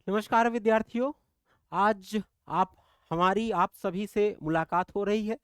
नमस्कार विद्यार्थियों। आज आप सभी से मुलाकात हो रही है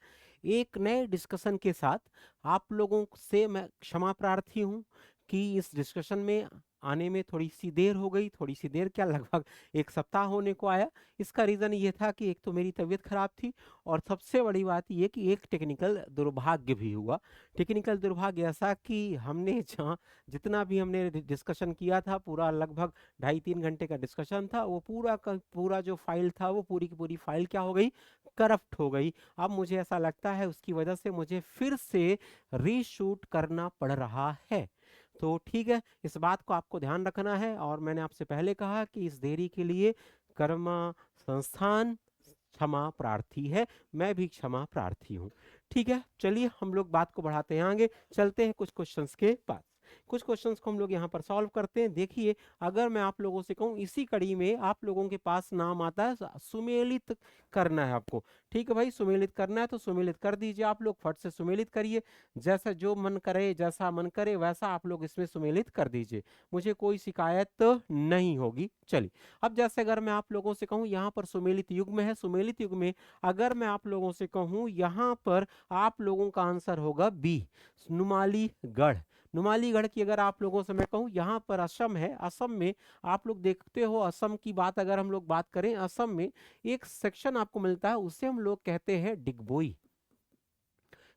एक नए डिस्कशन के साथ। आप लोगों से मैं क्षमा प्रार्थी हूं कि इस डिस्कशन में आने में थोड़ी सी देर हो गई। थोड़ी सी देर क्या, लगभग एक सप्ताह होने को आया। इसका रीज़न ये था कि एक तो मेरी तबीयत खराब थी और सबसे बड़ी बात ये कि एक टेक्निकल दुर्भाग्य भी हुआ। टेक्निकल दुर्भाग्य ऐसा कि हमने जहाँ जितना भी हमने डिस्कशन किया था, पूरा लगभग 2.5-3 घंटे का डिस्कशन था, वो पूरा का पूरा जो फाइल था, वो पूरी की पूरी फाइल क्या हो गई, करप्ट हो गई। अब मुझे ऐसा लगता है उसकी वजह से मुझे फिर से रीशूट करना पड़ रहा है। तो ठीक है, इस बात को आपको ध्यान रखना है और मैंने आपसे पहले कहा कि इस देरी के लिए कर्मा संस्थान क्षमा प्रार्थी है। मैं भी क्षमा प्रार्थी हूँ। ठीक है, चलिए हम लोग बात को बढ़ाते हैं आगे, चलते हैं कुछ क्वेश्चंस के पास। कुछ क्वेश्चंस को हम लोग यहाँ पर सॉल्व करते हैं। देखिए, अगर मैं आप लोगों से कहूँ इसी कड़ी में आप लोगों के पास नाम आता है सुमेलित करना है आपको। ठीक है भाई, सुमेलित करना है तो सुमेलित कर दीजिए। आप लोग फट से सुमेलित करिए, जैसा जो मन करे, जैसा मन करे वैसा आप लोग इसमें सुमेलित कर दीजिए, मुझे कोई शिकायत नहीं होगी। चलिए, अब जैसे अगर मैं आप लोगों से कहूँ यहाँ पर सुमेलित युग्म है, सुमेलित युग्म में अगर मैं आप लोगों से कहूँ यहाँ पर आप लोगों का आंसर होगा बी, नुमालीगढ़। नुमालीगढ़ की अगर आप लोगों से मैं कहूँ, यहाँ पर असम है। असम में आप लोग देखते हो, असम की बात अगर हम लोग बात करें, असम में एक सेक्शन आपको मिलता है, उसे हम लोग कहते हैं डिगबोई।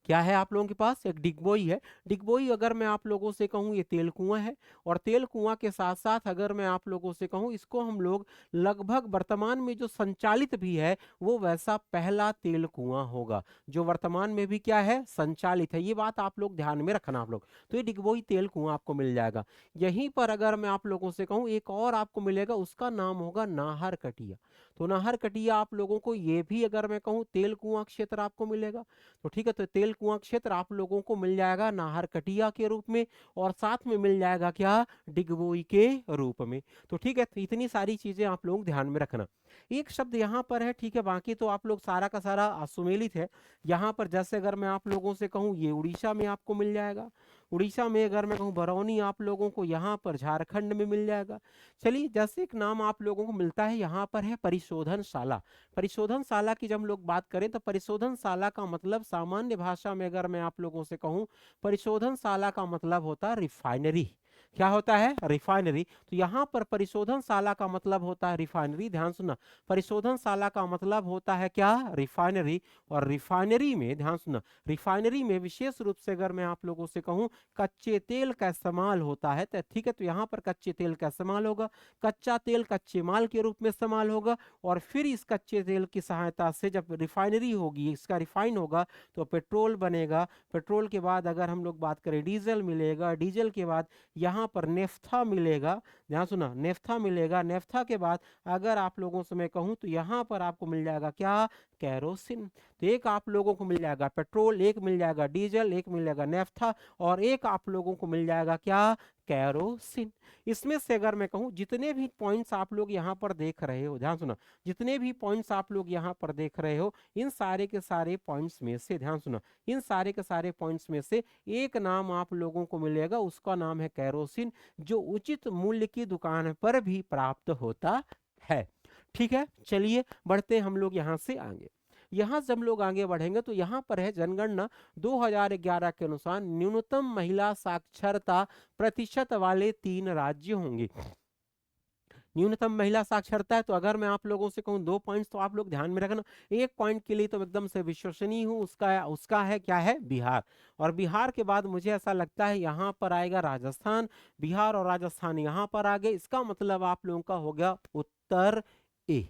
क्या है आप लोगों के पास? एक डिगबोई है। डिगबोई अगर मैं आप लोगों से कहूँ ये तेल कुआं है, और तेल कुआं के साथ साथ अगर मैं आप लोगों से कहूँ इसको हम लोग लगभग वर्तमान में जो संचालित भी है वो वैसा पहला तेल कुआं होगा जो वर्तमान में भी क्या है, संचालित है। ये बात आप लोग ध्यान में रखना आप लोग। तो ये डिगबोई तेल कुआं आपको मिल जाएगा। यहीं पर अगर मैं आप लोगों से कहूँ एक और आपको मिलेगा, उसका नाम होगा नाहर कटिया। तो नाहर कटिया आप लोगों को ये भी अगर मैं कहूँ तेल कुआं क्षेत्र आपको मिलेगा। तो ठीक है, तो तेल कुआं क्षेत्र आप लोगों को मिल जाएगा नाहर कटिया के रूप में, और साथ में मिल जाएगा क्या, डिगबोई के रूप में। तो ठीक है, तो इतनी सारी चीजें आप लोग ध्यान में रखना। एक शब्द यहाँ पर है, ठीक है, बाकी तो आप लोग सारा का सारा सुमेलित है। यहाँ पर जैसे अगर मैं आप लोगों से कहूँ ये उड़ीसा में आपको मिल जाएगा। उड़ीसा में अगर मैं कहूँ बरौनी आप लोगों को यहाँ पर झारखंड में मिल जाएगा। चलिए, जैसे एक नाम आप लोगों को मिलता है यहाँ पर है परिशोधनशाला। परिशोधनशाला की जब हम लोग बात करें तो परिशोधनशाला का मतलब सामान्य भाषा में अगर मैं आप लोगों से कहूं, परिशोधनशाला का मतलब होता है रिफाइनरी। क्या होता है? रिफाइनरी। तो यहाँ पर परिशोधनशाला का मतलब होता है रिफाइनरी। ध्यान सुनना, परिशोधनशाला का मतलब होता है क्या, रिफाइनरी। और रिफाइनरी में ध्यान सुनना, रिफाइनरी में विशेष रूप से अगर मैं आप लोगों से कहूं कच्चे तेल का इस्तेमाल होता है, तो ठीक है, तो यहाँ पर कच्चे तेल का इस्तेमाल होगा। कच्चा तेल कच्चे माल के रूप में इस्तेमाल होगा, और फिर इस कच्चे तेल की सहायता से जब रिफाइनरी होगी, इसका रिफाइन होगा तो पेट्रोल बनेगा। पेट्रोल के बाद अगर हम लोग बात करें डीजल मिलेगा। डीजल के बाद यहाँ पर नेफ्था मिलेगा। ध्यान सुना, नेफ्था मिलेगा। नेफ्था के बाद अगर आप लोगों से मैं कहूँ तो यहाँ पर आपको मिल जाएगा क्या, कैरोसिन। तो एक आप लोगों को मिल जाएगा पेट्रोल, एक मिल जाएगा डीजल, एक मिल जाएगा नेफ्था, और एक आप लोगों को मिल जाएगा क्या, कैरोसिन। इसमें से अगर मैं कहूँ जितने भी पॉइंट्स आप लोग यहाँ पर देख रहे हो, ध्यान सुना, जितने भी पॉइंट्स आप लोग यहाँ पर देख रहे हो, इन सारे के सारे पॉइंट्स में से, ध्यान सुना, इन सारे के सारे पॉइंट्स में से एक नाम आप लोगों को मिलेगा, उसका नाम है कैरोसिन, जो उचित मूल्य की दुकान पर भी प्राप्त होता है। ठीक है, चलिए बढ़ते हम लोग यहाँ से आगे। यहाँ से हम लोग आगे बढ़ेंगे तो यहाँ पर है जनगणना 2011 के अनुसार न्यूनतम महिला साक्षरता प्रतिशत वाले 3 राज्य होंगे। न्यूनतम महिला साक्षरता है, तो अगर मैं आप लोगों से कहूँ 2 पॉइंट्स तो आप लोग ध्यान में रखना। एक पॉइंट के लिए तो एकदम से विश्वसनीय हूँ, उसका उसका है क्या, है बिहार। और बिहार के बाद मुझे ऐसा लगता है यहाँ पर आएगा राजस्थान। बिहार और राजस्थान यहाँ पर आ गए, इसका मतलब आप लोगों का हो गया उत्तर ए।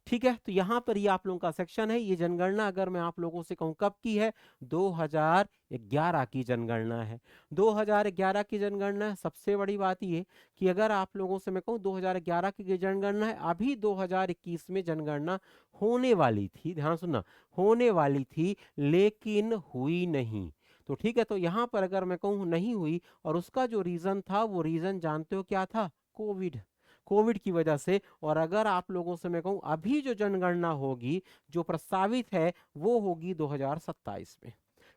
ठीक है, तो यहाँ पर ये आप लोगों का सेक्शन है। ये जनगणना अगर मैं आप लोगों से कहूँ कब की है, 2011 की जनगणना है। 2011 की जनगणना है। सबसे बड़ी बात ये कि अगर आप लोगों से मैं कहूँ 2011 की जनगणना है, अभी 2021 में जनगणना होने वाली थी, ध्यान सुनना, होने वाली थी लेकिन हुई नहीं। तो ठीक है, तो यहाँ पर अगर मैं कहूँ नहीं हुई, और उसका जो रीजन था वो रीजन जानते हो क्या था, कोविड। कोविड की वजह से। और अगर आप लोगों से मैं कहूं अभी जो जनगणना होगी, जो प्रस्तावित है, वो होगी 2027 में।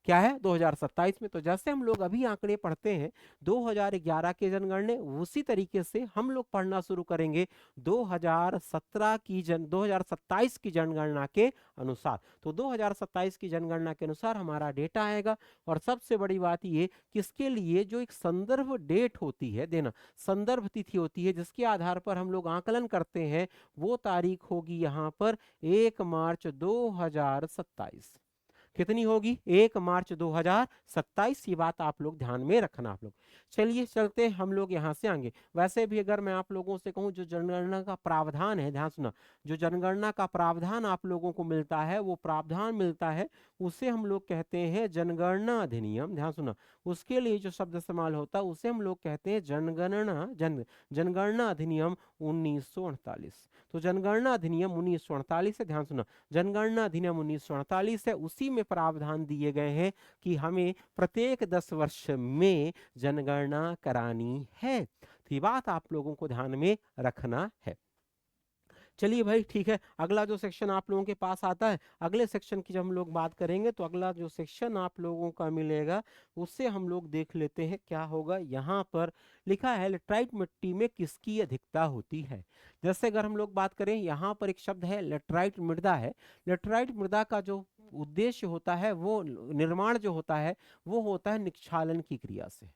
क्या है 2027 में। तो जैसे हम लोग अभी आंकड़े पढ़ते हैं 2011 के जनगणने, उसी तरीके से हम लोग पढ़ना शुरू करेंगे 2027 की जनगणना के अनुसार। तो 2027 की जनगणना के अनुसार हमारा डेटा आएगा। और सबसे बड़ी बात ये कि इसके लिए जो एक संदर्भ डेट होती है देना, संदर्भ तिथि होती है जिसके आधार पर हम लोग आकलन करते हैं, वो तारीख होगी यहाँ पर 1 मार्च 2027। कितनी होगी 1 मार्च 2027। ये बात आप लोग ध्यान में रखना आप लोग। चलिए चलते हैं हम लोग यहाँ से आगे। वैसे भी अगर मैं आप लोगों से कहूँ जो जनगणना का प्रावधान है, ध्यान सुना, जो जनगणना का प्रावधान आप लोगों को मिलता है, वो प्रावधान मिलता है उसे हम लोग कहते हैं जनगणना अधिनियम। ध्यान सुना, उसके लिए जो शब्द इस्तेमाल होता है उसे हम लोग कहते हैं जनगणना अधिनियम 1948। तो जनगणना अधिनियम 1948 है, ध्यान सुना, जनगणना अधिनियम 1948 है। उसी में प्रावधान दिए गए हैं कि हमें प्रत्येक 10 वर्ष में जनगणना करानी है। तो ये बात आप लोगों को ध्यान में रखना है। चलिए भाई ठीक है, अगला जो सेक्शन आप लोगों के पास आता है, अगले सेक्शन की जब हम लोग बात करेंगे तो अगला जो सेक्शन आप लोगों का मिलेगा उससे हम लोग देख लेते हैं क्या होगा। यहाँ पर लिखा है लेटराइट मिट्टी में किसकी अधिकता होती है। जैसे अगर हम लोग बात करें, यहाँ पर एक शब्द है लेटराइट मृदा है। लेटराइट मृदा का जो उद्देश्य होता है, वो निर्माण जो होता है वो होता है निक्षालन की क्रिया से।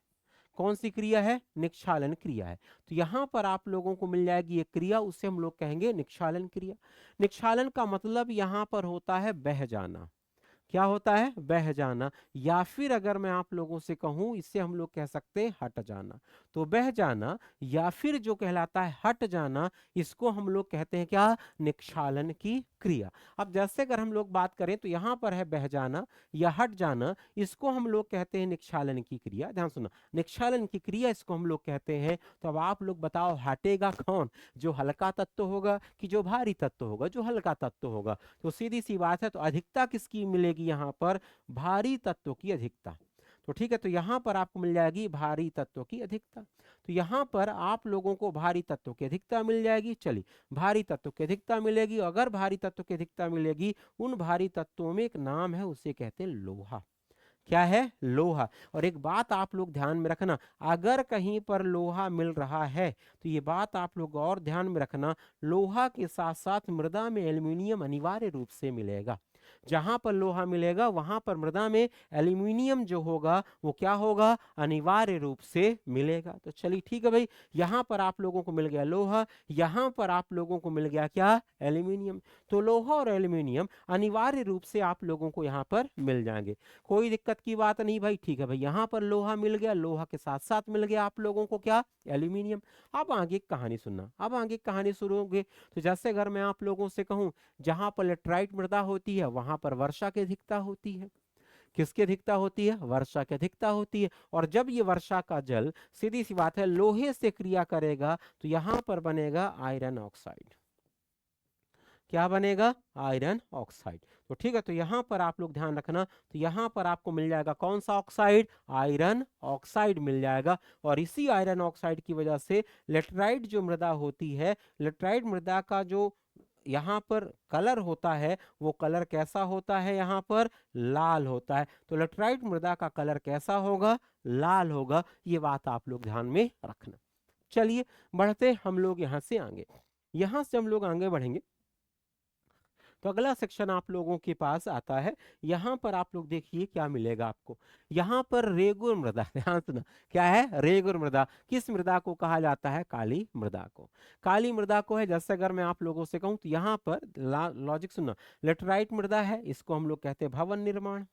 कौन सी क्रिया है? निक्षालन क्रिया है। तो यहां पर आप लोगों को मिल जाएगी एक क्रिया, उसे हम लोग कहेंगे निक्षालन क्रिया। निक्षालन का मतलब यहां पर होता है बह जाना। क्या होता है? बह जाना। या फिर अगर मैं आप लोगों से कहूं, इससे हम लोग कह सकते हैं हट जाना। तो बह जाना या फिर जो कहलाता है हट जाना, इसको हम लोग कहते हैं क्या? निक्षालन की क्रिया। अब जैसे अगर हम लोग बात करें तो यहां पर है बह जाना या हट जाना, इसको हम लोग कहते हैं निक्षालन की क्रिया। ध्यान सुना, निक्षालन की क्रिया इसको हम लोग कहते हैं। तो अब आप लोग बताओ हटेगा कौन? जो हल्का तत्व होगा कि जो भारी तत्व होगा? जो हल्का तत्व होगा। तो सीधी सी बात है, तो अधिकता किसकी मिलेगी यहाँ पर? भारी तत्व की अधिकता। तो ठीक है, तो यहाँ पर आपको मिल जाएगी भारी तत्व की अधिकता। तो यहाँ पर आप लोगों को भारी तत्व की अधिकता मिल जाएगी। चलिए, भारी तत्व की अधिकता मिलेगी। अगर भारी तत्व की अधिकता मिलेगी, उन भारी तत्वों में एक नाम है, उसे कहते हैं लोहा। क्या है? लोहा। और एक बात आप लोग ध्यान में रखना, अगर कहीं पर लोहा मिल रहा है तो ये बात आप लोग और ध्यान में रखना, लोहा के साथ साथ मृदा में एल्यूमिनियम अनिवार्य रूप से मिलेगा। जहां पर लोहा मिलेगा वहां पर मृदा में एल्यूमिनियम जो होगा वो क्या होगा? अनिवार्य रूप से मिलेगा। तो चलिए ठीक है भाई, यहां पर आप लोगों को मिल गया लोहा, यहां पर आप लोगों को मिल गया क्या? एल्यूमिनियम। तो लोहा और एल्यूमिनियम अनिवार्य रूप से आप लोगों को यहाँ पर मिल जाएंगे, कोई दिक्कत की बात नहीं भाई। ठीक है भाई, यहाँ पर लोहा मिल गया, लोहा के साथ साथ मिल गया आप लोगों को क्या? एल्यूमिनियम। अब आगे की कहानी सुनना, अब आगे की कहानी शुरू होगी। तो जैसे अगर मैं आप लोगों से कहूं, जहां पर लेटराइट मृदा होती है वहां पर वर्षा की अधिकता होती है। किसकी अधिकता होती है? वर्षा की अधिकता होती है। और जब ये वर्षा का जल, सीधी सी बात है, लोहे से क्रिया करेगा तो यहां पर बनेगा आयरन ऑक्साइड। क्या बनेगा? Iron oxide. तो ठीक है, तो यहां पर आप लोग ध्यान रखना, तो यहां पर आपको मिल जाएगा कौन सा ऑक्साइड? आयरन ऑक्साइड मिल जाएगा। और इसी आयरन ऑक्साइड की वजह से लेटराइट जो मृदा होती है, लेटराइट मृदा का जो यहाँ पर कलर होता है, वो कलर कैसा होता है? यहाँ पर लाल होता है। तो लेटराइट मृदा का कलर कैसा होगा? लाल होगा। ये बात आप लोग ध्यान में रखना। चलिए बढ़ते हम लोग यहाँ से आगे। यहाँ से हम लोग आगे बढ़ेंगे तो अगला सेक्शन आप लोगों के पास आता है। यहाँ पर आप लोग देखिए क्या मिलेगा आपको। यहाँ पर रेगुर मृदा, ध्यान सुना, क्या है? रेगुर मृदा। किस मृदा को कहा जाता है? काली मृदा को। काली मृदा को है। जैसे अगर मैं आप लोगों से कहूँ तो यहाँ पर लॉजिक सुनना, लेटराइट मृदा है, इसको हम लोग कहते हैं भवन निर्माण।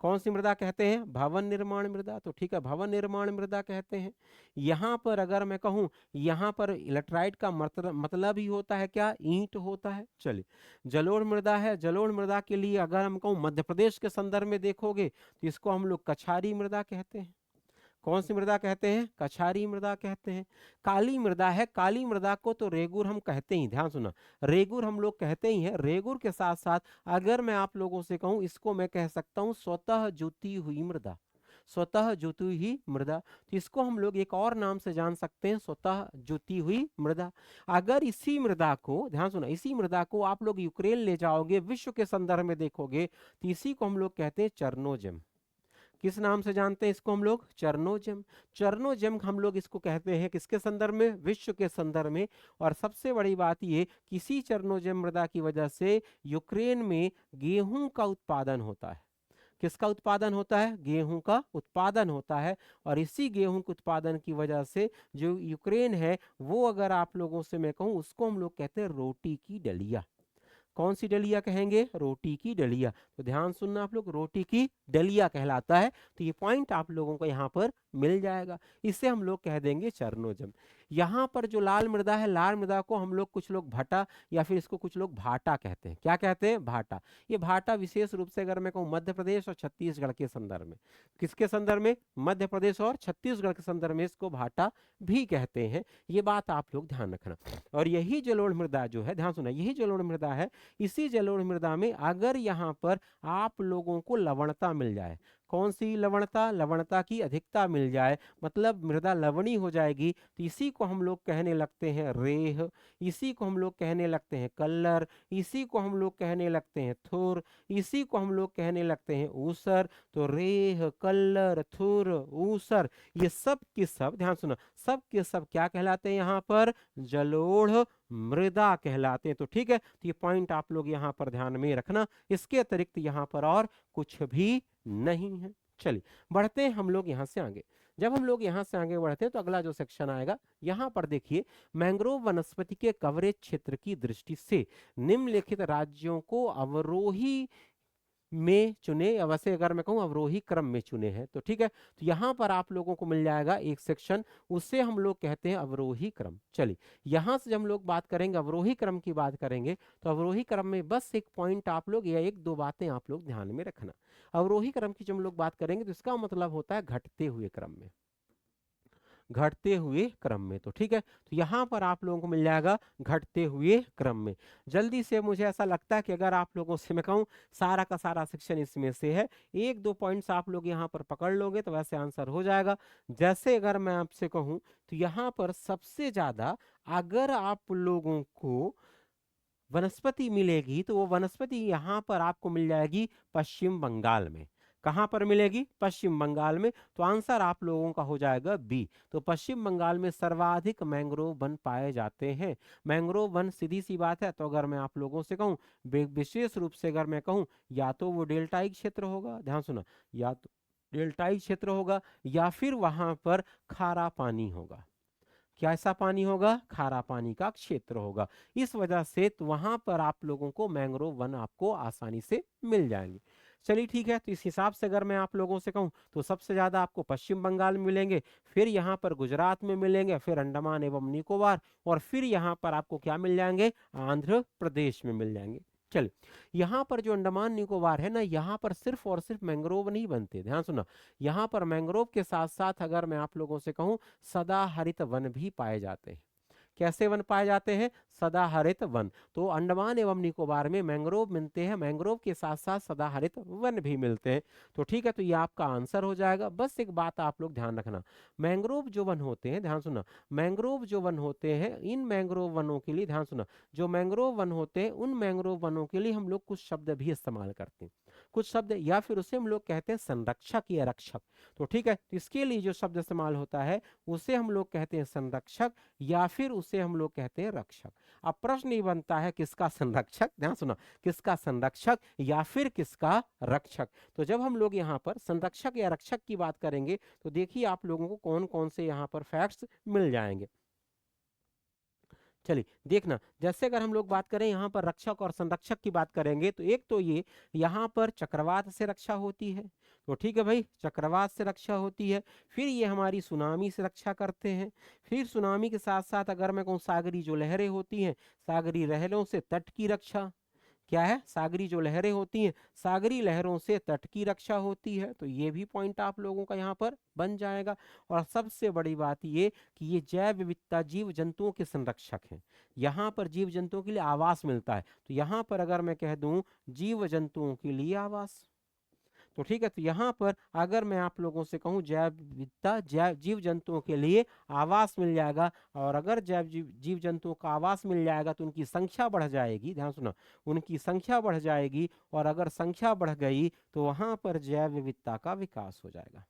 कौन सी मृदा कहते हैं? भवन निर्माण मृदा। तो ठीक है, भवन निर्माण मृदा कहते हैं। यहाँ पर अगर मैं कहूँ, यहाँ पर लेटराइट का मतलब ही होता है क्या? ईंट होता है। चलिए, जलोढ़ मृदा है। जलोढ़ मृदा के लिए अगर हम कहूँ मध्य प्रदेश के संदर्भ में देखोगे तो इसको हम लोग कछारी मृदा कहते हैं। कौन सी मृदा कहते हैं? कछारी मृदा कहते हैं। काली मृदा है। काली मृदा को तो रेगुर हम कहते ही, ध्यान सुना, रेगुर हम लोग कहते ही हैं। रेगुर के साथ साथ अगर मैं आप लोगों से कहूं, इसको मैं कह सकता हूं स्वतः जुती हुई मृदा। स्वतः जुती हुई मृदा, तो इसको हम लोग एक और नाम से जान सकते हैं, स्वतः जुती हुई मृदा। अगर इसी मृदा को, ध्यान सुना, इसी मृदा को आप लोग यूक्रेन ले जाओगे, विश्व के संदर्भ में देखोगे तो इसी को हम लोग कहते हैं चरनोजम। किस नाम से जानते हैं इसको हम लोग? चरनोजेम। चरनोजेम हम लोग इसको कहते हैं किसके संदर्भ में? विश्व के संदर्भ में। और सबसे बड़ी बात ये, किसी चरनोजेम मृदा की वजह से यूक्रेन में गेहूं का उत्पादन होता है। किसका उत्पादन होता है? गेहूं का उत्पादन होता है। और इसी गेहूं के उत्पादन की वजह से जो यूक्रेन है, वो अगर आप लोगों से मैं कहूं, उसको हम लोग कहते हैं रोटी की डलिया। कौन सी डलिया कहेंगे? रोटी की डलिया। तो ध्यान सुनना आप लोग, रोटी की डलिया कहलाता है। तो ये पॉइंट आप लोगों को यहाँ पर मिल जाएगा। इसे हम लोग कह देंगे चरनोजम। यहाँ पर जो लाल मृदा है, लाल मृदा को हम लोग, कुछ लोग भटा या फिर इसको कुछ लोग भाटा कहते हैं। क्या कहते हैं? भाटा। ये भाटा विशेष रूप से अगर मैं कहूँ मध्य प्रदेश और छत्तीसगढ़ के संदर्भ में, किसके संदर्भ में? मध्य प्रदेश और छत्तीसगढ़ के संदर्भ में इसको भाटा भी कहते हैं। ये बात आप लोग ध्यान रखना। और यही जलोढ़ मृदा जो है, ध्यान सुना, यही जलोढ़ मृदा है, इसी जलोढ़ मृदा में अगर यहाँ पर आप लोगों को लवणता मिल जाए, कौन सी लवणता? लवणता की अधिकता मिल जाए, मतलब मृदा लवणी हो जाएगी, तो इसी को हम लोग कहने लगते हैं रेह, इसी को हम लोग कहने लगते हैं कल्लर, इसी को हम लोग कहने लगते हैं थुर, इसी को हम लोग कहने लगते हैं ऊसर। तो रेह, कल्लर, थुर, ऊसर, ये सब के सब, ध्यान सुना, सब के सब क्या कहलाते हैं? यहाँ पर जलोढ़ मृदा कहलाते हैं। तो ठीक है, तो ये पॉइंट आप लोग यहाँ पर ध्यान में रखना। इसके अतिरिक्त यहाँ पर और कुछ भी नहीं है। चलिए बढ़ते हैं हम लोग यहाँ से आगे। जब हम लोग यहाँ से आगे बढ़ते हैं तो अगला जो सेक्शन आएगा, यहाँ पर देखिए, मैंग्रोव वनस्पति के कवरेज क्षेत्र की दृष्टि से निम्नलिखित राज्यों को अवरोही में चुने, या वैसे अगर मैं कहूँ अवरोही क्रम में चुने हैं, तो ठीक है। तो यहाँ पर आप लोगों को मिल जाएगा एक सेक्शन, उससे हम लोग कहते हैं अवरोही क्रम। चलिए यहाँ से जब हम लोग बात करेंगे, अवरोही क्रम की बात करेंगे, तो अवरोही क्रम में बस एक पॉइंट आप लोग या एक दो बातें आप लोग ध्यान में रखना। अवरोही क्रम की जब हम लोग बात करेंगे तो इसका मतलब होता है घटते हुए क्रम में, घटते हुए क्रम में। तो ठीक है, तो यहाँ पर आप लोगों को मिल जाएगा घटते हुए क्रम में। जल्दी से मुझे ऐसा लगता है कि अगर आप लोगों से मैं कहूँ सारा का सारा सेक्शन इसमें से है, एक दो पॉइंट्स आप लोग यहाँ पर पकड़ लोगे तो वैसे आंसर हो जाएगा। जैसे अगर मैं आपसे कहूँ तो यहाँ पर सबसे ज्यादा अगर आप लोगों को वनस्पति मिलेगी, तो वो वनस्पति यहाँ पर आपको मिल जाएगी पश्चिम बंगाल में। कहाँ पर मिलेगी? पश्चिम बंगाल में। तो आंसर आप लोगों का हो जाएगा बी। तो पश्चिम बंगाल में सर्वाधिक मैंग्रोव वन पाए जाते हैं। मैंग्रोव वन सीधी सी बात है, तो अगर मैं आप लोगों से कहूँ विशेष रूप से अगर मैं कहूँ, या तो वो डेल्टाई क्षेत्र होगा, ध्यान सुना, या तो डेल्टाई क्षेत्र होगा, या फिर वहां पर खारा पानी होगा। क्या ऐसा पानी होगा? खारा पानी का क्षेत्र होगा। इस वजह से तो वहां पर आप लोगों को मैंग्रोव वन आपको आसानी से मिल जाएंगे। चलिए ठीक है, तो इस हिसाब से अगर मैं आप लोगों से कहूं तो सबसे ज्यादा आपको पश्चिम बंगाल में मिलेंगे, फिर यहाँ पर गुजरात में मिलेंगे, फिर अंडमान एवं निकोबार, और फिर यहाँ पर आपको क्या मिल जाएंगे? आंध्र प्रदेश में मिल जाएंगे। चलिए यहाँ पर जो अंडमान निकोबार है ना, यहाँ पर सिर्फ और सिर्फ मैंग्रोव नहीं बनते, ध्यान सुना, यहाँ पर मैंग्रोव के साथ साथ अगर मैं आप लोगों से कहूँ सदाहरित वन भी पाए जाते हैं। कैसे वन पाए जाते हैं? सदाहरित वन। तो अंडमान एवं निकोबार में मैंग्रोव मिलते हैं, मैंग्रोव के साथ साथ सदाहरित वन भी मिलते हैं। तो ठीक है, तो ये आपका आंसर हो जाएगा। बस एक बात आप लोग ध्यान रखना, मैंग्रोव जो वन होते हैं, ध्यान सुना, मैंग्रोव जो वन होते हैं, इन मैंग्रोव वनों के लिए, ध्यान सुना, जो मैंग्रोव वन होते हैं उन मैंग्रोव वनों के लिए हम लोग कुछ शब्द भी इस्तेमाल करते हैं, कुछ शब्द, या फिर उसे हम लोग कहते हैं संरक्षक या रक्षक। तो ठीक है, तो इसके लिए जो शब्द इस्तेमाल होता है उसे हम लोग कहते हैं संरक्षक, या फिर उसे हम लोग कहते हैं रक्षक। अब प्रश्न ये बनता है किसका संरक्षक, ध्यान सुना, किसका संरक्षक या फिर किसका रक्षक। तो जब हम लोग यहाँ पर संरक्षक या रक्षक की बात करेंगे तो देखिए आप लोगों को कौन कौन से यहाँ पर फैक्ट्स मिल जाएंगे। चलिए देखना, जैसे अगर हम लोग बात करें यहाँ पर रक्षक और संरक्षक की बात करेंगे, तो एक तो ये यहाँ पर चक्रवात से रक्षा होती है, तो ठीक है भाई, चक्रवात से रक्षा होती है। फिर ये हमारी सुनामी से रक्षा करते हैं। फिर सुनामी के साथ साथ अगर मैं कहूँ सागरी जो लहरें होती हैं, सागरी लहरों से तट की रक्षा, क्या है? सागरी जो लहरें होती हैं, सागरी लहरों से तट की रक्षा होती है। तो ये भी पॉइंट आप लोगों का यहाँ पर बन जाएगा। और सबसे बड़ी बात ये कि ये जैव विविधता, जीव जंतुओं के संरक्षक हैं। यहाँ पर जीव जंतुओं के लिए आवास मिलता है, तो यहाँ पर अगर मैं कह दूं जीव जंतुओं के लिए आवास, तो ठीक है, तो यहाँ पर अगर मैं आप लोगों से कहूँ जैव विविधता, जैव जीव जंतुओं के लिए आवास मिल जाएगा, और अगर जैव जीव जंतुओं का आवास मिल जाएगा तो उनकी संख्या बढ़ जाएगी, ध्यान सुनो, उनकी संख्या बढ़ जाएगी, और अगर संख्या बढ़ गई तो वहां पर जैव विविधता का विकास हो जाएगा।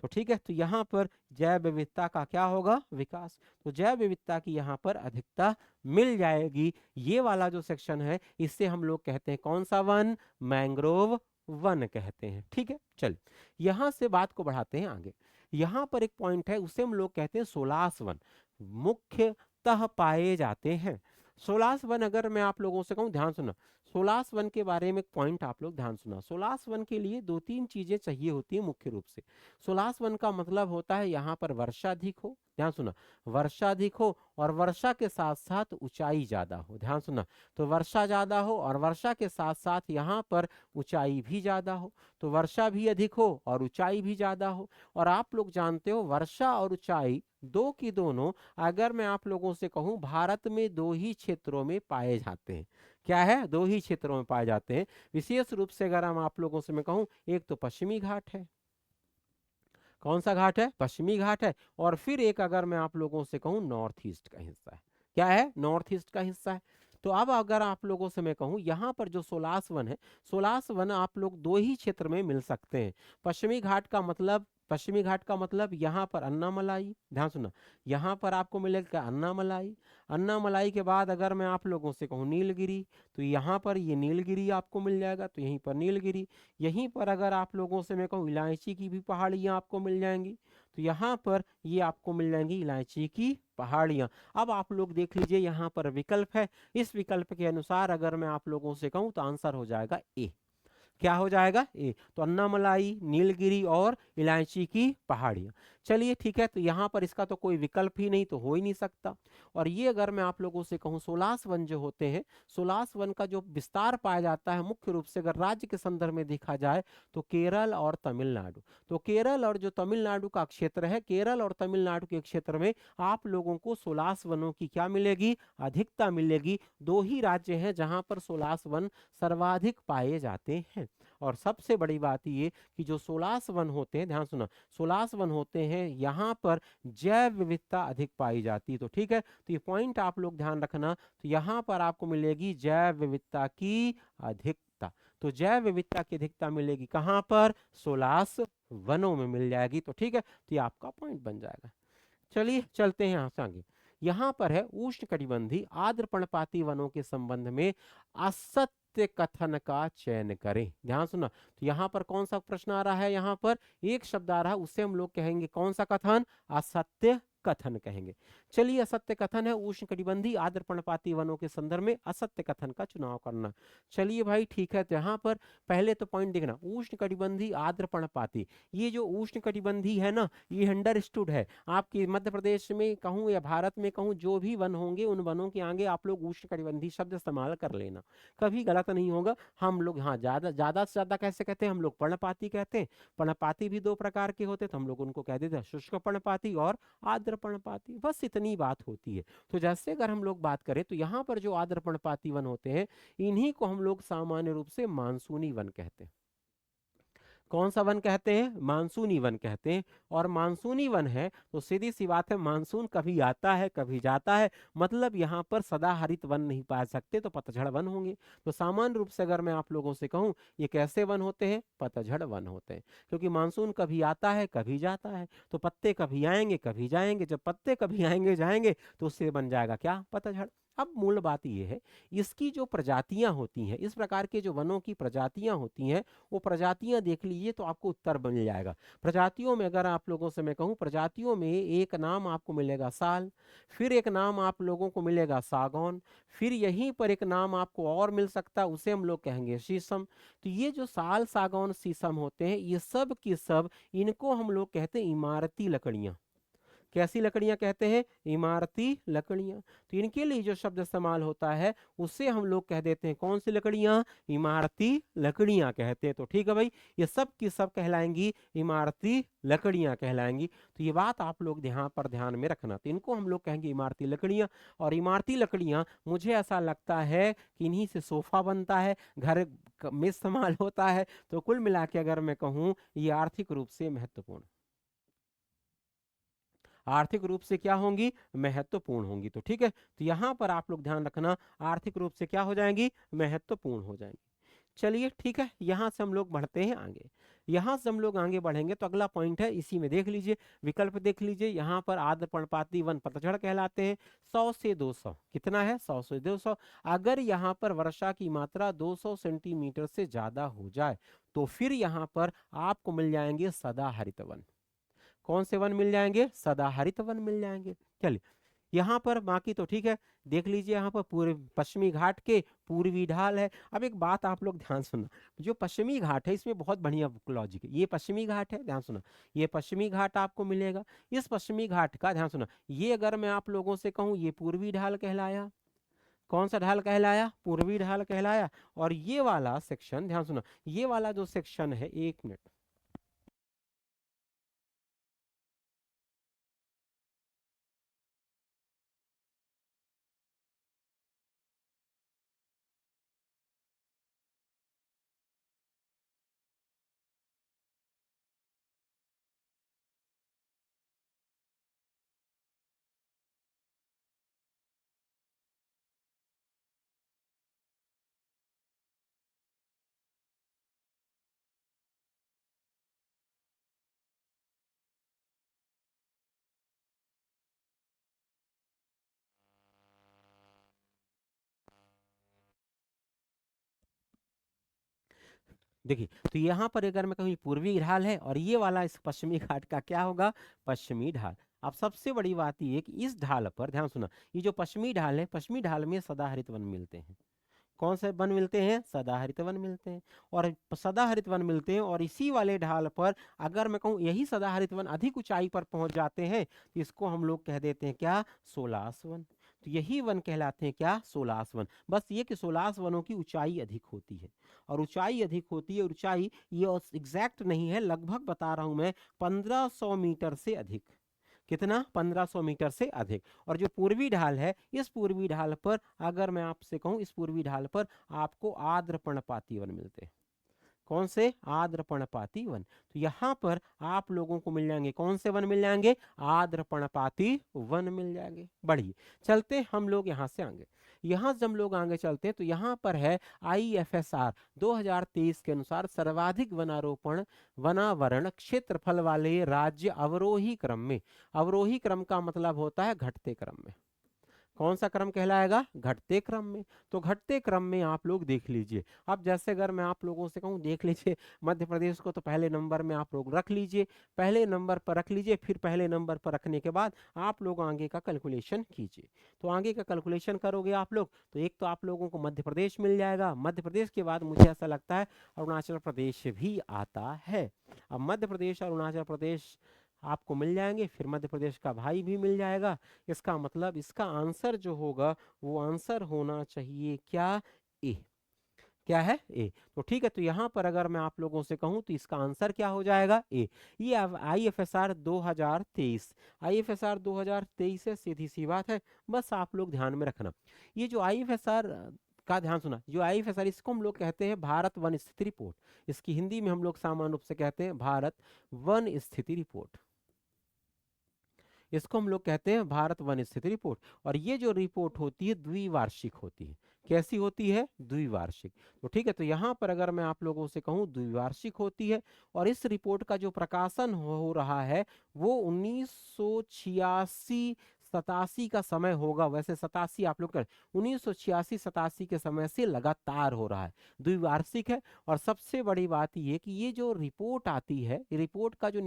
तो ठीक है, तो यहाँ पर जैव विविधता का क्या होगा, विकास। तो जैव विविधता की यहाँ पर अधिकता मिल जाएगी। ये वाला जो सेक्शन है इससे हम लोग कहते हैं कौन सा वन, मैंग्रोव वन कहते हैं। ठीक है, चल यहाँ से बात को बढ़ाते हैं आगे। यहाँ पर एक पॉइंट है, उसे हम लोग कहते हैं सोलास वन मुख्यतः पाए जाते हैं। सोलास वन अगर मैं आप लोगों से कहूँ, ध्यान सुना, सोलास वन के बारे में एक पॉइंट आप लोग ध्यान सुना। सोलास वन के लिए दो तीन चीजें चाहिए होती है मुख्य रूप से। सोलास वन का मतलब होता है यहाँ पर वर्षा अधिक हो, ध्यान सुना, वर्षा अधिक हो, और वर्षा के साथ साथ ऊंचाई ज्यादा हो, ध्यान सुना। तो वर्षा ज्यादा हो और वर्षा के साथ साथ यहाँ पर ऊंचाई भी ज्यादा हो, तो वर्षा भी अधिक हो और ऊंचाई भी ज्यादा हो। और आप लोग जानते हो वर्षा और ऊंचाई दो की दोनों, अगर मैं आप लोगों से कहूं भारत में दो ही क्षेत्रों में पाए जाते हैं। क्या है, दो ही क्षेत्रों में पाए जाते हैं। विशेष रूप से अगर हम आप लोगों से मैं कहूं, एक तो पश्चिमी घाट है, कौन सा घाट है, पश्चिमी घाट है, और फिर एक अगर मैं आप लोगों से कहूं नॉर्थ ईस्ट का हिस्सा है। क्या है, नॉर्थ ईस्ट का हिस्सा है। तो अब अगर आप लोगों से मैं कहूं यहाँ पर जो सोलास वन है, सोलास वन आप लोग दो ही क्षेत्र में मिल सकते हैं। पश्चिमी घाट का मतलब, पश्चिमी घाट का मतलब यहाँ पर अन्नामलाई, ध्यान सुना, यहाँ पर आपको मिलेगा अन्नामलाई। अन्नामलाई के बाद अगर मैं आप लोगों से कहूँ नीलगिरी, तो यहाँ पर ये नीलगिरी आपको मिल जाएगा, तो यहीं पर नीलगिरी। यहीं पर अगर आप लोगों से मैं कहूँ इलायची की भी पहाड़ियाँ आपको मिल जाएंगी, तो यहाँ पर ये आपको मिल जाएंगी इलायची की पहाड़ियाँ। अब आप लोग देख लीजिए यहाँ पर विकल्प है, इस विकल्प के अनुसार अगर मैं आप लोगों से कहूँ तो आंसर हो जाएगा ए। क्या हो जाएगा, ए। तो अन्नामलाई, नीलगिरी और इलायची की पहाड़ियां। चलिए ठीक है, तो यहाँ पर इसका तो कोई विकल्प ही नहीं, तो हो ही नहीं सकता। और ये अगर मैं आप लोगों से कहूँ सोलास वन जो होते हैं, सोलास वन का जो विस्तार पाया जाता है मुख्य रूप से अगर राज्य के संदर्भ में देखा जाए तो केरल और तमिलनाडु। तो केरल और जो तमिलनाडु का क्षेत्र है, केरल और तमिलनाडु के क्षेत्र में आप लोगों को सोलास वनों की क्या मिलेगी, अधिकता मिलेगी। दो ही राज्य हैं जहां पर सोलास वन सर्वाधिक पाए जाते हैं। और सबसे बड़ी बात ये कि जो सोलास वन होते हैं, ध्यान सुना, सोलास वन होते हैं यहाँ पर जैव विविधता अधिक पाई जाती है। तो ठीक है, तो ये पॉइंट आप लोग ध्यान रखना। तो यहाँ पर आपको मिलेगी जैव विविधता की अधिकता। तो जैव विविधता की अधिकता मिलेगी कहाँ पर, सोलास वनों में मिल जाएगी। तो ठीक है, तो ये आपका पॉइंट बन जाएगा। चलिए चलते हैं यहाँ से आगे। यहाँ पर है उष्णकटिबंधीय आर्द्र पर्णपाती वनों के संबंध में असत्य कथन का चयन करें। ध्यान सुना, तो यहाँ पर कौन सा प्रश्न आ रहा है, यहाँ पर एक शब्द आ रहा है, उससे हम लोग कहेंगे कौन सा कथन, असत्य कथन कहेंगे। चलिए, असत्य कथन है उष्णकटिबंधीय आर्द्र पर्णपाती वनों के संदर्भ में असत्य कथन का चुनाव करना। चलिए भाई ठीक है, तो यहाँ पर पहले तो पॉइंट देखना, उष्णकटिबंधीय आर्द्र पर्णपाती, ये जो उष्णकटिबंधीय है ना, ये अंडरस्टूड है। आपकी मध्य प्रदेश में कहूँ या भारत में कहूँ, जो भी वन होंगे उन वनों के आगे आप लोग उष्णकटिबंधीय शब्द इस्तेमाल कर लेना, कभी गलत नहीं होगा। हम लोग हाँ ज्यादा से ज्यादा कैसे कहते हैं, हम लोग पर्णपाती कहते हैं। पर्णपाती भी दो प्रकार के होते हैं, तो हम लोग उनको कह देते हैं शुष्क पर्णपाती और आर्द्र पर्णपाती, बस इतनी बात होती है। तो जैसे अगर हम लोग बात करें तो यहाँ पर जो आर्द्र पर्णपाती वन होते हैं, इन्हीं को हम लोग सामान्य रूप से मानसूनी वन कहते हैं। कौन सा वन कहते हैं, मानसूनी वन कहते हैं। और मानसूनी वन है तो सीधी सी बात है, मानसून कभी आता है कभी जाता है, मतलब यहाँ पर सदा हरित वन नहीं पा सकते, तो पतझड़ वन होंगे। तो सामान्य रूप से अगर मैं आप लोगों से कहूँ, ये कैसे वन होते हैं, पतझड़ वन होते हैं। क्योंकि मानसून कभी आता है कभी जाता है, तो पत्ते कभी आएंगे कभी जाएंगे, जब पत्ते कभी आएंगे जाएंगे तो उससे बन जाएगा क्या, पतझड़। अब मूल बात यह है, इसकी जो प्रजातियां होती हैं, इस प्रकार के जो वनों की प्रजातियां होती हैं, वो प्रजातियां देख लीजिए तो आपको उत्तर मिल जाएगा। प्रजातियों में अगर आप लोगों से मैं कहूँ, प्रजातियों में एक नाम आपको मिलेगा साल, फिर एक नाम आप लोगों को मिलेगा सागौन, फिर यहीं पर एक नाम आपको और मिल सकता है, उसे हम लोग कहेंगे शीशम। तो ये जो साल, सागौन, शीशम होते हैं, ये सब की सब, इनको हम लोग कहते हैं इमारती लकड़ियां। कैसी लकड़ियां कहते हैं? इमारती लकड़ियां। तो इनके लिए जो शब्द इस्तेमाल होता है उससे हम लोग कह देते हैं कौन सी लकड़ियां? इमारती लकड़ियां कहते हैं। तो ठीक है भाई, ये सब की सब कहलाएंगी इमारती लकड़ियां कहलाएंगी। तो ये बात आप लोग यहाँ पर ध्यान में रखना। तो इनको हम लोग कहेंगे इमारती लकड़ियां। और इमारती लकड़ियां मुझे ऐसा लगता है कि इन्हीं से सोफा बनता है, घर में इस्तेमाल होता है। तो कुल मिला के अगर मैं कहूँ ये आर्थिक रूप से महत्वपूर्ण, आर्थिक रूप से क्या होंगी? महत्वपूर्ण होंगी। तो ठीक है, तो यहां पर आप लोग ध्यान रखना, आर्थिक रूप से क्या हो जाएंगी? महत्वपूर्ण हो जाएंगी। चलिए ठीक है, यहां से हम लोग बढ़ते हैं आगे। यहां से हम लोग आगे बढ़ेंगे तो अगला पॉइंट है, इसी में देख लीजिए, विकल्प देख लीजिए। यहाँ पर आर्द्र पर्णपाती वन पतझड़ कहलाते हैं। 100 से 200 कितना है? 100 से 200। अगर यहाँ पर वर्षा की मात्रा 200 सेंटीमीटर से ज्यादा हो जाए तो फिर यहाँ पर आपको मिल जाएंगे सदाहरित वन। कौन से वन मिल जाएंगे? सदाहरित वन मिल जाएंगे। चलिए, यहाँ पर बाकी तो ठीक है, देख लीजिए यहाँ पर पूरे पश्चिमी घाट के पूर्वी ढाल है। अब एक बात आप लोग ध्यान सुनना, जो पश्चिमी घाट है इसमें बहुत बढ़िया लॉजिक है। ये पश्चिमी घाट है, ध्यान सुना, ये पश्चिमी घाट आपको मिलेगा। इस पश्चिमी घाट का ध्यान सुना, ये अगर मैं आप लोगों से कहूँ ये पूर्वी ढाल कहलाया। कौन सा ढाल कहलाया? पूर्वी ढाल कहलाया। और ये वाला सेक्शन ध्यान सुना, ये वाला जो सेक्शन है, 1 मिनट, देखिए, तो यहाँ पर अगर मैं कहूँ ये पूर्वी ढाल है और ये वाला इस पश्चिमी घाट का क्या होगा? पश्चिमी ढाल। अब सबसे बड़ी बात ये है कि इस ढाल पर ध्यान सुना, ये जो पश्चिमी ढाल है, पश्चिमी ढाल में सदाहरित वन मिलते हैं। कौन से वन मिलते हैं? सदाहरित वन मिलते हैं। और सदाहरित वन मिलते हैं, और इसी वाले ढाल पर अगर मैं कहूँ यही सदाहरित वन अधिक ऊंचाई पर पहुंच जाते हैं तो इसको हम लोग कह देते हैं क्या? Solas one. तो यही वन कहलाते हैं क्या? Solas one. बस ये कि सोलास वनों की ऊंचाई अधिक होती है, और ऊंचाई अधिक होती है, ऊंचाई ये एग्जैक्ट नहीं है, लगभग बता रहा हूं मैं, 1500 मीटर से अधिक। कितना? 1500 मीटर से अधिक। और जो पूर्वी ढाल है, इस पूर्वी ढाल पर अगर मैं आपसे कहूं, इस पूर्वी ढाल पर आपको आर्द्र पर्णपाती वन मिलते हैं। कौन से? आर्द्र पर्णपाती वन। तो यहाँ पर आप लोगों को मिल जाएंगे कौन से वन मिल जाएंगे? आर्द्र पर्णपाती वन मिल जाएंगे। बढ़िए, चलते हम लोग यहाँ से आगे। यहाँ से हम लोग आगे चलते हैं तो यहाँ पर है IFSR 2023 के अनुसार सर्वाधिक वनारोपण वनावरण क्षेत्रफल वाले राज्य अवरोही क्रम में। अवरोही क्रम का मतलब होता है घटते क्रम में। कौन सा क्रम कहलाएगा? घटते क्रम में। तो घटते क्रम में आप लोग देख लीजिए। अब जैसे अगर मैं आप लोगों से कहूँ, देख लीजिए मध्य प्रदेश को तो पहले नंबर में आप लोग रख लीजिए, पहले नंबर पर रख लीजिए। फिर पहले नंबर पर रखने के बाद आप लोग आगे का कैलकुलेशन कीजिए। तो आगे का कैलकुलेशन करोगे आप लोग तो एक तो आप लोगों को मध्य प्रदेश मिल जाएगा। मध्य प्रदेश के बाद मुझे ऐसा लगता है अरुणाचल प्रदेश भी आता है। अब मध्य प्रदेश और अरुणाचल प्रदेश आपको मिल जाएंगे, फिर मध्य प्रदेश का भाई भी मिल जाएगा। इसका मतलब इसका आंसर जो होगा वो आंसर होना चाहिए क्या? ए। क्या है? ए। तो ठीक है, तो यहां पर अगर मैं आप लोगों से कहूं तो इसका आंसर क्या हो जाएगा? ए। ये IFSR 2023, IFSR 2023 है, सीधी सी बात है, बस आप लोग ध्यान में रखना। ये जो IFSR का ध्यान सुना, जो IFSR इसको हम लोग कहते हैं भारत वन स्थिति रिपोर्ट। इसकी हिंदी में हम लोग सामान्य रूप से कहते हैं भारत वन स्थिति रिपोर्ट। इसको हम लोग कहते हैं भारत वन स्थिति रिपोर्ट। और ये जो रिपोर्ट होती है द्विवार्षिक होती है। कैसी होती है? द्विवार्षिक। तो ठीक है, तो यहाँ पर अगर मैं आप लोगों से कहूँ द्विवार्षिक होती है। और इस रिपोर्ट का जो प्रकाशन हो रहा है वो 1986 87 का समय होगा। वैसे 87 आप लोग कर, 1986 87 के समय से लगातार हो रहा है, द्विवार्षिक है। और सबसे बड़ी बात ये कि ये जो रिपोर्ट आती है, रिपोर्ट का जो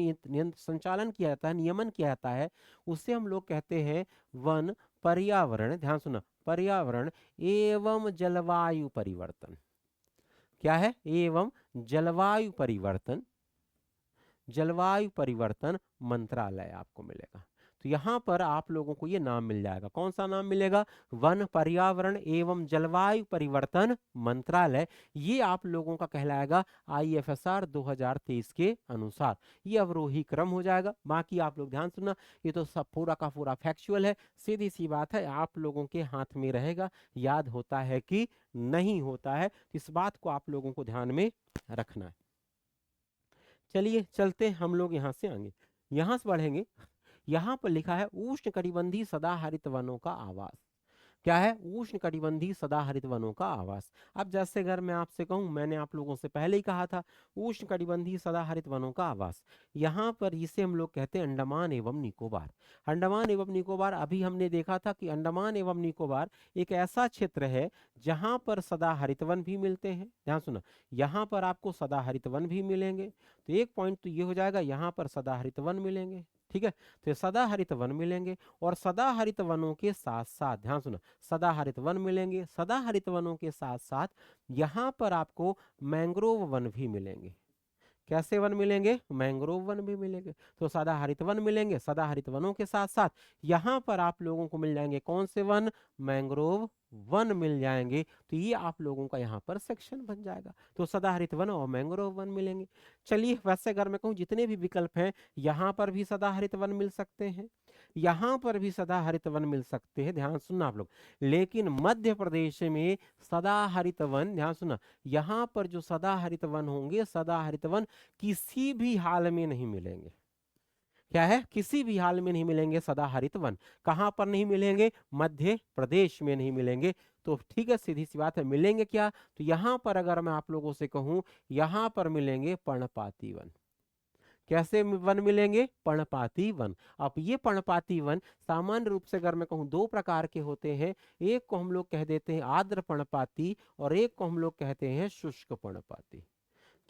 संचालन किया जाता है, नियमन किया जाता है, उसे हम लोग कहते हैं वन पर्यावरण, ध्यान सुना, पर्यावरण एवं जलवायु परिवर्तन। क्या है? एवं जलवायु परिवर्तन, जलवायु परिवर्तन मंत्रालय आपको मिलेगा। तो यहाँ पर आप लोगों को ये नाम मिल जाएगा। कौन सा नाम मिलेगा? वन पर्यावरण एवं जलवायु परिवर्तन मंत्रालय। ये आप लोगों का कहलाएगा IFSR 2023 के अनुसार। ये अवरोही क्रम हो जाएगा। बाकी आप लोग ध्यान सुनना, ये तो सब पूरा का पूरा फैक्चुअल है, सीधी सी बात है, आप लोगों के हाथ में रहेगा, याद होता है कि नहीं होता है, इस बात को आप लोगों को ध्यान में रखना है। चलिए चलते हम लोग यहाँ से आगे, यहाँ से बढ़ेंगे। यहाँ पर लिखा है उष्णकटिबंधीय सदाहरित वनों का आवास। क्या है? उष्णकटिबंधीय सदाहरित वनों का आवास। अब जैसे अगर मैं आपसे कहूं, मैंने आप लोगों से पहले ही कहा था, उष्णकटिबंधीय सदाहरित वनों का आवास, यहाँ पर इसे हम लोग कहते हैं अंडमान एवं निकोबार। अंडमान एवं निकोबार, अभी हमने देखा था कि अंडमान एवं निकोबार एक ऐसा क्षेत्र है जहां पर सदाहरित वन भी मिलते हैं। ध्यान सुना, यहाँ पर आपको सदाहरित वन भी मिलेंगे। तो एक पॉइंट तो ये हो जाएगा, यहाँ पर सदाहरित वन मिलेंगे। ठीक है, तो सदाहरित वन मिलेंगे, और सदाहरित वनों के साथ साथ, ध्यान सुना, सदाहरित वन मिलेंगे, सदाहरित वनों के साथ साथ यहाँ पर आपको मैंग्रोव वन भी मिलेंगे। कैसे वन मिलेंगे? मैंग्रोव वन भी मिलेंगे। तो सदाहरित वन मिलेंगे, सदाहरित वनों के साथ साथ यहाँ पर आप लोगों को मिल जाएंगे कौन से वन? मैंग्रोव वन मिल जाएंगे। तो ये आप लोगों का यहाँ पर सेक्शन बन जाएगा। तो सदाहरित वन और मैंग्रोव वन मिलेंगे। चलिए, वैसे अगर मैं कहूँ जितने भी विकल्प हैं, यहाँ पर भी सदाहरित वन मिल सकते हैं, यहाँ पर भी सदाहरित वन मिल सकते हैं, ध्यान सुनना आप लोग। लेकिन मध्य प्रदेश में सदाहरित वन, ध्यान सुनना, यहाँ पर जो सदाहरित वन होंगे, सदाहरित वन किसी भी हाल में नहीं मिलेंगे। क्या है? किसी भी हाल में नहीं मिलेंगे सदाहरित वन। कहां पर नहीं मिलेंगे? मध्य प्रदेश में नहीं मिलेंगे। तो ठीक है, सीधी सी बात है, मिलेंगे क्या? तो यहां पर अगर मैं आप लोगों से कहूं, यहां पर मिलेंगे पर्णपाती वन। कैसे वन मिलेंगे? पर्णपाती वन। अब ये पर्णपाती वन सामान्य रूप से अगर मैं कहूँ दो प्रकार के होते हैं। एक को हम लोग कह देते हैं आर्द्र पर्णपाती, और एक को हम लोग कहते हैं शुष्क पर्णपाती।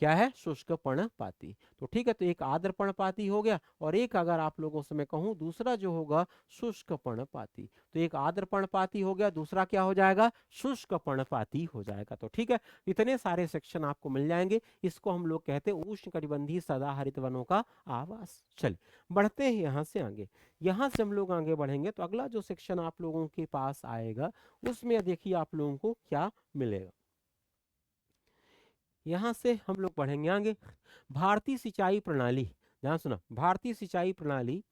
क्या है? शुष्क पर्णपाती। तो ठीक है, तो एक आर्द्र पर्णपाती हो गया, और एक अगर आप लोगों से मैं कहूं दूसरा जो होगा शुष्क पर्णपाती। तो एक आर्द्र पर्णपाती हो गया, दूसरा क्या हो जाएगा? शुष्क पर्णपाती हो जाएगा। तो ठीक है, इतने सारे सेक्शन आपको मिल जाएंगे। इसको हम लोग कहते हैं उष्णकटिबंधीय सदाहरित वनों का आवास। चलिए बढ़ते हैं यहाँ से आगे। यहाँ से हम लोग आगे बढ़ेंगे तो अगला जो सेक्शन आप लोगों के पास आएगा, उसमें देखिए आप लोगों को क्या मिलेगा। यहां से हम लोग पढ़ेंगे आगे, भारतीय सिंचाई प्रणाली। ध्यान सुना, भारतीय सिंचाई प्रणाली,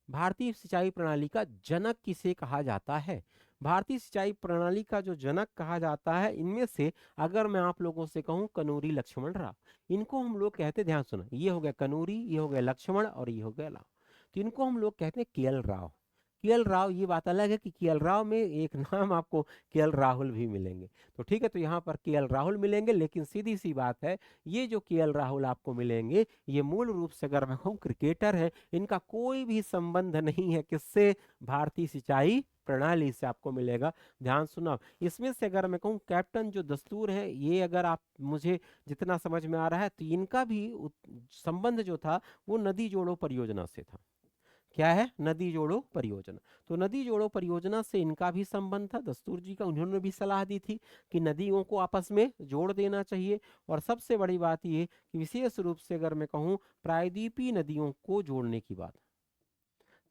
भारतीय सिंचाई प्रणाली का जनक किसे कहा जाता है? भारतीय सिंचाई प्रणाली का जो जनक कहा जाता है, इनमें से अगर मैं आप लोगों से कहूं कनूरी लक्ष्मण राव, इनको हम लोग कहते, ध्यान सुना, ये हो गया कनूरी, ये हो गया लक्ष्मण, और ये हो गया राव। तो इनको हम लोग कहते हैं केएल राव। केएल राव, ये बात अलग है कि केएल राव में एक नाम आपको केएल राहुल भी मिलेंगे। तो ठीक है, तो यहाँ पर केएल राहुल मिलेंगे, लेकिन सीधी सी बात है, ये जो केएल राहुल आपको मिलेंगे, ये मूल रूप से अगर मैं कहूँ क्रिकेटर है। इनका कोई भी संबंध नहीं है किससे? भारतीय सिंचाई प्रणाली से आपको मिलेगा। ध्यान सुना, इसमें से अगर मैं कहूँ कैप्टन जो दस्तूर है, ये अगर आप, मुझे जितना समझ में आ रहा है, तो इनका भी संबंध जो था वो नदी जोड़ो परियोजना से था। क्या है? नदी जोड़ो परियोजना। तो नदी जोड़ो परियोजना से इनका भी संबंध था, दस्तूर जी का। उन्होंने भी सलाह दी थी कि नदियों को आपस में जोड़ देना चाहिए। और सबसे बड़ी बात ये कि विशेष रूप से अगर मैं कहूँ प्रायद्वीपीय नदियों को जोड़ने की बात,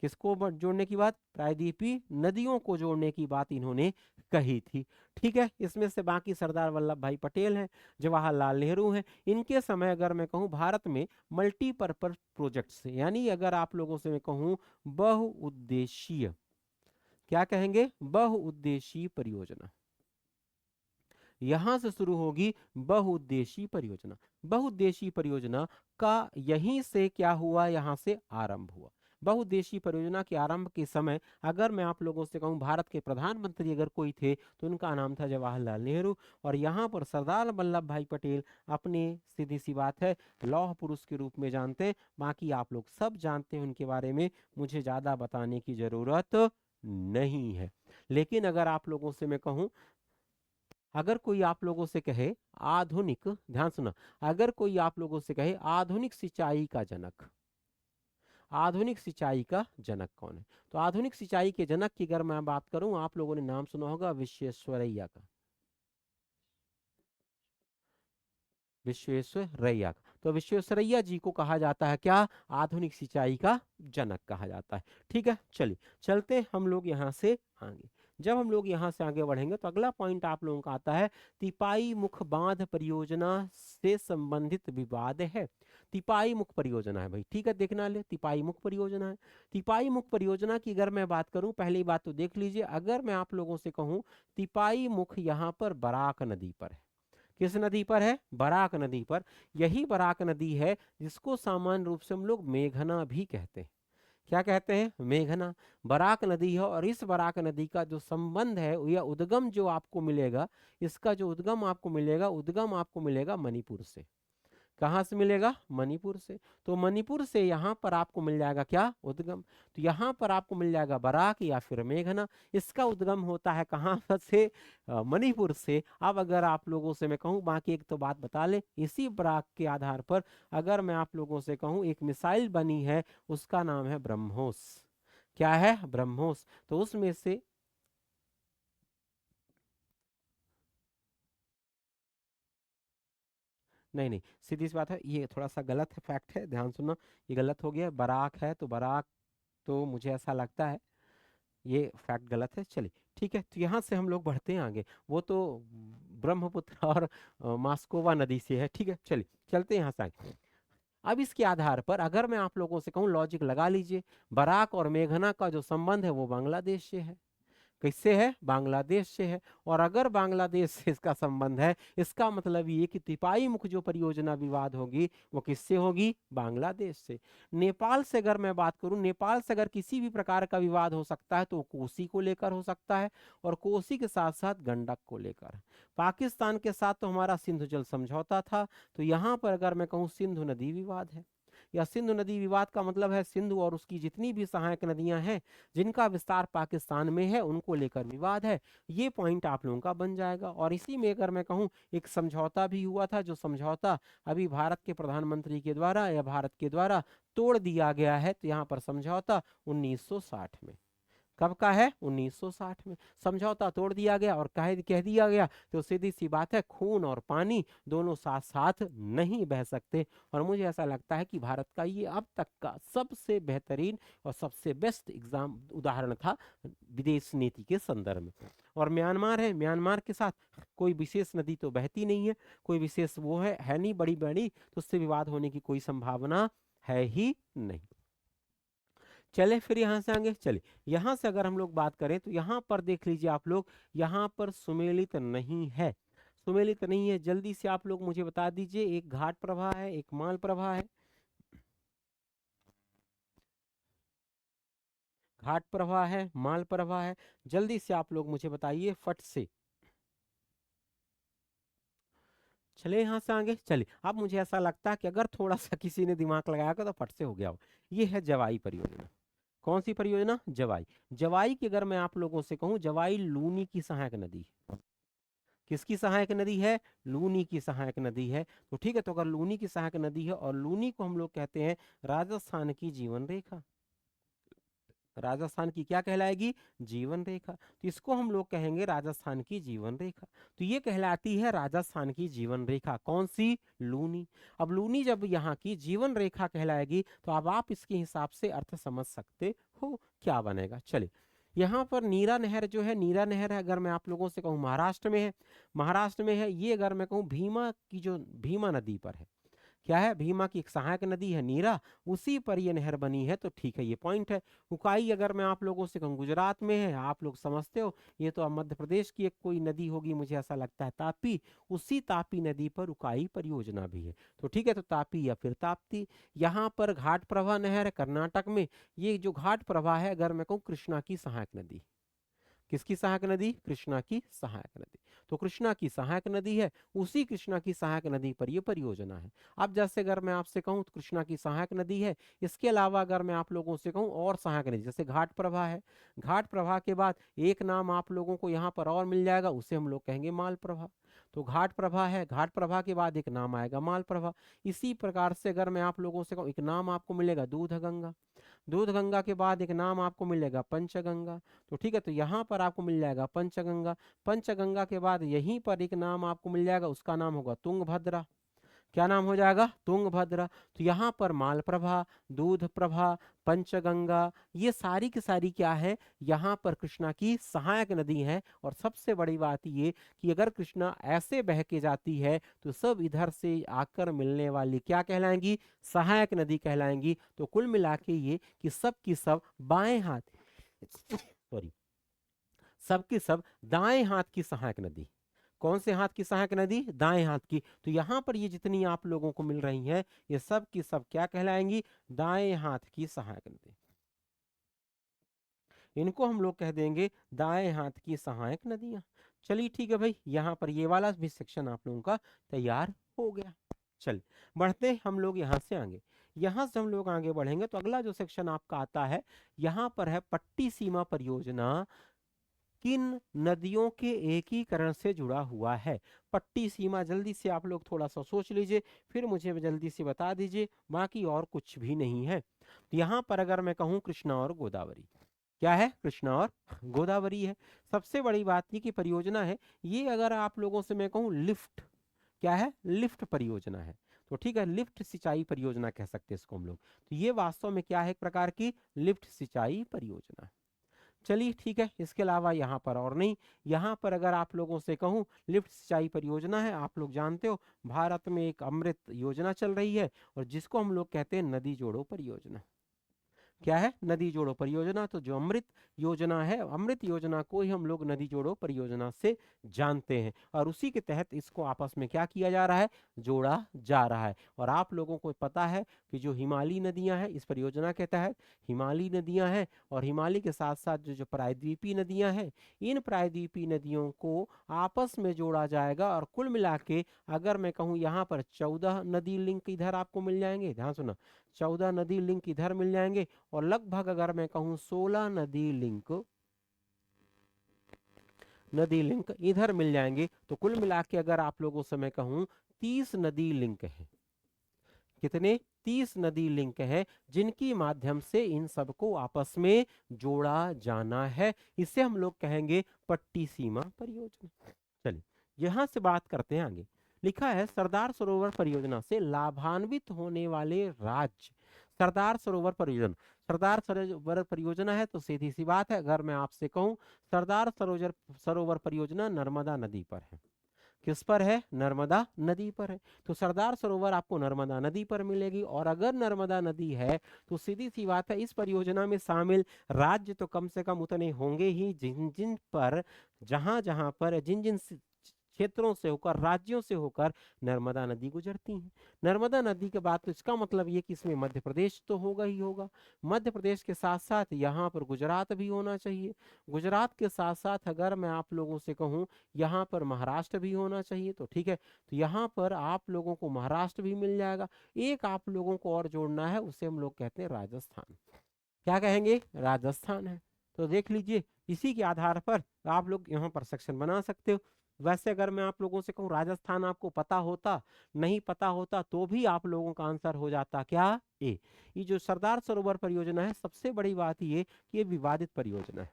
किसको जोड़ने की बात? प्रायद्वीपीय नदियों को जोड़ने की बात इन्होंने कही थी। ठीक है, इसमें से बाकी सरदार वल्लभ भाई पटेल हैं, जवाहरलाल नेहरू हैं। इनके समय अगर मैं कहूँ भारत में मल्टीपर्पज प्रोजेक्ट्स, यानी अगर आप लोगों से मैं कहूँ बहुउद्देशीय, क्या कहेंगे? बहुउद्देशीय परियोजना, यहां से शुरू होगी बहुउद्देशीय परियोजना। बहुउद्देशीय परियोजना का यहीं से क्या हुआ? यहां से आरंभ हुआ। बहुउद्देशीय परियोजना के आरंभ के समय अगर मैं आप लोगों से कहूं भारत के प्रधानमंत्री अगर कोई थे तो उनका नाम था जवाहरलाल नेहरू, और यहाँ पर सरदार वल्लभ भाई पटेल अपने, सीधी सी बात है, लौह पुरुष के रूप में जानते हैं। बाकी आप लोग सब जानते हैं उनके बारे में, मुझे ज्यादा बताने की जरूरत नहीं है। लेकिन अगर आप लोगों से मैं कहूं, अगर कोई आप लोगों से कहे आधुनिक, ध्यान सुना, अगर कोई आप लोगों से कहे आधुनिक सिंचाई का जनक, आधुनिक सिंचाई का जनक कौन है? तो आधुनिक सिंचाई के जनक की अगर मैं बात करूं, आप लोगों ने नाम सुना होगा विश्वेश्वरैया का। विश्वेश्वरैया। तो विश्वेश्वरैया जी को कहा जाता है क्या, आधुनिक सिंचाई का जनक कहा जाता है। ठीक है, चलिए चलते हैं हम लोग यहाँ से आगे। जब हम लोग यहाँ से आगे बढ़ेंगे तो अगला पॉइंट आप लोगों का आता है, तिपाई मुख बांध परियोजना से संबंधित विवाद है। तिपाई मुख परियोजना है भाई, ठीक है, देखना ले, तिपाई मुख परियोजना है। तिपाई मुख परियोजना की अगर मैं बात करूं, पहली बात तो देख लीजिए, अगर मैं आप लोगों से कहूं तिपाई मुख यहाँ पर बराक नदी पर है। किस नदी पर है, बराक नदी पर। यही बराक नदी है जिसको सामान्य रूप से हम लोग मेघना भी कहते हैं। क्या कहते हैं, मेघना। बराक नदी है, और इस बराक नदी का जो संबंध है या उद्गम जो आपको मिलेगा, इसका जो उद्गम आपको मिलेगा, उद्गम आपको मिलेगा मणिपुर से। कहाँ से मिलेगा, मणिपुर से। तो मणिपुर से यहाँ पर आपको मिल जाएगा क्या, उद्गम। तो यहाँ पर आपको मिल जाएगा बराक या फिर मेघना। इसका उद्गम होता है कहाँ पर से, मणिपुर से। अब अगर आप लोगों से मैं कहूँ, बाकी एक तो बात बता ले, इसी बराक के आधार पर अगर मैं आप लोगों से कहूँ एक मिसाइल बनी है, उसका नाम है ब्रह्मोस। क्या है, ब्रह्मोस। तो उसमें से नहीं नहीं, सीधी सी बात है, ये थोड़ा सा गलत है, फैक्ट है, ध्यान सुनना। ये गलत हो गया, बराक है तो बराक, तो मुझे ऐसा लगता है ये फैक्ट गलत है। चलिए ठीक है, तो यहाँ से हम लोग बढ़ते हैं आगे। वो तो ब्रह्मपुत्र और मास्कोवा नदी से है। ठीक है, चलिए चलते हैं यहाँ से आगे। अब इसके आधार पर अगर मैं आप लोगों से कहूँ, लॉजिक लगा लीजिए, बराक और मेघना का जो संबंध है वो बांग्लादेश से है। किससे है, बांग्लादेश से है। और अगर बांग्लादेश से इसका संबंध है, इसका मतलब ये कि तिपाई मुख जो परियोजना विवाद होगी वो किससे होगी, बांग्लादेश से। नेपाल से अगर मैं बात करूं, नेपाल से अगर किसी भी प्रकार का विवाद हो सकता है तो वो कोसी को लेकर हो सकता है, और कोसी के साथ साथ गंडक को लेकर। पाकिस्तान के साथ तो हमारा सिंधु जल समझौता था, तो यहाँ पर अगर मैं कहूँ सिंधु नदी विवाद है। या सिंधु नदी विवाद का मतलब है सिंधु और उसकी जितनी भी सहायक नदियां हैं जिनका विस्तार पाकिस्तान में है, उनको लेकर विवाद है। ये पॉइंट आप लोगों का बन जाएगा। और इसी में अगर मैं कहूँ, एक समझौता भी हुआ था, जो समझौता अभी भारत के प्रधानमंत्री के द्वारा या भारत के द्वारा तोड़ दिया गया है। तो यहाँ पर समझौता 1960 में, कब का है, 1960 में समझौता तोड़ दिया गया। और कह दिया गया, तो सीधी सी बात है, खून और पानी दोनों साथ साथ नहीं बह सकते। और मुझे ऐसा लगता है कि भारत का ये अब तक का सबसे बेहतरीन और सबसे बेस्ट एग्जाम उदाहरण था विदेश नीति के संदर्भ में। और म्यांमार है, म्यांमार के साथ कोई विशेष नदी तो बहती नहीं है, कोई विशेष वो है नहीं बड़ी बड़ी, तो उससे विवाद होने की कोई संभावना है ही नहीं। चले फिर यहाँ से आगे, चलिए यहाँ से अगर हम लोग बात करें तो यहाँ पर देख लीजिए आप लोग, यहाँ पर सुमेलित नहीं है। सुमेलित नहीं है, जल्दी से आप लोग मुझे बता दीजिए, एक घाट प्रवाह है, एक माल प्रवाह है। घाट प्रवाह है, माल प्रवाह है, जल्दी से आप लोग मुझे बताइए फट से। चले यहाँ से आगे, चलिए। अब मुझे ऐसा लगता है कि अगर थोड़ा सा किसी ने दिमाग लगाया होगा तो फट से हो गया हो। ये है जवाई परियोजना। कौन सी परियोजना, जवाई। जवाई की अगर मैं आप लोगों से कहूँ, जवाई लूनी की सहायक नदी है। किसकी सहायक नदी है, लूनी की सहायक नदी है। तो ठीक है, तो अगर लूनी की सहायक नदी है, और लूनी को हम लोग कहते हैं राजस्थान की जीवन रेखा। राजस्थान की क्या कहलाएगी, जीवन रेखा। तो इसको हम लोग कहेंगे राजस्थान की जीवन रेखा। तो ये कहलाती है राजस्थान की जीवन रेखा, कौन सी, लूनी। अब लूनी जब यहाँ की जीवन रेखा कहलाएगी, तो अब आप इसके हिसाब से अर्थ समझ सकते हो क्या बनेगा। चलिए, यहाँ पर नीरा नहर जो है, नीरा नहर है, अगर मैं आप लोगों से कहूँ महाराष्ट्र में है। महाराष्ट्र में है ये, अगर मैं कहूँ भीमा की जो भीमा नदी पर है। क्या है, भीमा की एक सहायक नदी है नीरा, उसी पर ये नहर बनी है। तो ठीक है, ये पॉइंट है। उकाई अगर मैं आप लोगों से कहूँ गुजरात में है, आप लोग समझते हो, ये तो अब मध्य प्रदेश की एक कोई नदी होगी, मुझे ऐसा लगता है तापी। उसी तापी नदी पर उकाई परियोजना भी है। तो ठीक है, तो तापी या फिर ताप्ती। यहाँ पर घाट प्रभा नहर है कर्नाटक में। ये जो घाट प्रभा है, अगर मैं कहूँ कृष्णा की सहायक नदी। किसकी सहायक नदी, कृष्णा की सहायक नदी। तो कृष्णा की सहायक नदी है, उसी कृष्णा की सहायक नदी पर यह परियोजना है। अब जैसे अगर मैं आपसे कहूं तो कृष्णा की सहायक नदी है, इसके अलावा अगर मैं आप लोगों से कहूं और सहायक नदी, जैसे घाट प्रभा है। घाट प्रभा के बाद एक नाम आप लोगों को यहाँ पर और मिल जाएगा, उसे हम लोग कहेंगे माल प्रभा। तो घाट प्रभा है, घाट प्रभा के बाद एक नाम आएगा माल प्रभा। इसी प्रकार से अगर मैं आप लोगों से कहूँ, एक नाम आपको मिलेगा दूध गंगा। दूध गंगा के बाद एक नाम आपको मिलेगा पंचगंगा। तो ठीक है, तो यहाँ पर आपको मिल जाएगा पंचगंगा। पंचगंगा के बाद यहीं पर एक नाम आपको मिल जाएगा, उसका नाम होगा तुंगभद्रा। क्या नाम हो जाएगा? तुंगभद्रा। तो यहाँ पर मालप्रभा, दूधप्रभा, पंचगंगा, ये सारी की सारी क्या है, यहाँ पर कृष्णा की सहायक नदी है। और सबसे बड़ी बात ये कि अगर कृष्णा ऐसे बह के जाती है तो सब इधर से आकर मिलने वाली क्या कहलाएंगी? सहायक नदी कहलाएंगी। तो कुल मिला के ये कि सब की सब बाएं हाथ सॉरी सब की सब दाएं हाथ की सहायक नदी। कौन से हाथ की सहायक नदी? दाएं हाथ की। तो यहाँ पर ये जितनी आप लोगों को मिल रही हैं, ये सब की सब क्या कहलाएंगी? दाएं हाथ की सहायक नदी। इनको हम लोग कह देंगे दाएं हाथ की सहायक नदियां। चलिए ठीक है भाई, यहाँ पर ये वाला भी सेक्शन आप लोगों का तैयार हो गया। चल बढ़ते हैं हम लोग यहाँ से आगे। यहाँ से हम लोग आगे बढ़ेंगे तो अगला जो सेक्शन आपका आता है, यहाँ पर है पट्टी सीमा परियोजना किन नदियों के एकीकरण से जुड़ा हुआ है। पट्टी सीमा जल्दी से आप लोग थोड़ा सा सोच लीजिए, फिर मुझे जल्दी से बता दीजिए, बाकी और कुछ भी नहीं है। तो यहाँ पर अगर मैं कहूँ कृष्णा और गोदावरी, क्या है? कृष्णा और गोदावरी है। सबसे बड़ी बात ये कि परियोजना है ये, अगर आप लोगों से मैं कहूँ लिफ्ट, क्या है? लिफ्ट परियोजना है। तो ठीक है, लिफ्ट सिंचाई परियोजना कह सकते हैं इसको हम लोग। तो ये वास्तव में क्या है? एक प्रकार की लिफ्ट सिंचाई परियोजना। चलिए ठीक है, इसके अलावा यहाँ पर और नहीं। यहाँ पर अगर आप लोगों से कहूँ लिफ्ट सिंचाई परियोजना है, आप लोग जानते हो भारत में एक अमृत योजना चल रही है और जिसको हम लोग कहते हैं नदी जोड़ो परियोजना। क्या है? नदी जोड़ो परियोजना। तो जो अमृत योजना है, अमृत योजना को ही हम लोग नदी जोड़ो परियोजना से जानते हैं और उसी के तहत इसको आपस में क्या किया जा रहा है? जोड़ा जा रहा है। और आप लोगों को पता है कि जो हिमालयी नदियां हैं इस परियोजना के तहत, हिमालयी नदियां हैं और हिमालय के साथ साथ जो जो प्रायद्वीपीय नदियां हैं, इन प्रायद्वीपीय नदियों को आपस में जोड़ा जाएगा। और कुल मिला के अगर मैं कहूँ यहाँ पर 14 नदी लिंक इधर आपको मिल जाएंगे, ध्यान सुना, 14 नदी लिंक इधर मिल जाएंगे और लगभग अगर मैं कहूं 16 नदी लिंक इधर मिल जाएंगे। तो कुल मिला के अगर आप लोगों से मैं कहूं 30 नदी लिंक है। कितने? 30 नदी लिंक है जिनकी माध्यम से इन सबको आपस में जोड़ा जाना है। इसे हम लोग कहेंगे पट्टी सीमा परियोजना। चलिए यहां से बात करते हैं आगे। लिखा है सरदार सरोवर परियोजना से लाभान्वित होने वाले राज्य। सरदार सरोवर परियोजना, सरदार सरोवर परियोजना है तो सीधी सी बात है, अगर मैं आपसे कहूं सरदार सरोवर परियोजना नर्मदा नदी पर है। किस पर है? नर्मदा नदी पर है। तो सरदार सरोवर आपको नर्मदा नदी पर मिलेगी और अगर नर्मदा नदी है तो सीधी सी बात है इस परियोजना में शामिल राज्य तो कम से कम उतने होंगे ही जिन जिन पर, जहां जहां पर, जिन जिन क्षेत्रों से होकर, राज्यों से होकर नर्मदा नदी गुजरती है। नर्मदा नदी के बाद तो इसका मतलब ये कि इसमें मध्य प्रदेश तो होगा ही होगा। मध्य प्रदेश के साथ साथ यहाँ पर गुजरात भी होना चाहिए। गुजरात के साथ साथ अगर मैं आप लोगों से कहूँ यहाँ पर महाराष्ट्र भी होना चाहिए। तो ठीक है, तो यहाँ पर आप लोगों को महाराष्ट्र भी मिल जाएगा। एक आप लोगों को और जोड़ना है, उसे हम लोग कहते हैं राजस्थान। क्या कहेंगे? राजस्थान है। तो देख लीजिए, इसी के आधार पर आप लोग यहाँ पर सेक्शन बना सकते हो। वैसे अगर मैं आप लोगों से कहूँ राजस्थान आपको पता होता, नहीं पता होता तो भी आप लोगों का आंसर हो जाता क्या? ए। ये जो सरदार सरोवर परियोजना है, सबसे बड़ी बात ये कि ये विवादित परियोजना है।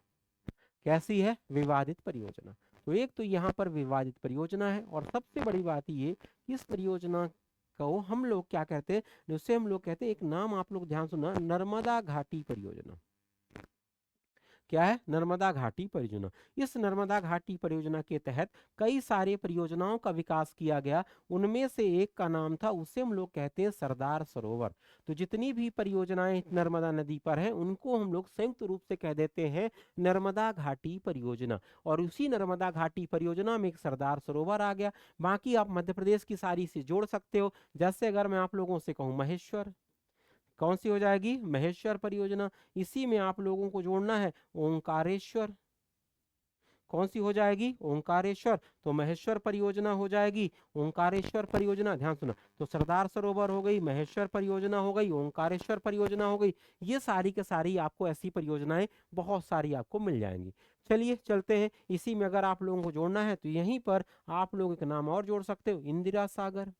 कैसी है? विवादित परियोजना। तो एक तो यहाँ पर विवादित परियोजना है और सबसे बड़ी बात ये कि इस परियोजना को हम लोग क्या कहते हैं? उसे हम लोग कहते हैं, एक नाम आप लोग ध्यान सुना, नर्मदा घाटी परियोजना। क्या है? नर्मदा घाटी परियोजना। इस नर्मदा घाटी परियोजना के तहत कई सारे परियोजनाओं का विकास किया गया। उनमें से एक का नाम था, उसे हम लोग कहते हैं सरदार सरोवर। तो जितनी भी परियोजनाएं नर्मदा नदी पर हैं उनको हम लोग संयुक्त रूप से कह देते हैं नर्मदा घाटी परियोजना। और उसी नर्मदा घाटी परियोजना में एक सरदार सरोवर आ गया। बाकी आप मध्य प्रदेश की सारी से जोड़ सकते हो। जैसे अगर मैं आप लोगों से कहूँ महेश्वर, कौन सी हो जाएगी? महेश्वर परियोजना। इसी में आप लोगों को जोड़ना है ओंकारेश्वर। कौन सी हो जाएगी? ओंकारेश्वर। तो महेश्वर परियोजना हो जाएगी, ओंकारेश्वर परियोजना। ध्यान सुना, तो सरदार सरोवर हो गई, महेश्वर परियोजना हो गई, ओंकारेश्वर परियोजना हो गई। ये सारी के सारी आपको ऐसी परियोजनाएं बहुत सारी आपको मिल जाएंगी। चलिए चलते हैं, इसी में अगर आप लोगों को जोड़ना है तो यहीं पर आप लोग एक नाम और जोड़ सकते हो, इंदिरा सागर।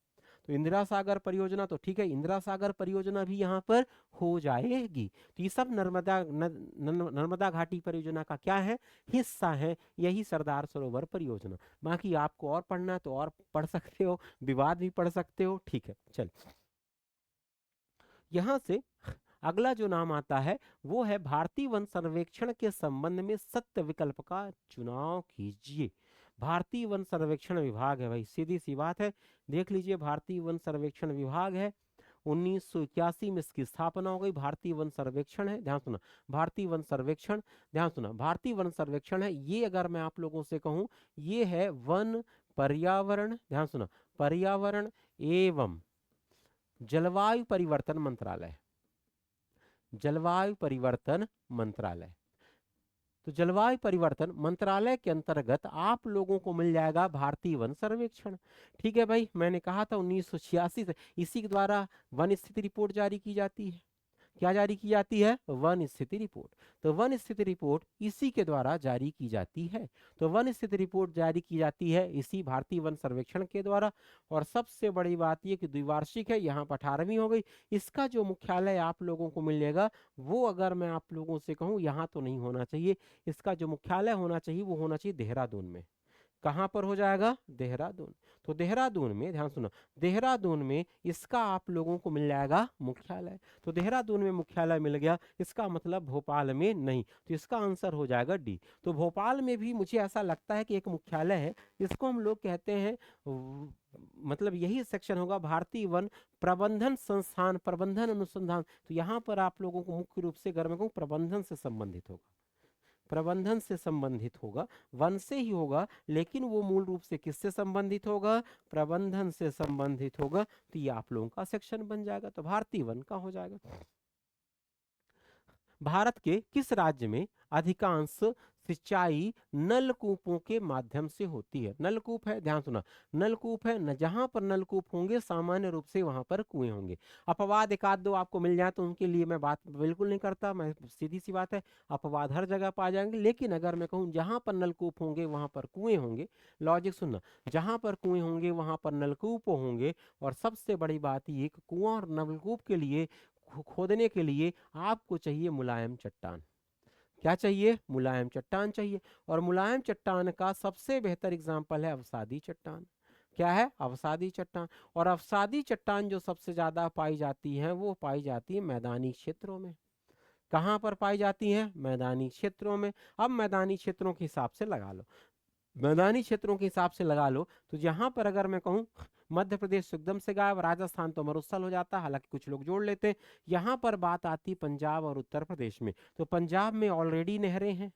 तो इंदिरा सागर परियोजना, तो ठीक है, इंदिरा सागर परियोजना भी यहाँ पर हो जाएगी। तो ये सब नर्मदा घाटी परियोजना का क्या है, हिस्सा है, यही सरदार सरोवर परियोजना। बाकी आपको और पढ़ना है तो और पढ़ सकते हो, विवाद भी पढ़ सकते हो, ठीक है। चल, यहां से अगला जो नाम आता है वो है भारतीय वन सर्वेक्षण के संबंध में सत्य विकल्प का चुनाव कीजिए। भारतीय वन सर्वेक्षण विभाग है भाई, सीधी सी बात है। देख लीजिए, भारतीय वन सर्वेक्षण विभाग है, 1981 में इसकी स्थापना हो गई। भारतीय वन सर्वेक्षण है, ध्यान सुना, भारतीय वन सर्वेक्षण, ध्यान सुना, भारतीय वन सर्वेक्षण है ये। अगर मैं आप लोगों से कहूं, ये है वन, पर्यावरण, ध्यान सुना, पर्यावरण एवं जलवायु परिवर्तन मंत्रालय, जलवायु परिवर्तन मंत्रालय। तो जलवायु परिवर्तन मंत्रालय के अंतर्गत आप लोगों को मिल जाएगा भारतीय वन सर्वेक्षण। ठीक है भाई, मैंने कहा था 1986 से इसी के द्वारा वन स्थिति रिपोर्ट जारी की जाती है। क्या जारी की जाती है, वन स्थिति रिपोर्ट। तो वन स्थिति रिपोर्ट इसी के द्वारा जारी की जाती है। तो वन स्थिति रिपोर्ट जारी की जाती है इसी भारतीय वन सर्वेक्षण के द्वारा। और सबसे बड़ी बात यह कि द्विवार्षिक है, यहाँ पर 18वीं हो गई। इसका जो मुख्यालय आप लोगों को मिलेगा वो, अगर मैं आप लोगों से कहूँ, यहाँ तो नहीं होना चाहिए, इसका जो मुख्यालय होना चाहिए वो होना चाहिए देहरादून में। कहां पर हो जाएगा, देहरादून। तो देहरादून में, ध्यान सुनो, देहरादून में इसका आप लोगों को मिल जाएगा मुख्यालय। तो देहरादून में मुख्यालय मिल गया, इसका मतलब भोपाल में नहीं। तो इसका आंसर हो जाएगा डी। तो भोपाल में भी मुझे ऐसा लगता है कि एक मुख्यालय है, इसको हम लोग कहते हैं मतलब यही सेक्शन होगा भारतीय वन प्रबंधन संस्थान, प्रबंधन अनुसंधान। तो यहाँ पर आप लोगों को मुख्य रूप से अगर मैं कहूँ प्रबंधन से संबंधित होगा, प्रबंधन से संबंधित होगा, वन से ही होगा, लेकिन वो मूल रूप से किससे संबंधित होगा, प्रबंधन से संबंधित होगा। तो ये आप लोगों का सेक्शन बन जाएगा, तो भारतीय वन का हो जाएगा। भारत के किस राज्य में अधिकांश सिंचाई नलकूपों के माध्यम से होती है। नलकूप है, ध्यान सुना, नलकूप है न, जहां पर नलकूप होंगे सामान्य रूप से वहां पर कुएं होंगे। अपवाद एक आध दो आपको मिल जाए तो उनके लिए मैं बात बिल्कुल नहीं करता, मैं सीधी सी बात है, अपवाद हर जगह पा जाएंगे। लेकिन अगर मैं कहूँ जहां पर नलकूप होंगे वहां पर कुएं होंगे, लॉजिक सुनना, जहां पर कुएं होंगे वहां पर नलकूप होंगे। और सबसे बड़ी बात ये कि कुआं और नलकूप के लिए खोदने के लिए आपको चाहिए मुलायम चट्टान। क्या चाहिए, मुलायम चट्टान चाहिए। और मुलायम चट्टान का सबसे बेहतर एग्जाम्पल है अवसादी चट्टान। क्या है, अवसादी चट्टान। और अवसादी चट्टान जो सबसे ज्यादा पाई जाती है वो पाई जाती है मैदानी क्षेत्रों में। कहाँ पर पाई जाती है, मैदानी क्षेत्रों में। अब मैदानी क्षेत्रों के हिसाब से लगा लो, मैदानी क्षेत्रों के हिसाब से लगा लो, तो यहाँ पर अगर मैं कहूँ मध्य प्रदेश एकदम से गायब, राजस्थान तो मरुस्थल हो जाता, हालांकि कुछ लोग जोड़ लेते हैं। यहाँ पर बात आती पंजाब और उत्तर प्रदेश में। तो पंजाब में ऑलरेडी नहरें हैं,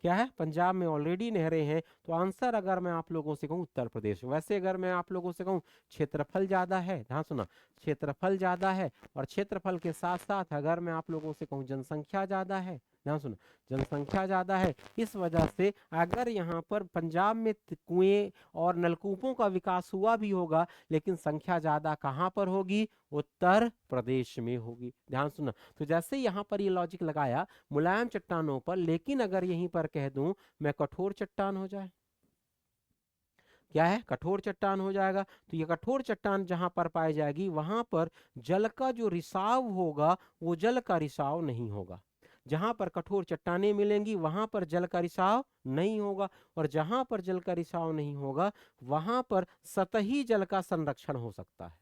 क्या है, पंजाब में ऑलरेडी नहरें हैं। तो आंसर अगर मैं आप लोगों से कहूँ उत्तर प्रदेश। वैसे अगर मैं आप लोगों से कहूँ क्षेत्रफल ज्यादा है, ध्यान सुना, क्षेत्रफल ज्यादा है, और क्षेत्रफल के साथ साथ अगर मैं आप लोगों से कहूँ जनसंख्या ज्यादा है, ध्यान सुना, जनसंख्या ज्यादा है, इस वजह से अगर यहाँ पर पंजाब में कुएं और नलकूपों का विकास हुआ भी होगा, लेकिन संख्या ज्यादा कहाँ पर होगी, उत्तर प्रदेश में होगी। ध्यान सुना, तो जैसे यहाँ पर ये लॉजिक लगाया मुलायम चट्टानों पर, लेकिन अगर यहीं पर कह दूं मैं कठोर चट्टान हो जाए, क्या है, कठोर चट्टान हो जाएगा। तो ये कठोर चट्टान जहां पर पाई जाएगी वहां पर जल का जो रिसाव होगा वो जल का रिसाव नहीं होगा। जहां पर कठोर चट्टानें मिलेंगी वहां पर जल का रिसाव नहीं होगा। और जहां पर जल का रिसाव नहीं होगा वहां पर सतही जल का संरक्षण हो सकता है।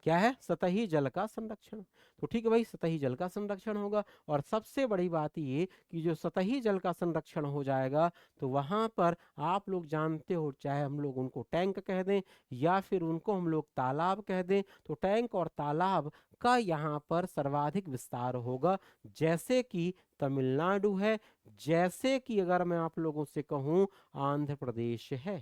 क्या है, सतही जल का संरक्षण। तो ठीक है भाई, सतही जल का संरक्षण होगा। और सबसे बड़ी बात ये कि जो सतही जल का संरक्षण हो जाएगा तो वहां पर आप लोग जानते हो, चाहे हम लोग उनको टैंक कह दें या फिर उनको हम लोग तालाब कह दें, तो टैंक और तालाब का यहाँ पर सर्वाधिक विस्तार होगा। जैसे कि तमिलनाडु है, जैसे कि अगर मैं आप लोगों से कहूँ आंध्र प्रदेश है।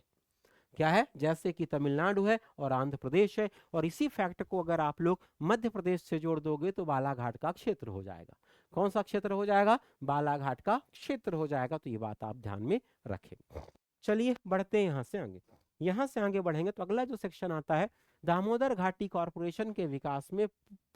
क्या है, जैसे कि तमिलनाडु है और आंध्र प्रदेश है। और इसी फैक्ट को अगर आप लोग मध्य प्रदेश से जोड़ दोगे तो बालाघाट का क्षेत्र हो जाएगा। कौन सा क्षेत्र हो जाएगा, बालाघाट का क्षेत्र हो जाएगा। तो ये बात आप ध्यान में रखें। चलिए बढ़ते हैं यहाँ से आगे। यहाँ से आगे बढ़ेंगे तो अगला जो सेक्शन आता है दामोदर घाटी कॉरपोरेशन के विकास में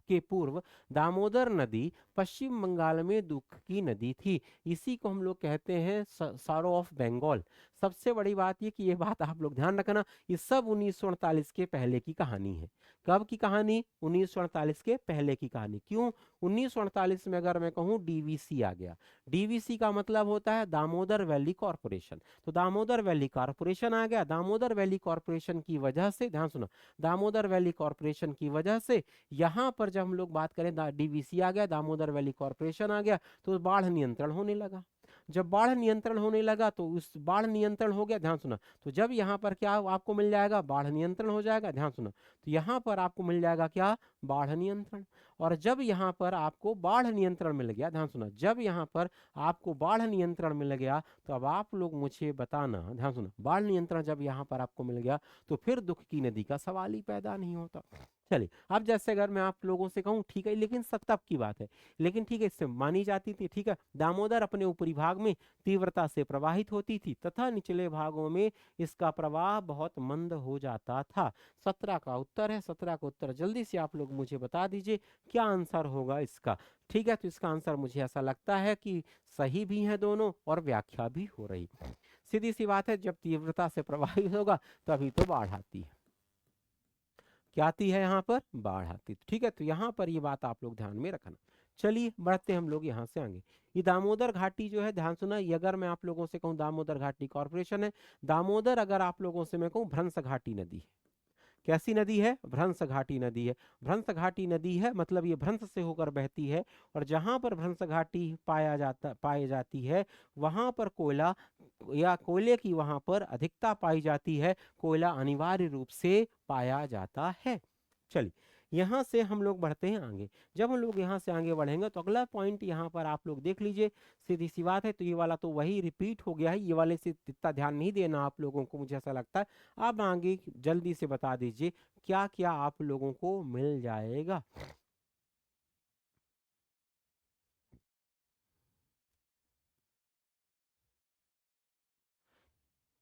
के पूर्व दामोदर नदी पश्चिम बंगाल में दुख की नदी थी। इसी को हम लोग कहते हैं सारो ऑफ बंगाल। सबसे बड़ी बात ये कि ये बात आप लोग ध्यान रखना, ये सब 1948 के पहले की कहानी है। कब की कहानी? 1948 के पहले की कहानी। क्यों? 1948 में अगर मैं कहूँ डीवीसी आ गया। डीवीसी का मतलब होता है दामोदर वैली कॉरपोरेशन। तो दामोदर वैली कॉरपोरेशन आ गया। दामोदर वैली कॉरपोरेशन की वजह से, ध्यान सुनो, दामोदर वैली कॉरपोरेशन की वजह से यहाँ पर जब हम लोग बात करें डीवीसी आ गया, दामोदर वैली कॉरपोरेशन आ गया, तो बाढ़ नियंत्रण होने लगा। जब बाढ़ नियंत्रण होने लगा तो उस बाढ़ नियंत्रण हो गया, ध्यान सुना, तो जब यहाँ पर क्या आपको मिल जाएगा? बाढ़ नियंत्रण हो जाएगा। ध्यान सुना, तो यहाँ पर आपको मिल जाएगा क्या? बाढ़ नियंत्रण। और जब यहाँ पर आपको बाढ़ नियंत्रण मिल गया, ध्यान सुना, जब यहाँ पर आपको बाढ़ नियंत्रण मिल गया, तो अब आप लोग मुझे बताना, ध्यान सुना, बाढ़ नियंत्रण जब यहाँ पर आपको मिल गया तो फिर दुख की नदी का सवाल ही पैदा नहीं होता। चलिए, अब जैसे अगर मैं आप लोगों से कहूँ, ठीक है, लेकिन सब तब की बात है, लेकिन ठीक है, इससे मानी जाती थी, ठीक है, दामोदर अपने ऊपरी भाग में तीव्रता से प्रवाहित होती थी तथा निचले भागों में इसका प्रवाह बहुत मंद हो जाता था। 17 का उत्तर है। 17 का उत्तर जल्दी से आप लोग मुझे बता दीजिए, क्या आंसर होगा इसका? ठीक है, तो इसका आंसर मुझे ऐसा लगता है कि सही भी है दोनों और व्याख्या भी हो रही। सीधी सी बात है, जब तीव्रता से प्रवाहित होगा तभी तो बाढ़ आती है। क्या आती है? यहाँ पर बाढ़ आती है। ठीक है, तो यहाँ पर ये बात आप लोग ध्यान में रखना। चलिए बढ़ते हम लोग यहाँ से आगे। ये दामोदर घाटी जो है, ध्यान सुना, ये अगर मैं आप लोगों से कहूँ दामोदर घाटी कॉरपोरेशन है। दामोदर अगर आप लोगों से मैं कहूँ भ्रंश घाटी नदी है। कैसी नदी है? भ्रंश घाटी नदी है। भ्रंश घाटी नदी है मतलब ये भ्रंश से होकर बहती है, और जहां पर भ्रंश घाटी पाई जाती है वहां पर कोयला या कोयले की वहां पर अधिकता पाई जाती है। कोयला अनिवार्य रूप से पाया जाता है। चलिए, यहाँ से हम लोग बढ़ते हैं आगे। जब हम लोग यहाँ से आगे बढ़ेंगे तो अगला पॉइंट यहाँ पर आप लोग देख लीजिए। सीधी सी बात है, तो ये वाला तो वही रिपीट हो गया है, ये वाले से इतना ध्यान नहीं देना आप लोगों को, मुझे ऐसा लगता है। अब आगे जल्दी से बता दीजिए क्या क्या आप लोगों को मिल जाएगा।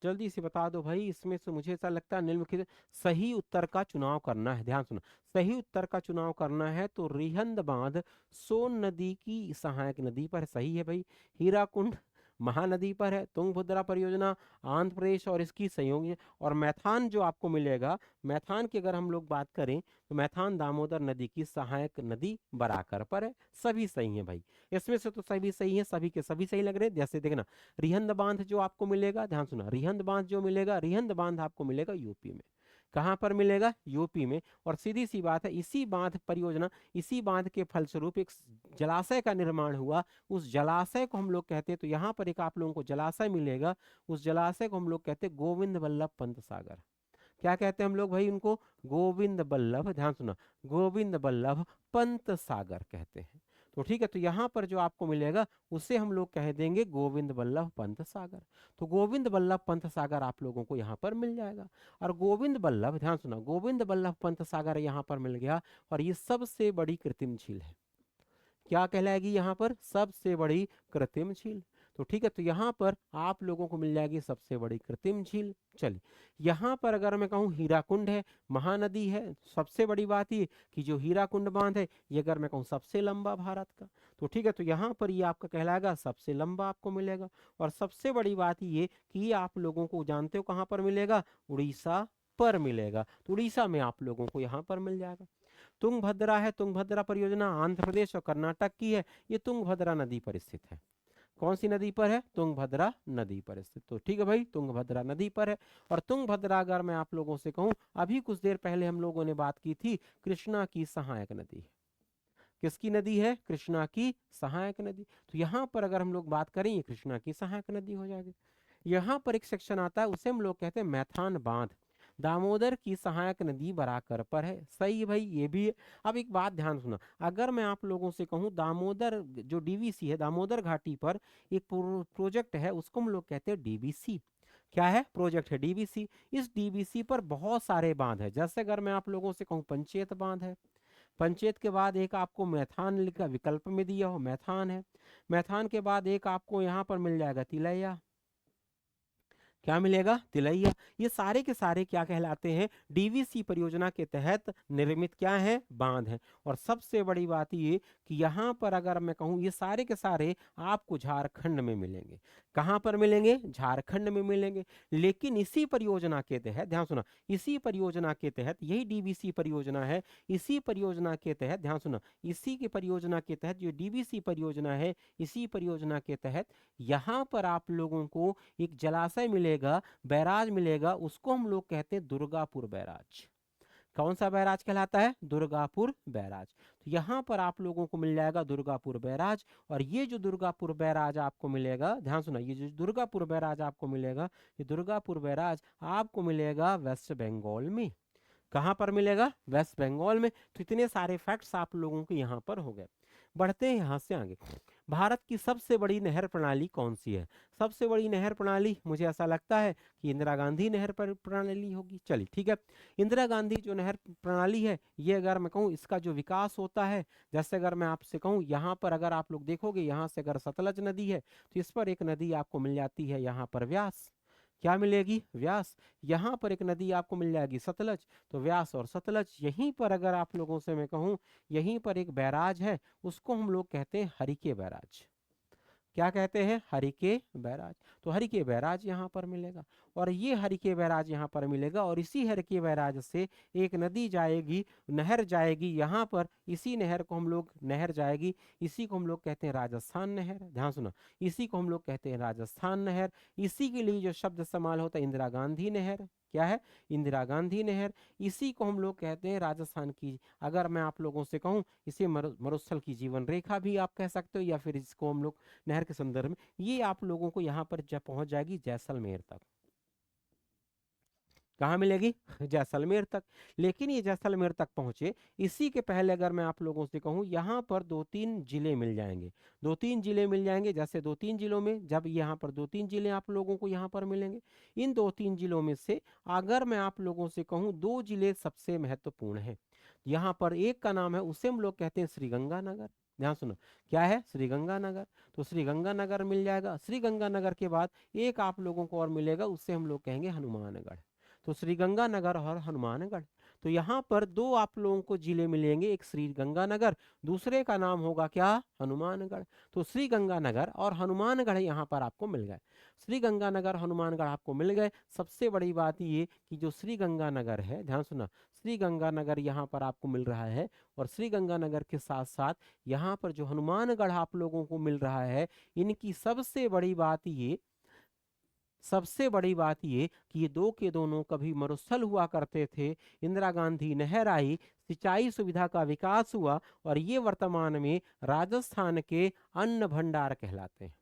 जल्दी से बता दो भाई, इसमें से मुझे ऐसा लगता है निम्नलिखित सही उत्तर का चुनाव करना है। ध्यान सुनो, सही उत्तर का चुनाव करना है तो रिहंद बांध सोन नदी की सहायक नदी पर सही है भाई। हीराकुंड महानदी पर है। तुंगभद्रा परियोजना आंध्र प्रदेश और इसकी संयोगी। और मैथान जो आपको मिलेगा, मैथान की अगर हम लोग बात करें तो मैथान दामोदर नदी की सहायक नदी बराकर पर है। सभी सही है भाई, इसमें से तो सभी सही है, सभी के सभी सही लग रहे हैं। जैसे देखना, रिहंद बांध जो आपको मिलेगा, ध्यान सुना, रिहंद बांध जो मिलेगा, रिहंद बांध आपको मिलेगा यूपी में। कहाँ पर मिलेगा? यूपी में। और सीधी सी बात है, इसी बांध परियोजना, इसी बांध के फलस्वरूप एक जलाशय का निर्माण हुआ। उस जलाशय को हम लोग कहते हैं, तो यहाँ पर एक आप लोगों को जलाशय मिलेगा, उस जलाशय को हम लोग कहते हैं गोविंद बल्लभ पंत सागर। क्या कहते हैं हम लोग भाई उनको? गोविंद बल्लभ, ध्यान सुना, गोविंद बल्लभ पंत सागर कहते हैं। तो ठीक है, तो यहाँ पर जो आपको मिलेगा उसे हम लोग कह देंगे गोविंद बल्लभ पंत सागर। तो गोविंद बल्लभ पंत सागर आप लोगों को यहाँ पर मिल जाएगा। और गोविंद बल्लभ, ध्यान सुना, गोविंद बल्लभ पंत सागर यहाँ पर मिल गया। और ये सबसे बड़ी कृत्रिम झील है। क्या कहलाएगी यहाँ पर? सबसे बड़ी कृत्रिम झील। तो ठीक है, तो यहाँ पर आप लोगों को मिल जाएगी सबसे बड़ी कृत्रिम झील। चलिए, यहाँ पर अगर मैं कहूँ हीराकुंड है, महानदी है। सबसे बड़ी बात ये कि जो हीराकुंड बांध है, ये अगर मैं कहूँ सबसे लंबा भारत का। तो ठीक है, तो यहाँ पर ये आपका कहलाएगा सबसे लंबा आपको मिलेगा। और सबसे बड़ी बात ये कि ये आप लोगों को जानते हो कहाँ पर मिलेगा? उड़ीसा पर मिलेगा। तो उड़ीसा में आप लोगों को यहाँ पर मिल जाएगा। तुंगभद्रा है, तुंगभद्रा परियोजना आंध्र प्रदेश और कर्नाटक की है। ये तुंगभद्रा नदी पर स्थित है। कौन सी नदी पर है? तुंगभद्रा नदी पर स्थित। तो ठीक है भाई, तुंगभद्रा नदी पर है। और तुंगभद्रा अगर मैं आप लोगों से कहूं, अभी कुछ देर पहले हम लोगों ने बात की थी, कृष्णा की सहायक नदी है। किसकी नदी है? कृष्णा की सहायक नदी। तो यहाँ पर अगर हम लोग बात करें, ये कृष्णा की सहायक नदी हो जाएगी। यहाँ पर एक सेक्शन आता है, उसे हम लोग कहते हैं मैथान बांध। दामोदर की सहायक नदी बराकर पर है। सही है भाई, ये भी है। अब एक बात ध्यान सुना, अगर मैं आप लोगों से कहूँ दामोदर जो डीवीसी है, दामोदर घाटी पर एक प्रोजेक्ट है, उसको हम लोग कहते हैं डीवीसी। क्या है? प्रोजेक्ट है डीवीसी। इस डीवीसी पर बहुत सारे बांध है। जैसे अगर मैं आप लोगों से कहूँ पंचेत बांध है, पंचेत के बाद एक आपको मैथान लिखा विकल्प में दिया हो, मैथान है। मैथान के बाद एक आपको यहाँ पर मिल जाएगा तिलैया। क्या मिलेगा? तिलैया। ये सारे के सारे क्या कहलाते हैं? डीवीसी परियोजना के तहत निर्मित क्या है? बांध है। और सबसे बड़ी बात ये कि यहाँ पर अगर मैं कहूँ ये सारे के सारे आपको झारखंड में मिलेंगे। कहाँ पर मिलेंगे? झारखंड में मिलेंगे। लेकिन इसी परियोजना के तहत ध्यान सुना, इसी परियोजना के तहत, यही डीवीसी परियोजना है, इसी परियोजना के तहत ध्यान सुना, इसी के परियोजना के तहत जो डीवीसी परियोजना है, इसी परियोजना के तहत यहाँ पर आप लोगों को एक जलाशय मिलेगा, बैराज मिलेगा, उसको हम लोग कहते हैं दुर्गापुर बैराज। कौन सा बैराज कहलाता है? दुर्गापुर बैराज। तो यहाँ पर आप लोगों को मिल जाएगा दुर्गापुर बैराज। और ये जो दुर्गापुर बैराज आपको मिलेगा, ध्यान सुना, ये जो दुर्गापुर बैराज आपको मिलेगा, ये दुर्गापुर बैराज आपको मिलेगा वेस्ट बंगाल में। कहाँ पर मिलेगा? वेस्ट बंगाल में। तो इतने सारे फैक्ट्स आप लोगों के यहाँ पर हो गए। बढ़ते हैं यहाँ से आगे। भारत की सबसे बड़ी नहर प्रणाली कौन सी है? सबसे बड़ी नहर प्रणाली मुझे ऐसा लगता है कि इंदिरा गांधी नहर प्रणाली होगी। चलिए ठीक है, इंदिरा गांधी जो नहर प्रणाली है, ये अगर मैं कहूँ इसका जो विकास होता है, जैसे अगर मैं आपसे कहूँ यहाँ पर अगर आप लोग देखोगे, यहाँ से अगर सतलज नदी है तो इस पर एक नदी आपको मिल जाती है यहाँ पर व्यास। क्या मिलेगी? व्यास। यहाँ पर एक नदी आपको मिल जाएगी सतलज। तो व्यास और सतलज, यहीं पर अगर आप लोगों से मैं कहूँ, यहीं पर एक बैराज है, उसको हम लोग कहते हैं हरिके बैराज। क्या कहते हैं? हरिके बैराज। तो हरिके बैराज यहाँ पर मिलेगा। और ये हरिके बैराज यहाँ पर मिलेगा, और इसी हरिके बैराज से एक नदी जाएगी, नहर जाएगी यहाँ पर, इसी नहर को हम लोग, नहर जाएगी, इसी को हम लोग कहते हैं राजस्थान नहर। ध्यान सुना, इसी को हम लोग कहते हैं राजस्थान नहर। इसी के लिए जो शब्द इस्तेमाल होता है इंदिरा गांधी नहर। क्या है? इंदिरा गांधी नहर। इसी को हम लोग कहते हैं राजस्थान की, अगर मैं आप लोगों से कहूँ, इसे मरुस्थल की जीवन रेखा भी आप कह सकते हो, या फिर इसको हम लोग नहर के संदर्भ में, ये आप लोगों को यहाँ पर जब पहुंच जाएगी जैसलमेर तक। कहाँ मिलेगी? जैसलमेर तक। लेकिन ये जैसलमेर तक पहुंचे, इसी के पहले अगर मैं आप लोगों से कहूँ, यहाँ पर दो तीन जिले मिल जाएंगे। दो तीन जिले मिल जाएंगे, जैसे दो तीन जिलों में, जब यहाँ पर दो तीन जिले आप लोगों को यहाँ पर मिलेंगे, इन दो तीन जिलों में से अगर मैं आप लोगों से कहूँ, दो जिले सबसे महत्वपूर्ण है यहाँ पर। एक का नाम है, उसे हम लोग कहते हैं श्रीगंगानगर। ध्यान सुनो, क्या है? श्रीगंगानगर। तो श्रीगंगानगर मिल जाएगा। श्रीगंगानगर के बाद एक आप लोगों को और मिलेगा, उससे हम लोग कहेंगे हनुमानगढ़। तो श्रीगंगानगर और हनुमानगढ़। तो यहाँ पर दो आप लोगों को जिले मिलेंगे, एक श्रीगंगानगर, दूसरे का नाम होगा क्या? हनुमानगढ़। तो श्रीगंगानगर और हनुमानगढ़ यहाँ पर आपको मिल गए। श्रीगंगानगर हनुमानगढ़ आपको मिल गए। सबसे बड़ी बात ये कि जो श्रीगंगानगर है, ध्यान सुना, श्रीगंगानगर यहाँ पर आपको मिल रहा है, और श्रीगंगानगर के साथ साथ यहाँ पर जो हनुमानगढ़ आप लोगों को मिल रहा है, इनकी सबसे बड़ी बात ये कि ये दो के दोनों कभी मरुस्थल हुआ करते थे। इंदिरा गांधी नहर आई, सिंचाई सुविधा का विकास हुआ, और ये वर्तमान में राजस्थान के अन्न भंडार कहलाते हैं।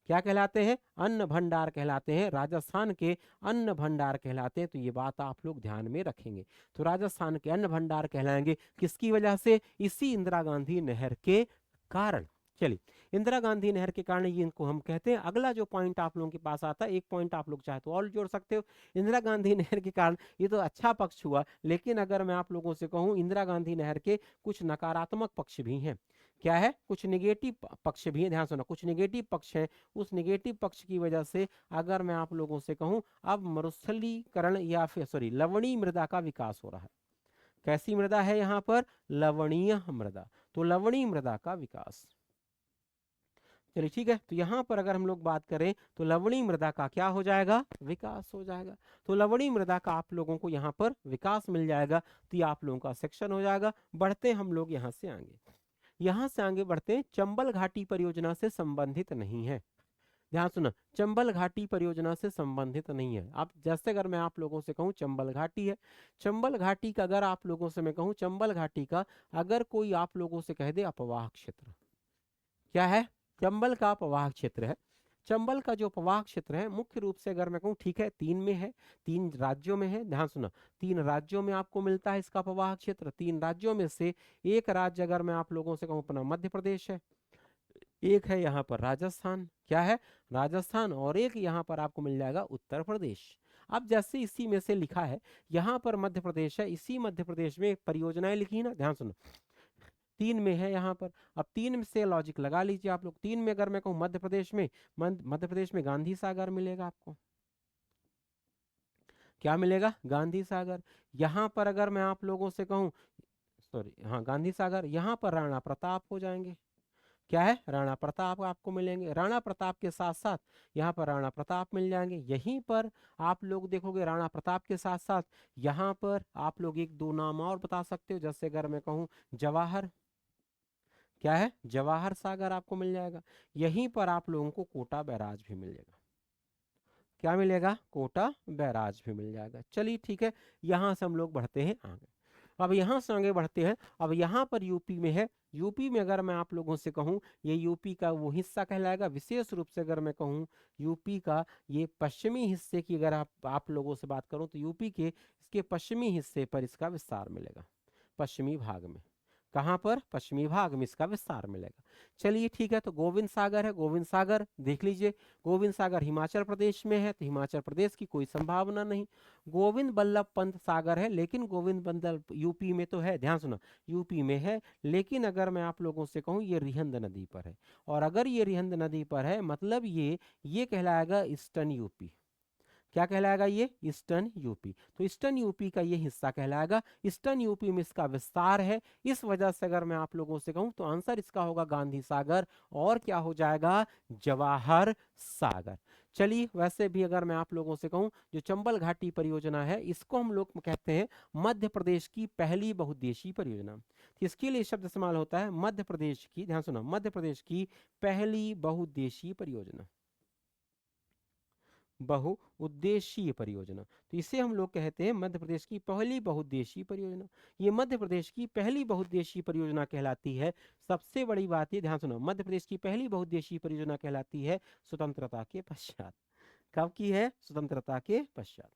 क्या कहलाते हैं? अन्न भंडार कहलाते हैं, राजस्थान के अन्न भंडार कहलाते हैं। तो ये बात आप लोग ध्यान में रखेंगे। तो राजस्थान के अन्न भंडार कहलाएंगे, किसकी वजह से? इसी इंदिरा गांधी नहर के कारण। चलिए, इंदिरा गांधी नहर के कारण ये इनको हम कहते हैं। अगला जो पॉइंट आप लोगों के पास आता है, एक पॉइंट आप लोग चाहे तो और जोड़ सकते हो। इंदिरा गांधी नहर के कारण, ये तो अच्छा पक्ष हुआ, लेकिन अगर मैं आप लोगों से कहूं, इंदिरा गांधी नहर के कुछ नकारात्मक पक्ष भी हैं। क्या है? कुछ निगेटिव पक्ष भी है। ध्यान सुना, कुछ निगेटिव पक्ष है। उस निगेटिव पक्ष की वजह से अगर मैं आप लोगों से कहूं, अब मरुस्थलीकरण या फिर सॉरी लवणीय मृदा का विकास हो रहा है। कैसी मृदा है यहाँ पर? लवणीय मृदा। तो लवणीय मृदा का विकास। चलिए ठीक है, तो यहाँ पर अगर हम लोग बात करें तो लवणीय मृदा का क्या हो जाएगा? विकास हो जाएगा। तो लवणीय मृदा का आप लोगों को यहाँ पर विकास मिल जाएगा। तो ये आप लोगों का सेक्शन हो जाएगा। बढ़ते हम लोग यहाँ से आगे, यहाँ से आगे बढ़ते हैं। चंबल घाटी परियोजना से संबंधित नहीं है। ध्यान सुना, चंबल घाटी परियोजना से संबंधित नहीं है। आप जैसे अगर मैं आप लोगों से कहूँ चंबल घाटी है, चंबल घाटी का अगर आप लोगों से मैं कहूँ, चंबल घाटी का अगर कोई आप लोगों से कह दे अपवाह क्षेत्र, क्या है? चंबल का अपवाह क्षेत्र है। चंबल का जो अपवाह क्षेत्र है, मुख्य रूप से अगर मैं कहूँ, ठीक है, तीन में है, तीन राज्यों में है। ध्यान सुना, तीन राज्यों में आपको मिलता है इसका अपवाह क्षेत्र। तीन राज्यों में से एक राज्य अगर मैं आप लोगों से कहूँ अपना मध्य प्रदेश है, एक है यहाँ पर राजस्थान, क्या है? राजस्थान। और एक यहाँ पर आपको मिल जाएगा उत्तर प्रदेश। अब जैसे इसी में से लिखा है, यहाँ पर मध्य प्रदेश है, इसी मध्य प्रदेश में परियोजनाएं लिखी ना, ध्यान सुनो, तीन में है यहाँ पर। अब तीन में से लॉजिक लगा लीजिए आप लोग। तीन में अगर मैं कहूँ मध्य प्रदेश में, मध्य प्रदेश में गांधी सागर मिलेगा आपको। क्या मिलेगा? गांधी सागर। यहाँ पर अगर मैं आप लोगों से कहूँ, सॉरी, हाँ गांधी सागर, यहाँ पर राणा प्रताप हो जाएंगे। क्या है? राणा प्रताप आपको मिलेंगे। राणा प्रताप के साथ साथ यहाँ पर राणा प्रताप मिल जाएंगे। यहीं पर आप लोग देखोगे राणा प्रताप के साथ साथ यहाँ पर आप लोग एक दो नाम और बता सकते हो, जैसे अगर मैं कहूँ जवाहर, क्या है? जवाहर सागर आपको मिल जाएगा। यहीं पर आप लोगों को कोटा बैराज भी मिल जाएगा। क्या मिलेगा? कोटा बैराज भी मिल जाएगा। चलिए ठीक है, यहाँ से हम लोग बढ़ते हैं आगे। अब यहाँ से आगे बढ़ते हैं। अब यहाँ पर यूपी में है। यूपी में अगर मैं आप लोगों से कहूँ, ये यूपी का वो हिस्सा कहलाएगा। विशेष रूप से अगर मैं कहूँ यूपी का ये पश्चिमी हिस्से की अगर आप लोगों से बात करूँ, तो यूपी के इसके पश्चिमी हिस्से पर इसका विस्तार मिलेगा। पश्चिमी भाग में, कहाँ पर? पश्चिमी भाग में इसका विस्तार मिलेगा। चलिए ठीक है, तो गोविंद सागर है। गोविंद सागर देख लीजिए, गोविंद सागर हिमाचल प्रदेश में है, तो हिमाचल प्रदेश की कोई संभावना नहीं। गोविंद बल्लभ पंत सागर है, लेकिन गोविंद बल्लभ यूपी में तो है, ध्यान सुनो, यूपी में है, लेकिन अगर मैं आप लोगों से कहूँ ये रिहंद नदी पर है। और अगर ये रिहंद नदी पर है मतलब ये कहलाएगा ईस्टर्न यूपी। क्या कहलाएगा? ये ईस्टर्न यूपी। तो ईस्टर्न यूपी का ये हिस्सा कहलाएगा। ईस्टर्न यूपी में इसका विस्तार है। इस वजह से अगर मैं आप लोगों से कहूं तो आंसर इसका होगा गांधी सागर, और क्या हो जाएगा? जवाहर सागर। चलिए, वैसे भी अगर मैं आप लोगों से कहूं, जो चंबल घाटी परियोजना है इसको हम लोग कहते हैं मध्य प्रदेश की पहली बहुउद्देशीय परियोजना। तो इसके लिए शब्द इस्तेमाल होता है मध्य प्रदेश की, ध्यान सुना, मध्य प्रदेश की पहली बहुउद्देशीय परियोजना, बहुउद्देशीय परियोजना। तो इसे हम लोग कहते हैं मध्य प्रदेश की पहली बहुउद्देशीय परियोजना। ये मध्य प्रदेश की पहली बहुउद्देशीय परियोजना कहलाती है। सबसे बड़ी बात ये ध्यान सुनो, मध्य प्रदेश की पहली बहुउद्देशीय परियोजना कहलाती है स्वतंत्रता के पश्चात। कब की है? स्वतंत्रता के पश्चात।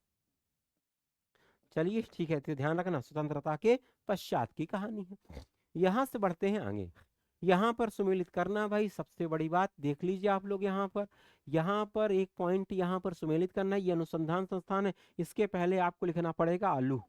चलिए ठीक है, तो ध्यान रखना, स्वतंत्रता के पश्चात की कहानी है। यहां से बढ़ते हैं आगे। यहाँ पर सुमेलित करना भाई सबसे बड़ी बात, देख लीजिए आप लोग यहाँ पर एक पॉइंट यहाँ पर सुमेलित करना है। ये अनुसंधान संस्थान है, इसके पहले आपको लिखना पड़ेगा आलू।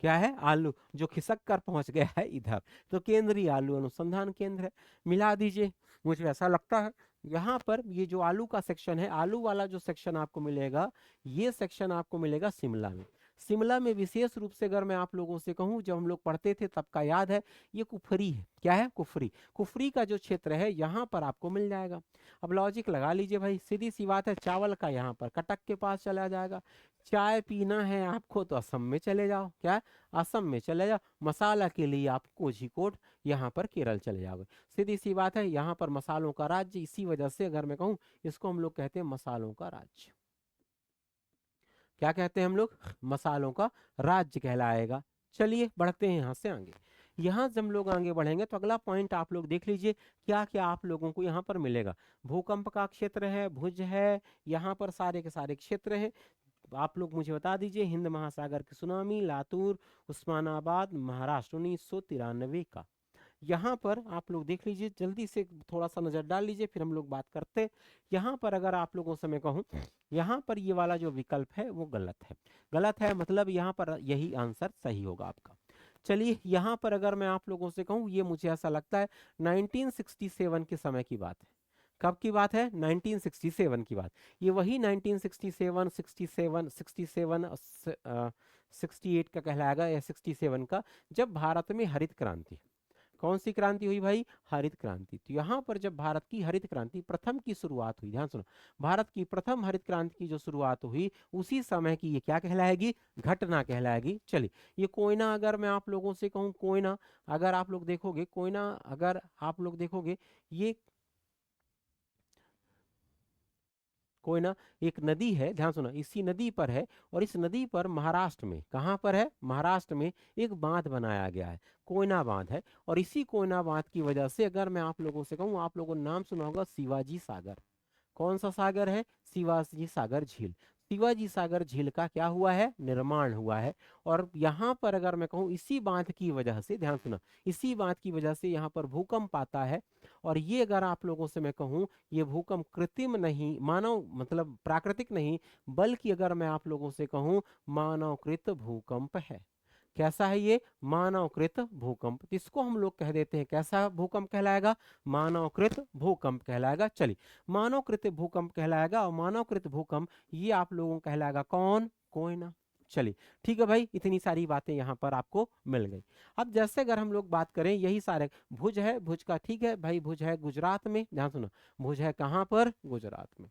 क्या है? आलू, जो खिसक कर पहुंच गया है इधर, तो केंद्रीय आलू अनुसंधान केंद्र है। मिला दीजिए, मुझे ऐसा लगता है। यहाँ पर ये जो आलू का सेक्शन है, आलू वाला जो सेक्शन आपको मिलेगा, ये सेक्शन आपको मिलेगा शिमला में। शिमला में विशेष रूप से अगर मैं आप लोगों से कहूँ, जब हम लोग पढ़ते थे तब का याद है, ये कुफरी है। क्या है? कुफरी। कुफरी का जो क्षेत्र है यहाँ पर आपको मिल जाएगा। अब लॉजिक लगा लीजिए भाई, सीधी सी बात है, चावल का यहाँ पर कटक के पास चला जाएगा। चाय पीना है आपको तो असम में चले जाओ। क्या? असम में चले जाओ। मसाला के लिए आप कोझिकोड, यहाँ पर केरल चले जाओगे। सीधी सी बात है, यहाँ पर मसालों का राज्य, इसी वजह से अगर मैं कहूँ इसको हम लोग कहते हैं मसालों का राज्य। क्या कहते हैं हम लोग? मसालों का राज्य कहलाएगा। चलिए बढ़ते हैं यहाँ से आगे। यहाँ से हम लोग आगे बढ़ेंगे तो अगला पॉइंट आप लोग देख लीजिए, क्या क्या आप लोगों को यहाँ पर मिलेगा। भूकंप का क्षेत्र है, भुज है, यहाँ पर सारे के सारे क्षेत्र हैं। आप लोग मुझे बता दीजिए, हिंद महासागर की सुनामी, लातूर, उस्मानाबाद, महाराष्ट्र 1993 का। यहाँ पर आप लोग देख लीजिए, जल्दी से थोड़ा सा नजर डाल लीजिए, फिर हम लोग बात करते हैं। यहाँ पर अगर आप लोगों से मैं कहूँ, यहाँ पर ये वाला जो विकल्प है वो गलत है। गलत है मतलब यहाँ पर यही आंसर सही होगा आपका। चलिए, यहाँ पर अगर मैं आप लोगों से कहूँ, ये मुझे ऐसा लगता है 1967 के समय की बात है। कब की बात है? 1967 की बात। ये वही 1967, 67, 68 का कहलाएगा, या 67 का, जब भारत में हरित क्रांति, कौन सी क्रांति हुई भाई? हरित क्रांति। तो यहाँ पर जब भारत की हरित क्रांति प्रथम की शुरुआत हुई, ध्यान सुनो, भारत की प्रथम हरित क्रांति की जो शुरुआत हुई, उसी समय की ये क्या कहलाएगी? घटना कहलाएगी। चलिए, ये कोयना अगर मैं आप लोगों से कहूँ, कोयना अगर आप लोग देखोगे, कोयना अगर आप लोग देखोगे, ये कोयना एक नदी है, ध्यान सुना, इसी नदी पर है। और इस नदी पर महाराष्ट्र में, कहाँ पर है? महाराष्ट्र में एक बांध बनाया गया है, कोयना बांध है। और इसी कोयना बांध की वजह से अगर मैं आप लोगों से कहूँ, आप लोगों ने नाम सुना होगा शिवाजी सागर। कौन सा सागर है? शिवाजी सागर झील। शिवाजी सागर झील का क्या हुआ है? निर्माण हुआ है। और यहाँ पर अगर मैं कहूँ, इसी बांध की वजह से, ध्यान सुना, इसी बांध की वजह से यहाँ पर भूकंप आता है। और ये अगर आप लोगों से मैं कहूँ, ये भूकंप कृत्रिम नहीं, मानव मतलब प्राकृतिक नहीं, बल्कि अगर मैं आप लोगों से कहूँ मानवकृत भूकंप है। कैसा है ये? मानवकृत भूकंप। तो इसको हम लोग कह देते हैं, कैसा भूकंप कहलाएगा? मानवकृत भूकंप कहलाएगा। चलिए, मानवकृत भूकंप कहलाएगा। और मानवकृत भूकंप ये आप लोगों को कहलाएगा कौन? कोयना। चलिए ठीक है भाई, इतनी सारी बातें यहाँ पर आपको मिल गई। अब जैसे अगर हम लोग बात करें, यही सारे भुज है, भुज का ठीक है भाई, भुज है गुजरात में, ध्यान सुनो, भुज है कहाँ पर, गुजरात में।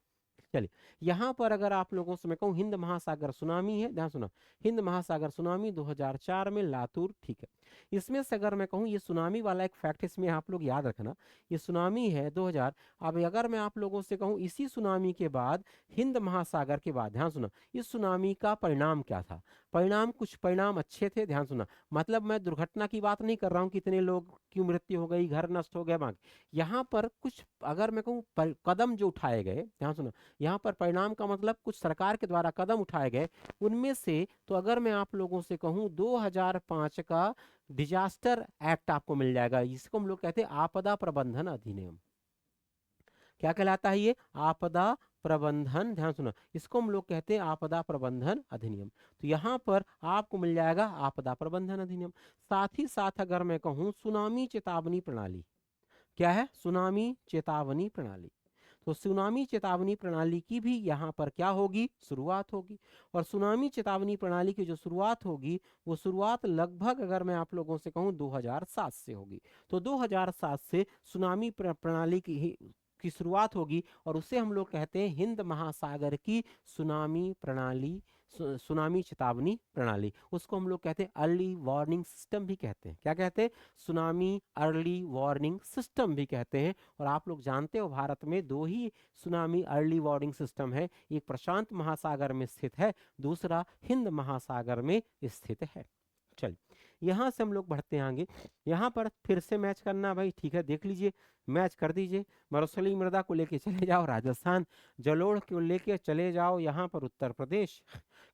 चलिए यहाँ पर अगर आप लोगों से मैं कहूँ हिंद महासागर सुनामी है, ध्यान सुना, हिंद महासागर सुनामी 2004 में लातूर, ठीक है। इसमें से अगर मैं कहूँ ये सुनामी वाला एक फैक्ट इसमें आप लोग याद रखना, ये सुनामी है 2000। अब अगर मैं आप लोगों से कहूँ इसी सुनामी के बाद, हिंद महासागर के बाद, ध्यान सुना, इस सुनामी का परिणाम क्या था, परिणाम, कुछ परिणाम अच्छे थे, ध्यान सुना। मतलब मैं दुर्घटना की बात नहीं कर रहा हूँ, कितने लोग की मृत्यु हो गई, घर नष्ट हो गया, बाकी यहाँ पर कुछ अगर मैं कहूँ कदम जो उठाए गए, ध्यान सुना, यहाँ पर परिणाम का मतलब कुछ सरकार के द्वारा कदम उठाए गए, उनमें से तो अगर मैं आप लोगों से कहूँ 2005 का डिजास्टर एक्ट आपको मिल जाएगा, इसको हम लोग कहते हैं आपदा प्रबंधन अधिनियम। क्या कहलाता है ये, आपदा प्रबंधन, ध्यान सुनो, इसको हम लोग कहते हैं आपदा प्रबंधन अधिनियम। तो यहाँ पर आपको मिल जाएगा आपदा प्रबंधन अधिनियम। साथ ही साथ अगर मैं कहूँ सुनामी चेतावनी प्रणाली, क्या है, सुनामी चेतावनी प्रणाली, तो सुनामी चेतावनी प्रणाली की भी यहाँ पर क्या होगी, शुरुआत होगी। और सुनामी चेतावनी प्रणाली की जो शुरुआत होगी, वो शुरुआत लगभग अगर मैं आप लोगों से कहूँ 2007 से होगी। तो 2007 से सुनामी प्रणाली की शुरुआत होगी, और उसे हम लोग कहते हैं हिंद महासागर की सुनामी प्रणाली, सुनामी चेतावनी प्रणाली। उसको हम लोग कहते हैं अर्ली वार्निंग सिस्टम भी कहते हैं, क्या कहते हैं, सुनामी अर्ली वार्निंग सिस्टम भी कहते हैं। और आप लोग जानते हो भारत में दो ही सुनामी अर्ली वार्निंग सिस्टम है, एक प्रशांत महासागर में स्थित है, दूसरा हिंद महासागर में स्थित है। चल यहाँ से हम लोग बढ़ते हैं आगे। यहाँ पर फिर से मैच करना भाई, ठीक है, देख लीजिए, मैच कर दीजिए। मरुस्थली मृदा को लेके चले जाओ राजस्थान, जलोढ़ को लेके चले जाओ यहाँ पर उत्तर प्रदेश,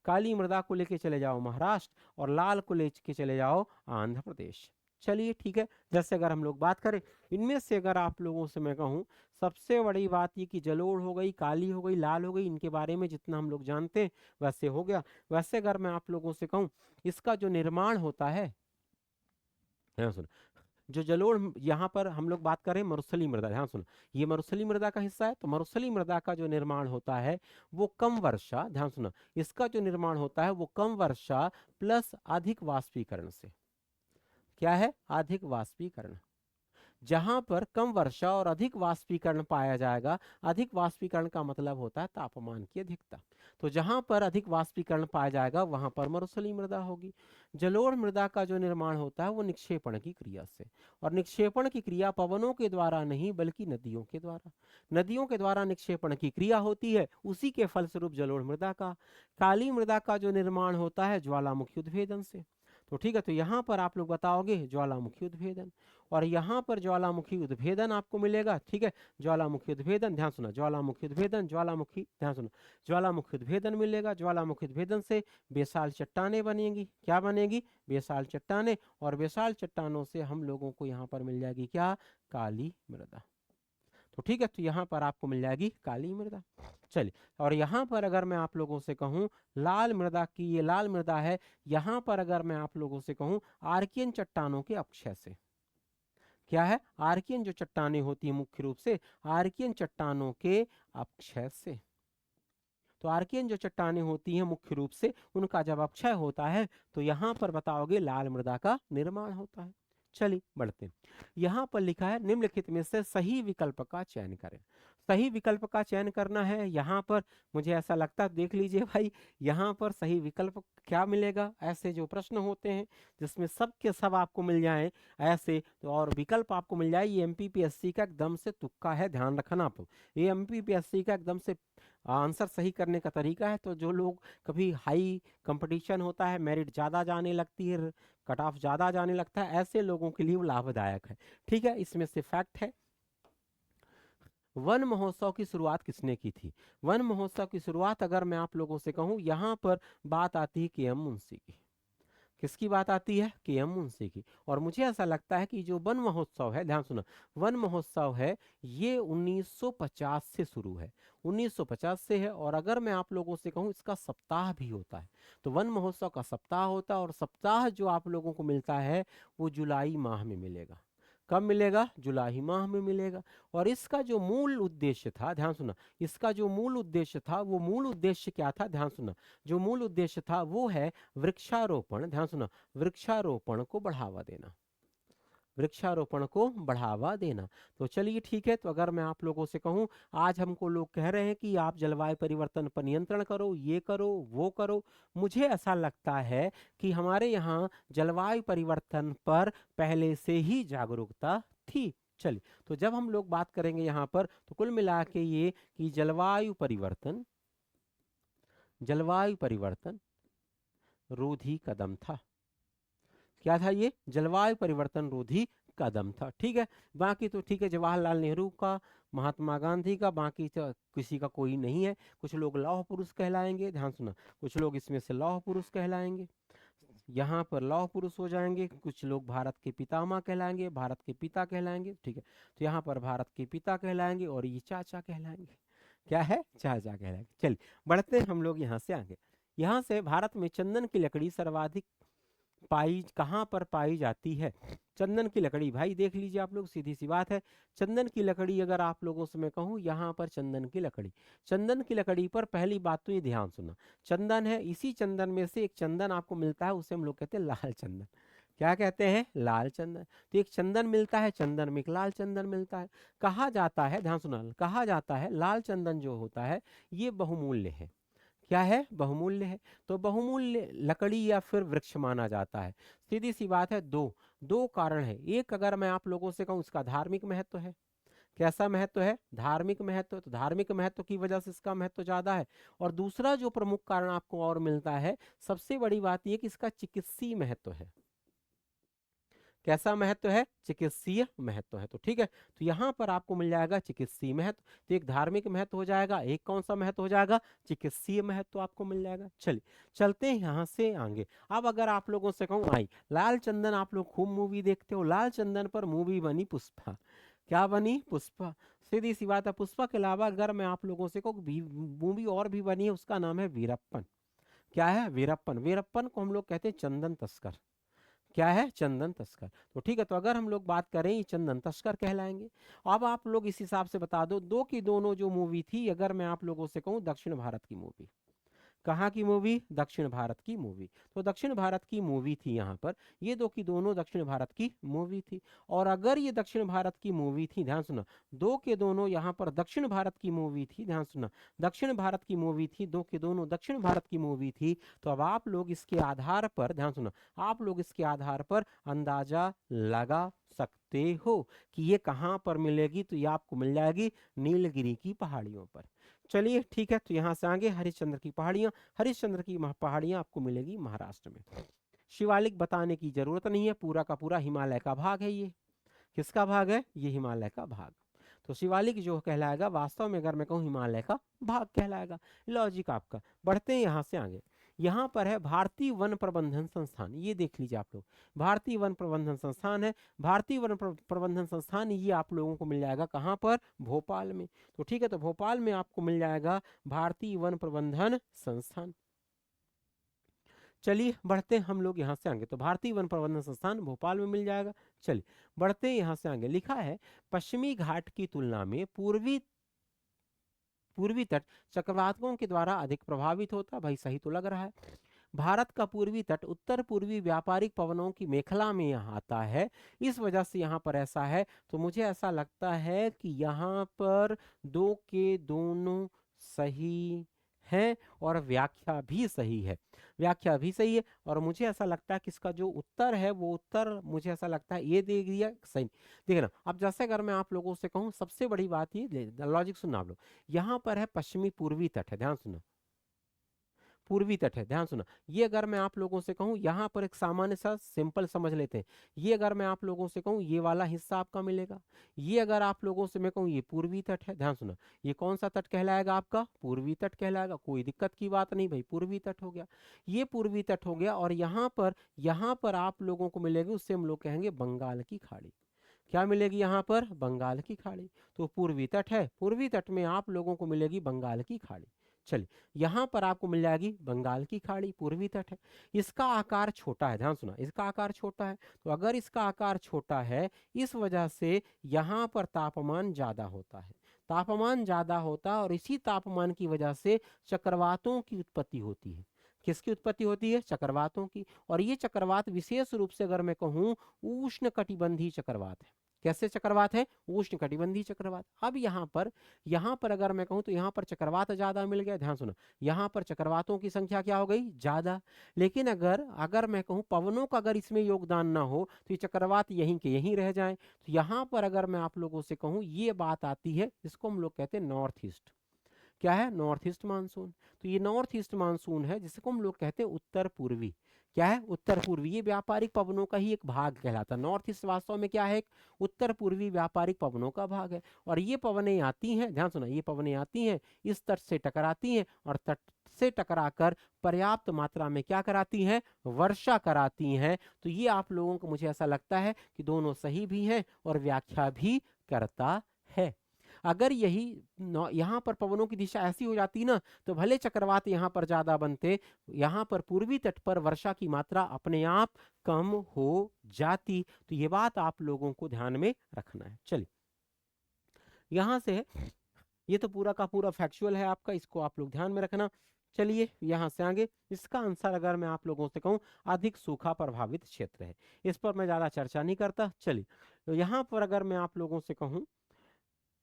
काली मृदा को लेके चले जाओ महाराष्ट्र, और लाल को लेके चले जाओ आंध्र प्रदेश। चलिए ठीक है, जैसे अगर हम लोग बात करें इनमें से, अगर आप लोगों से मैं कहूँ सबसे बड़ी बात ये कि जलोढ़ हो गई, काली हो गई, लाल हो गई, इनके बारे में जितना हम लोग जानते हैं वैसे हो गया। वैसे अगर मैं आप लोगों से कहूँ इसका जो निर्माण होता है, ध्यान सुनो, जो जलोढ़ यहाँ पर हम लोग बात करें मरुस्थली मृदा, ध्यान सुनो, ये मरुस्थली मृदा का हिस्सा है। तो मरुस्थली मृदा का जो निर्माण होता है वो कम वर्षा, ध्यान सुनो, इसका जो निर्माण होता है वो कम वर्षा प्लस अधिक वाष्पीकरण से, क्या है, अधिक वाष्पीकरण। जहां पर कम वर्षा और अधिक वाष्पीकरण पाया जाएगा, अधिक वाष्पीकरण का मतलब होता है तापमान की अधिकता, तो जहां पर अधिक वाष्पीकरण पाया जाएगा वहां पर मरुस्थली मृदा होगी। जलोढ़ मृदा का जो निर्माण होता है वो निक्षेपण की क्रिया से, और निक्षेपण की क्रिया पवनों के द्वारा नहीं बल्कि नदियों के द्वारा, नदियों के द्वारा निक्षेपण की क्रिया होती है, उसी के फलस्वरूप जलोढ़ मृदा का। काली मृदा का जो निर्माण होता है ज्वालामुखी उद्भेदन से। तो ठीक है, तो यहाँ पर आप लोग बताओगे ज्वालामुखी उद्भेदन, और यहाँ पर ज्वालामुखी उद्भेदन आपको मिलेगा, ठीक है, ज्वालामुखी उद्भेदन, ध्यान सुना, ज्वालामुखी उद्भेदन, ज्वालामुखी, ध्यान सुना, ज्वालामुखी उद्भेदन मिलेगा। ज्वालामुखी उद्भेदन से बेसाल चट्टाने बनेंगी, क्या बनेगी, बेसाल चट्टाने, और बेसाल चट्टानों से हम लोगों को यहाँ पर मिल जाएगी क्या, काली मृदा। तो ठीक है, तो यहाँ पर आपको मिल जाएगी काली मृदा। चलिए, और यहाँ पर अगर मैं आप लोगों से कहूँ लाल मृदा की, ये लाल मृदा है, यहाँ पर अगर मैं आप लोगों से कहूँ आर्कियन चट्टानों के अक्षय से, क्या है, आर्कियन जो चट्टानें होती है मुख्य रूप से आर्कियन चट्टानों के अक्षय से। तो आर्कियन जो चट्टानें होती हैं मुख्य रूप से उनका जब अक्षय होता है तो यहाँ पर बताओगे लाल मृदा का निर्माण होता है। चलिए बढ़ते हैं, यहाँ पर लिखा है निम्नलिखित में से सही विकल्प का चयन करें। सही विकल्प का चयन करना है, यहाँ पर मुझे ऐसा लगता है, देख लीजिए भाई, यहाँ पर सही विकल्प क्या मिलेगा, ऐसे जो प्रश्न होते हैं जिसमें सब के सब आपको मिल जाए ऐसे, तो और विकल्प आपको मिल जाए, ये एमपीपीएससी का एकदम से तुक्का है, ध्यान रखना आप, ये एमपीपीएससी का एकदम से आंसर सही करने का तरीका है। तो जो लोग कभी हाई कंपटीशन होता है, मेरिट ज़्यादा जाने लगती है, कट ऑफ ज़्यादा जाने लगता है, ऐसे लोगों के लिए वो लाभदायक है। ठीक है, इसमें से फैक्ट है, वन महोत्सव की शुरुआत किसने की थी। वन महोत्सव की शुरुआत अगर मैं आप लोगों से कहूँ, यहाँ पर बात आती है के एम मुंशी की। किसकी बात आती है, के एम मुंशी की। और मुझे ऐसा लगता है कि जो वन महोत्सव है, ध्यान सुनो, वन महोत्सव है ये 1950 से शुरू है, 1950 से है। और अगर मैं आप लोगों से कहूँ इसका सप्ताह भी होता है, तो वन महोत्सव का सप्ताह होता है, और सप्ताह जो आप लोगों को मिलता है वो जुलाई माह में मिलेगा। कब मिलेगा? जुलाई माह में मिलेगा। और इसका जो मूल उद्देश्य था, ध्यान सुना, इसका जो मूल उद्देश्य था, वो मूल उद्देश्य क्या था? ध्यान सुना, जो मूल उद्देश्य था वो है वृक्षारोपण, ध्यान सुना, वृक्षारोपण को बढ़ावा देना, वृक्षारोपण को बढ़ावा देना। तो चलिए ठीक है, तो अगर मैं आप लोगों से कहूं, आज हमको लोग कह रहे हैं कि आप जलवायु परिवर्तन पर नियंत्रण करो, ये करो, वो करो, मुझे ऐसा लगता है कि हमारे यहाँ जलवायु परिवर्तन पर पहले से ही जागरूकता थी। चलिए, तो जब हम लोग बात करेंगे यहाँ पर, तो कुल मिला के ये कि जलवायु परिवर्तन रोधी कदम था। क्या था ये? जलवायु परिवर्तन रोधी कदम था। ठीक है, बाकी तो ठीक है, जवाहरलाल नेहरू का, महात्मा गांधी का, बाकी तो किसी का कोई नहीं है। कुछ लोग लौह पुरुष कहलाएंगे, ध्यान सुना, कुछ लोग इसमें से लौह पुरुष कहलाएंगे, यहाँ पर लौह पुरुष हो जाएंगे। कुछ लोग भारत के पितामह कहलाएंगे, भारत के पिता कहलाएंगे। ठीक है, तो यहाँ पर भारत के पिता कहलाएंगे और ये चाचा कहलाएंगे। क्या है? चाचा कहलाएंगे। चलिए बढ़ते हैं हम लोग यहाँ से आगे। यहाँ से भारत में चंदन की लकड़ी सर्वाधिक पाई कहाँ पर पाई जाती है? चंदन की लकड़ी, भाई देख लीजिए आप लोग, सीधी सी बात है, चंदन की लकड़ी अगर आप लोगों से मैं कहूँ, यहाँ पर चंदन की लकड़ी, चंदन की लकड़ी पर पहली बात तो ये ध्यान सुना, चंदन है, इसी चंदन में से एक चंदन आपको मिलता है, उसे हम लोग कहते हैं लाल चंदन। क्या कहते हैं? लाल चंदन। तो एक चंदन मिलता है, चंदन में एक लाल चंदन मिलता है। कहा जाता है, ध्यान सुना, कहा जाता है लाल चंदन जो होता है ये बहुमूल्य है। क्या है? बहुमूल्य है। तो बहुमूल्य लकड़ी या फिर वृक्ष माना जाता है। सीधी सी बात है, दो दो कारण है। एक अगर मैं आप लोगों से कहूं, इसका धार्मिक महत्व है। कैसा महत्व है? धार्मिक महत्व। तो धार्मिक महत्व की वजह से इसका महत्व ज्यादा है। और दूसरा जो प्रमुख कारण आपको और मिलता है, सबसे बड़ी बात यह कि इसका चिकित्सीय महत्व है। कैसा महत्व है? चिकित्सीय महत्व है। तो ठीक है, तो यहाँ पर आपको मिल जाएगा चिकित्सीय महत्व। तो एक धार्मिक महत्व हो जाएगा, एक कौन सा महत्व हो जाएगा? चिकित्सीय महत्व आपको मिल जाएगा। चलिए चलते हैं यहाँ से आगे। अब अगर आप लोगों से कहूँ, आई लाल चंदन, आप लोग खूब मूवी देखते हो, लाल चंदन पर मूवी बनी पुष्पा। क्या बनी? पुष्पा। सीधी सी बात है, पुष्पा के अलावा अगर मैं आप लोगों से कहूँ मूवी और भी बनी है, उसका नाम है वीरप्पन। क्या है? वीरप्पन। वीरप्पन को हम लोग कहते हैं चंदन तस्कर। क्या है? चंदन तस्कर। तो ठीक है, तो अगर हम लोग बात करें, ये चंदन तस्कर कहलाएंगे। अब आप लोग इस हिसाब से बता दो, दो की दोनों जो मूवी थी, अगर मैं आप लोगों से कहूं दक्षिण भारत की मूवी, कहाँ की मूवी? दक्षिण भारत की मूवी। तो दक्षिण भारत की मूवी थी यहाँ पर, ये दो की दोनों दक्षिण भारत की मूवी थी। और अगर ये दक्षिण भारत की मूवी थी, ध्यान सुना, दो के दोनों यहाँ पर दक्षिण भारत की मूवी थी, ध्यान सुना, दक्षिण भारत की मूवी थी, दो के दोनों दक्षिण भारत की मूवी थी। तो अब आप लोग इसके आधार पर, ध्यान सुना, आप लोग इसके आधार पर अंदाजा लगा सकते हो कि ये कहाँ पर मिलेगी। तो ये आपको मिल जाएगी नीलगिरी की पहाड़ियों पर। चलिए ठीक है, तो यहाँ से आगे हरिश्चंद्र की पहाड़ियाँ, हरिश्चंद्र की पहाड़ियाँ आपको मिलेगी महाराष्ट्र में। शिवालिक बताने की जरूरत नहीं है, पूरा का पूरा हिमालय का भाग है ये। किसका भाग है? ये हिमालय का भाग। तो शिवालिक जो कहलाएगा, वास्तव में अगर मैं कहूँ हिमालय का भाग कहलाएगा। लॉजिक आपका। बढ़ते हैं यहाँ से आगे। यहाँ पर है भारतीय वन प्रबंधन संस्थान, ये देख लीजिए आप लोग, भारतीय वन प्रबंधन संस्थान है। भारतीय वन प्रबंधन संस्थान ये आप लोगों को मिल जाएगा कहाँ पर? भोपाल में। तो ठीक है, तो भोपाल में आपको मिल जाएगा भारतीय वन प्रबंधन संस्थान। चलिए बढ़ते हैं हम लोग यहाँ से आगे। तो भारतीय वन प्रबंधन संस्थान भोपाल में मिल जाएगा। चलिए बढ़ते हैं यहाँ से आगे। लिखा है पश्चिमी घाट की तुलना में पूर्वी तट चक्रवातों के द्वारा अधिक प्रभावित होता। भाई सही तो लग रहा है। भारत का पूर्वी तट उत्तर पूर्वी व्यापारिक पवनों की मेखला में यहाँ आता है, इस वजह से यहाँ पर ऐसा है। तो मुझे ऐसा लगता है कि यहाँ पर दो के दोनों सही है और व्याख्या भी सही है। व्याख्या भी सही है, और मुझे ऐसा लगता है कि इसका जो उत्तर है, वो उत्तर मुझे ऐसा लगता है ये दे दिया सही। देखना, अब जैसे अगर मैं आप लोगों से कहूँ, सबसे बड़ी बात ये लॉजिक सुनना आप लोग, यहाँ पर है पश्चिमी पूर्वी तट है, ध्यान सुना, पूर्वी तट है, ध्यान सुना। ये अगर मैं आप लोगों से कहूँ, यहाँ पर एक सामान्य सा सिंपल समझ लेते हैं। ये अगर मैं आप लोगों से कहूँ, ये वाला हिस्सा आपका मिलेगा। ये अगर आप लोगों से मैं कहूँ, ये पूर्वी तट है, ध्यान सुना, ये कौन सा तट कहलाएगा? आपका पूर्वी तट कहलाएगा। कोई दिक्कत की बात नहीं भाई, पूर्वी तट हो गया, ये पूर्वी तट हो गया। और यहाँ पर आप लोगों को मिलेगी, उससे हम लोग कहेंगे बंगाल की खाड़ी। क्या मिलेगी यहाँ पर? बंगाल की खाड़ी। तो पूर्वी तट है, पूर्वी तट में आप लोगों को मिलेगी बंगाल की खाड़ी। चलिए, यहाँ पर आपको मिल जाएगी बंगाल की खाड़ी, पूर्वी तट है। इसका आकार छोटा है, ध्यान सुना, इसका आकार छोटा है। तो अगर इसका आकार छोटा है, इस वजह से यहाँ पर तापमान ज्यादा होता है। तापमान ज्यादा होता है और इसी तापमान की वजह से चक्रवातों की उत्पत्ति होती है। किसकी उत्पत्ति होती है? चक्रवातों की। और ये चक्रवात विशेष रूप से अगर मैं कहूँ, उष्ण कटिबंधीय चक्रवात है। कैसे चक्रवात है? उष्ण कटिबंधीय चक्रवात। अब यहाँ पर अगर मैं कहूँ तो यहाँ पर चक्रवात ज्यादा मिल गया, ध्यान सुनो, यहाँ पर चक्रवातों की संख्या क्या हो गई? ज्यादा। लेकिन अगर अगर मैं कहूँ पवनों का अगर इसमें योगदान ना हो तो ये चक्रवात यहीं के यहीं रह जाएं। तो यहाँ पर अगर मैं आप लोगों से कहूँ, ये बात आती है, इसको हम लोग कहते हैं नॉर्थ ईस्ट। क्या है? North east monsoon. तो ये नॉर्थ ईस्ट मानसून है, जिसको हम लोग कहते हैं उत्तर पूर्वी। क्या है? उत्तर पूर्वी। ये व्यापारिक पवनों का ही एक भाग कहलाता है। नॉर्थ ईस्ट वास्तव में क्या है? एक उत्तर पूर्वी व्यापारिक पवनों का भाग है। और ये पवनें आती हैं, ध्यान सुना, ये पवनें आती हैं, इस तट से टकराती हैं और तट से टकराकर पर्याप्त मात्रा में क्या कराती हैं? वर्षा कराती हैं। तो ये आप लोगों को, मुझे ऐसा लगता है कि दोनों सही भी हैं और व्याख्या भी करता है। अगर यही यहाँ पर पवनों की दिशा ऐसी हो जाती ना, तो भले चक्रवात यहाँ पर ज्यादा बनते, यहाँ पर पूर्वी तट पर वर्षा की मात्रा अपने आप कम हो जाती। तो ये बात आप लोगों को ध्यान में रखना है। चलिए, यहाँ से ये तो पूरा का पूरा फैक्चुअल है आपका, इसको आप लोग ध्यान में रखना। चलिए, यहाँ से आगे इसका आंसर अगर मैं आप लोगों से कहूँ, अधिक सूखा प्रभावित क्षेत्र है। इस पर मैं ज्यादा चर्चा नहीं करता। चलिए, तो यहाँ पर अगर मैं आप लोगों से कहूँ,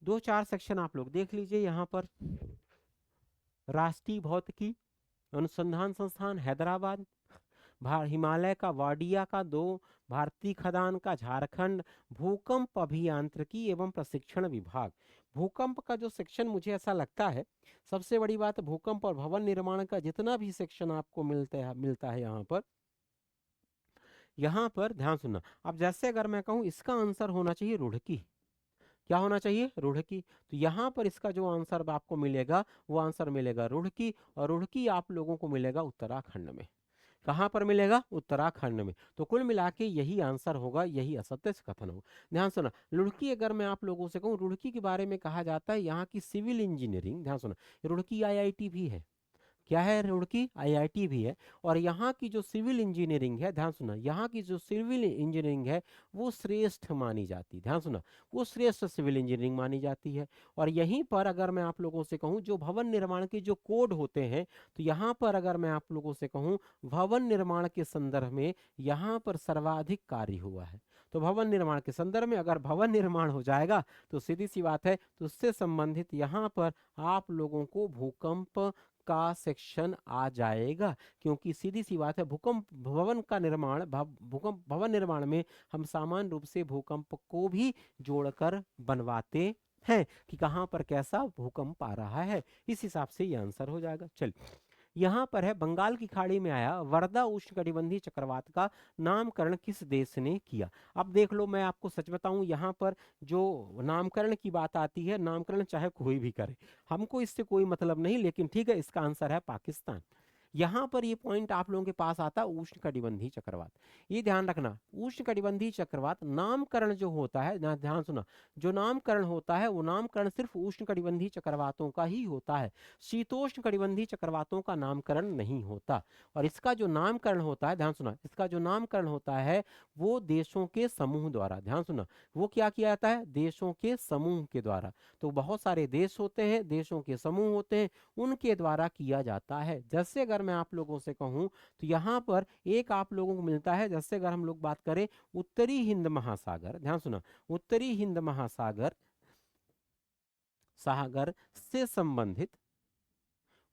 2-4 सेक्शन आप लोग देख लीजिए। यहाँ पर राष्ट्रीय भौतिकी अनुसंधान संस्थान हैदराबाद, हिमालय का वाडिया का 2, भारतीय खदान का झारखंड, भूकंप अभियांत्रिकी एवं प्रशिक्षण विभाग। भूकंप का जो सेक्शन, मुझे ऐसा लगता है, सबसे बड़ी बात, भूकंप और भवन निर्माण का जितना भी सेक्शन आपको मिलता है यहाँ पर ध्यान सुनना। अब जैसे अगर मैं कहूँ, इसका आंसर होना चाहिए रुड़की। क्या होना चाहिए? रुड़की। तो यहाँ पर इसका जो आंसर आपको मिलेगा, वो आंसर मिलेगा रुड़की। और रुड़की आप लोगों को मिलेगा उत्तराखंड में। कहाँ पर मिलेगा? उत्तराखंड में। तो कुल मिला के यही आंसर होगा, यही असत्य से कथन होगा। ध्यान सुना, रुड़की अगर मैं आप लोगों से कहूँ, रुड़की के बारे में कहा जाता है यहाँ की सिविल इंजीनियरिंग, ध्यान सुना, रुड़की आईआईटी भी है। क्या है? रुड़की आईआईटी भी है। और यहाँ की जो सिविल इंजीनियरिंग है, ध्यान सुना, यहाँ की जो सिविल इंजीनियरिंग है, वो श्रेष्ठ मानी जाती है। ध्यान सुना, वो श्रेष्ठ सिविल इंजीनियरिंग मानी जाती है। और यहीं पर अगर मैं आप लोगों से कहूँ, जो भवन निर्माण के जो कोड होते हैं, तो यहाँ पर अगर मैं आप लोगों से कहूँ, भवन निर्माण के संदर्भ में यहाँ पर सर्वाधिक कार्य हुआ है। तो भवन निर्माण के संदर्भ में अगर भवन निर्माण हो जाएगा, तो सीधी सी बात है, तो उससे संबंधित यहाँ पर आप लोगों को भूकंप का सेक्शन आ जाएगा। क्योंकि सीधी सी बात है, भूकंप भवन का निर्माण, भूकंप भवन निर्माण में हम सामान्य रूप से भूकंप को भी जोड़कर बनवाते हैं कि कहाँ पर कैसा भूकंप आ रहा है। इस हिसाब से ये आंसर हो जाएगा। चलिए, यहाँ पर है, बंगाल की खाड़ी में आया वर्दा उष्णकटिबंधीय चक्रवात का नामकरण किस देश ने किया? अब देख लो, मैं आपको सच बताऊं, यहाँ पर जो नामकरण की बात आती है, नामकरण चाहे कोई भी करे, हमको इससे कोई मतलब नहीं, लेकिन ठीक है, इसका आंसर है पाकिस्तान। यहाँ पर ये पॉइंट आप लोगों के पास आता है, उष्णकटिबंधीय चक्रवात। ये ध्यान रखना, उष्णकटिबंधीय चक्रवात नामकरण जो होता है ना, ध्यान सुना, जो नामकरण होता है, वो नामकरण सिर्फ उष्णकटिबंधीय चक्रवातों का ही होता है। शीतोष्ण कटिबंधीय चक्रवातों का नामकरण नहीं होता। और इसका जो नामकरण होता है, ध्यान सुना, इसका जो नामकरण होता है, वो देशों के समूह द्वारा, ध्यान सुना, वो क्या किया जाता है? देशों के समूह के द्वारा। तो बहुत सारे देश होते हैं, देशों के समूह होते हैं, उनके द्वारा किया जाता है। जैसे अगर मैं आप लोगों से कहूं, तो यहाँ पर एक आप लोगों को मिलता है, जैसे अगर हम लोग बात करें उत्तरी हिंद महासागर, ध्यान सुना, उत्तरी हिंद महासागर सागर से संबंधित,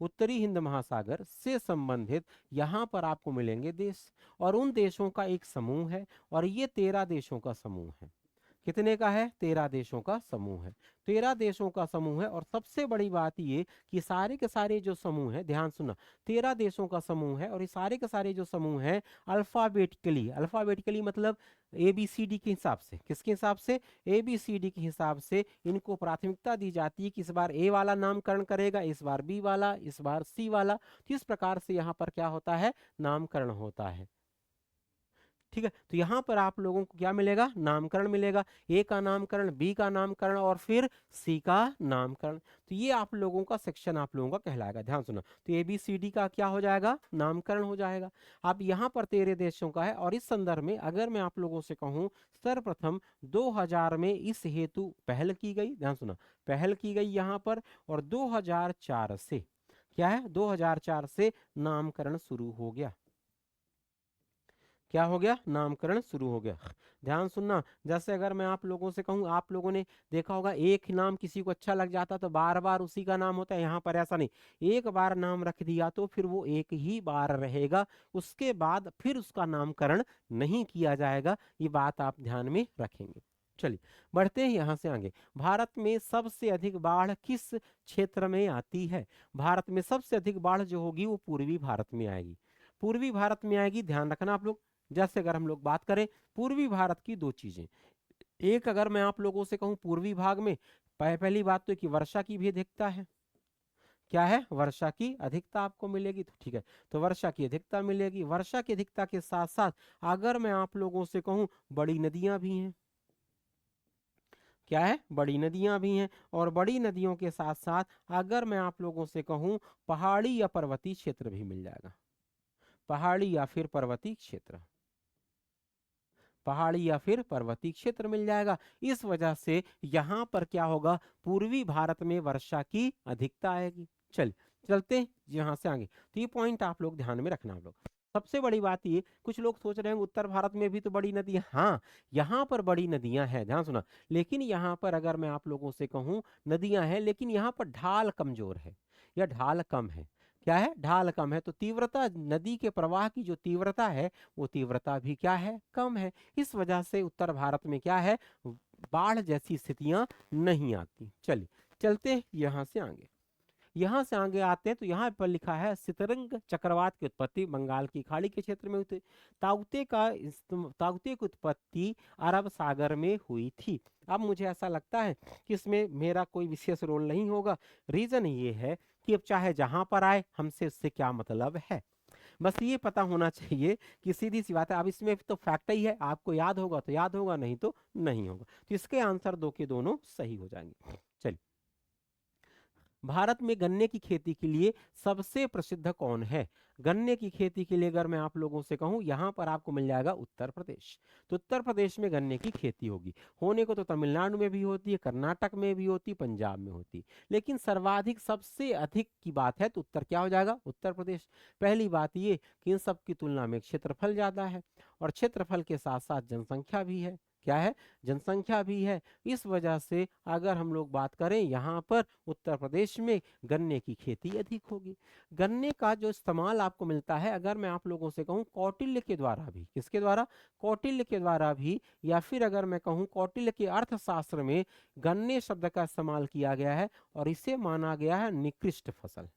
उत्तरी हिंद महासागर से संबंधित यहाँ पर आपको मिलेंगे देश। और उन देशों का एक समूह है, और ये 13 देशों का समूह है। कितने का है? 13 देशों का समूह है। 13 देशों का समूह है। और सबसे बड़ी बात ये कि सारे के सारे जो समूह है, ध्यान सुना, 13 देशों का समूह है, और ये सारे के सारे जो समूह है, अल्फाबेटिकली, अल्फाबेटिकली मतलब ABCD के हिसाब से, किसके हिसाब से? ABCD के हिसाब से इनको प्राथमिकता दी जाती है कि इस बार A वाला नामकरण करेगा, इस बार B वाला, इस बार C वाला। तो इस प्रकार से यहाँ पर क्या होता है? नामकरण होता है। ठीक है, तो यहाँ पर आप लोगों को क्या मिलेगा, नामकरण मिलेगा, ए का नामकरण, बी का नामकरण और फिर सी का नामकरण। तो ये आप लोगों का सेक्शन आप लोगों का कहलाएगा, ध्यान सुनो। तो ए बी सी डी का क्या हो जाएगा, नामकरण हो जाएगा। अब यहाँ पर 13 देशों का है, और इस संदर्भ में अगर मैं आप लोगों से कहूँ, सर्वप्रथम 2000 में इस हेतु पहल की गई, ध्यान सुना, पहल की गई यहाँ पर, और 2004 से क्या है, 2004 से नामकरण शुरू हो गया। क्या हो गया, नामकरण शुरू हो गया। ध्यान सुनना, जैसे अगर मैं आप लोगों से कहूँ, आप लोगों ने देखा होगा एक नाम किसी को अच्छा लग जाता तो बार बार उसी का नाम होता है, यहाँ पर ऐसा नहीं, एक बार नाम रख दिया तो फिर वो एक ही बार रहेगा, उसके बाद फिर उसका नामकरण नहीं किया जाएगा। ये बात आप ध्यान में रखेंगे। चलिए बढ़ते हैं यहाँ से आगे। भारत में सबसे अधिक बाढ़ किस क्षेत्र में आती है? भारत में सबसे अधिक बाढ़ जो होगी वो पूर्वी भारत में आएगी, पूर्वी भारत में आएगी, ध्यान रखना आप लोग। जैसे अगर हम लोग बात करें पूर्वी भारत की, दो चीजें, एक अगर मैं आप लोगों से कहूं पूर्वी भाग में, पहली बात तो कि वर्षा की भी अधिकता है, क्या है, वर्षा की अधिकता आपको मिलेगी, तो ठीक है, तो वर्षा की अधिकता मिलेगी। वर्षा की अधिकता के साथ साथ अगर मैं आप लोगों से कहूं बड़ी नदियां भी हैं, क्या है, बड़ी नदियां भी हैं, और बड़ी नदियों के साथ साथ अगर मैं आप लोगों से कहूं पहाड़ी या पर्वतीय क्षेत्र भी मिल जाएगा, पहाड़ी या फिर पर्वतीय क्षेत्र, पहाड़ी या फिर पर्वतीय क्षेत्र मिल जाएगा। इस वजह से यहाँ पर क्या होगा, पूर्वी भारत में वर्षा की अधिकता आएगी। चलते यहाँ से आगे, तो ये पॉइंट आप लोग ध्यान में रखना। आप लोग सबसे बड़ी बात ये, कुछ लोग सोच रहे हैं उत्तर भारत में भी तो बड़ी नदियां, हाँ यहाँ पर बड़ी नदियां हैं, ध्यान सुना, लेकिन यहाँ पर अगर मैं आप लोगों से कहूँ नदियां हैं, लेकिन यहाँ पर ढाल कमजोर है या ढाल कम है, क्या है, ढाल कम है, तो तीव्रता, नदी के प्रवाह की जो तीव्रता है वो तीव्रता भी क्या है, कम है। इस वजह से उत्तर भारत में क्या है, बाढ़ जैसी स्थितियां नहीं आती। चलिए चलते हैं यहाँ से आगे, यहाँ से आगे आते हैं, तो यहाँ पर लिखा है सितरंग चक्रवात की उत्पत्ति बंगाल की खाड़ी के क्षेत्र में हुई थी। ताउते की उत्पत्ति अरब सागर में हुई थी। अब मुझे ऐसा लगता है कि इसमें मेरा कोई विशेष रोल नहीं होगा। रीजन ये है कि अब चाहे जहां पर आए, हमसे उससे क्या मतलब है, बस ये पता होना चाहिए कि सीधी सी बात है। अब इसमें तो फैक्ट ही है, आपको याद होगा तो याद होगा, नहीं तो नहीं होगा। तो इसके आंसर दो के दोनों सही हो जाएंगे। चलिए, भारत में गन्ने की खेती के लिए सबसे प्रसिद्ध कौन है? गन्ने की खेती के लिए अगर मैं आप लोगों से कहूं, यहां पर आपको मिल जाएगा उत्तर प्रदेश। तो उत्तर प्रदेश में गन्ने की खेती होगी, होने को तो तमिलनाडु में भी होती है, कर्नाटक में भी होती, पंजाब में होती, लेकिन सर्वाधिक सबसे अधिक की बात है तो उत्तर क्या हो जाएगा, उत्तर प्रदेश। पहली बात ये कि इन सब की तुलना में क्षेत्रफल ज्यादा है, और क्षेत्रफल के साथ साथ जनसंख्या भी है, क्या है, जनसंख्या भी है। इस वजह से अगर हम लोग बात करें, यहाँ पर उत्तर प्रदेश में गन्ने की खेती अधिक होगी। गन्ने का जो इस्तेमाल आपको मिलता है, अगर मैं आप लोगों से कहूँ कौटिल्य के द्वारा भी, किसके द्वारा, कौटिल्य के द्वारा भी, या फिर अगर मैं कहूँ कौटिल्य के अर्थशास्त्र में गन्ने शब्द का इस्तेमाल किया गया है, और इसे माना गया है निकृष्ट फसल।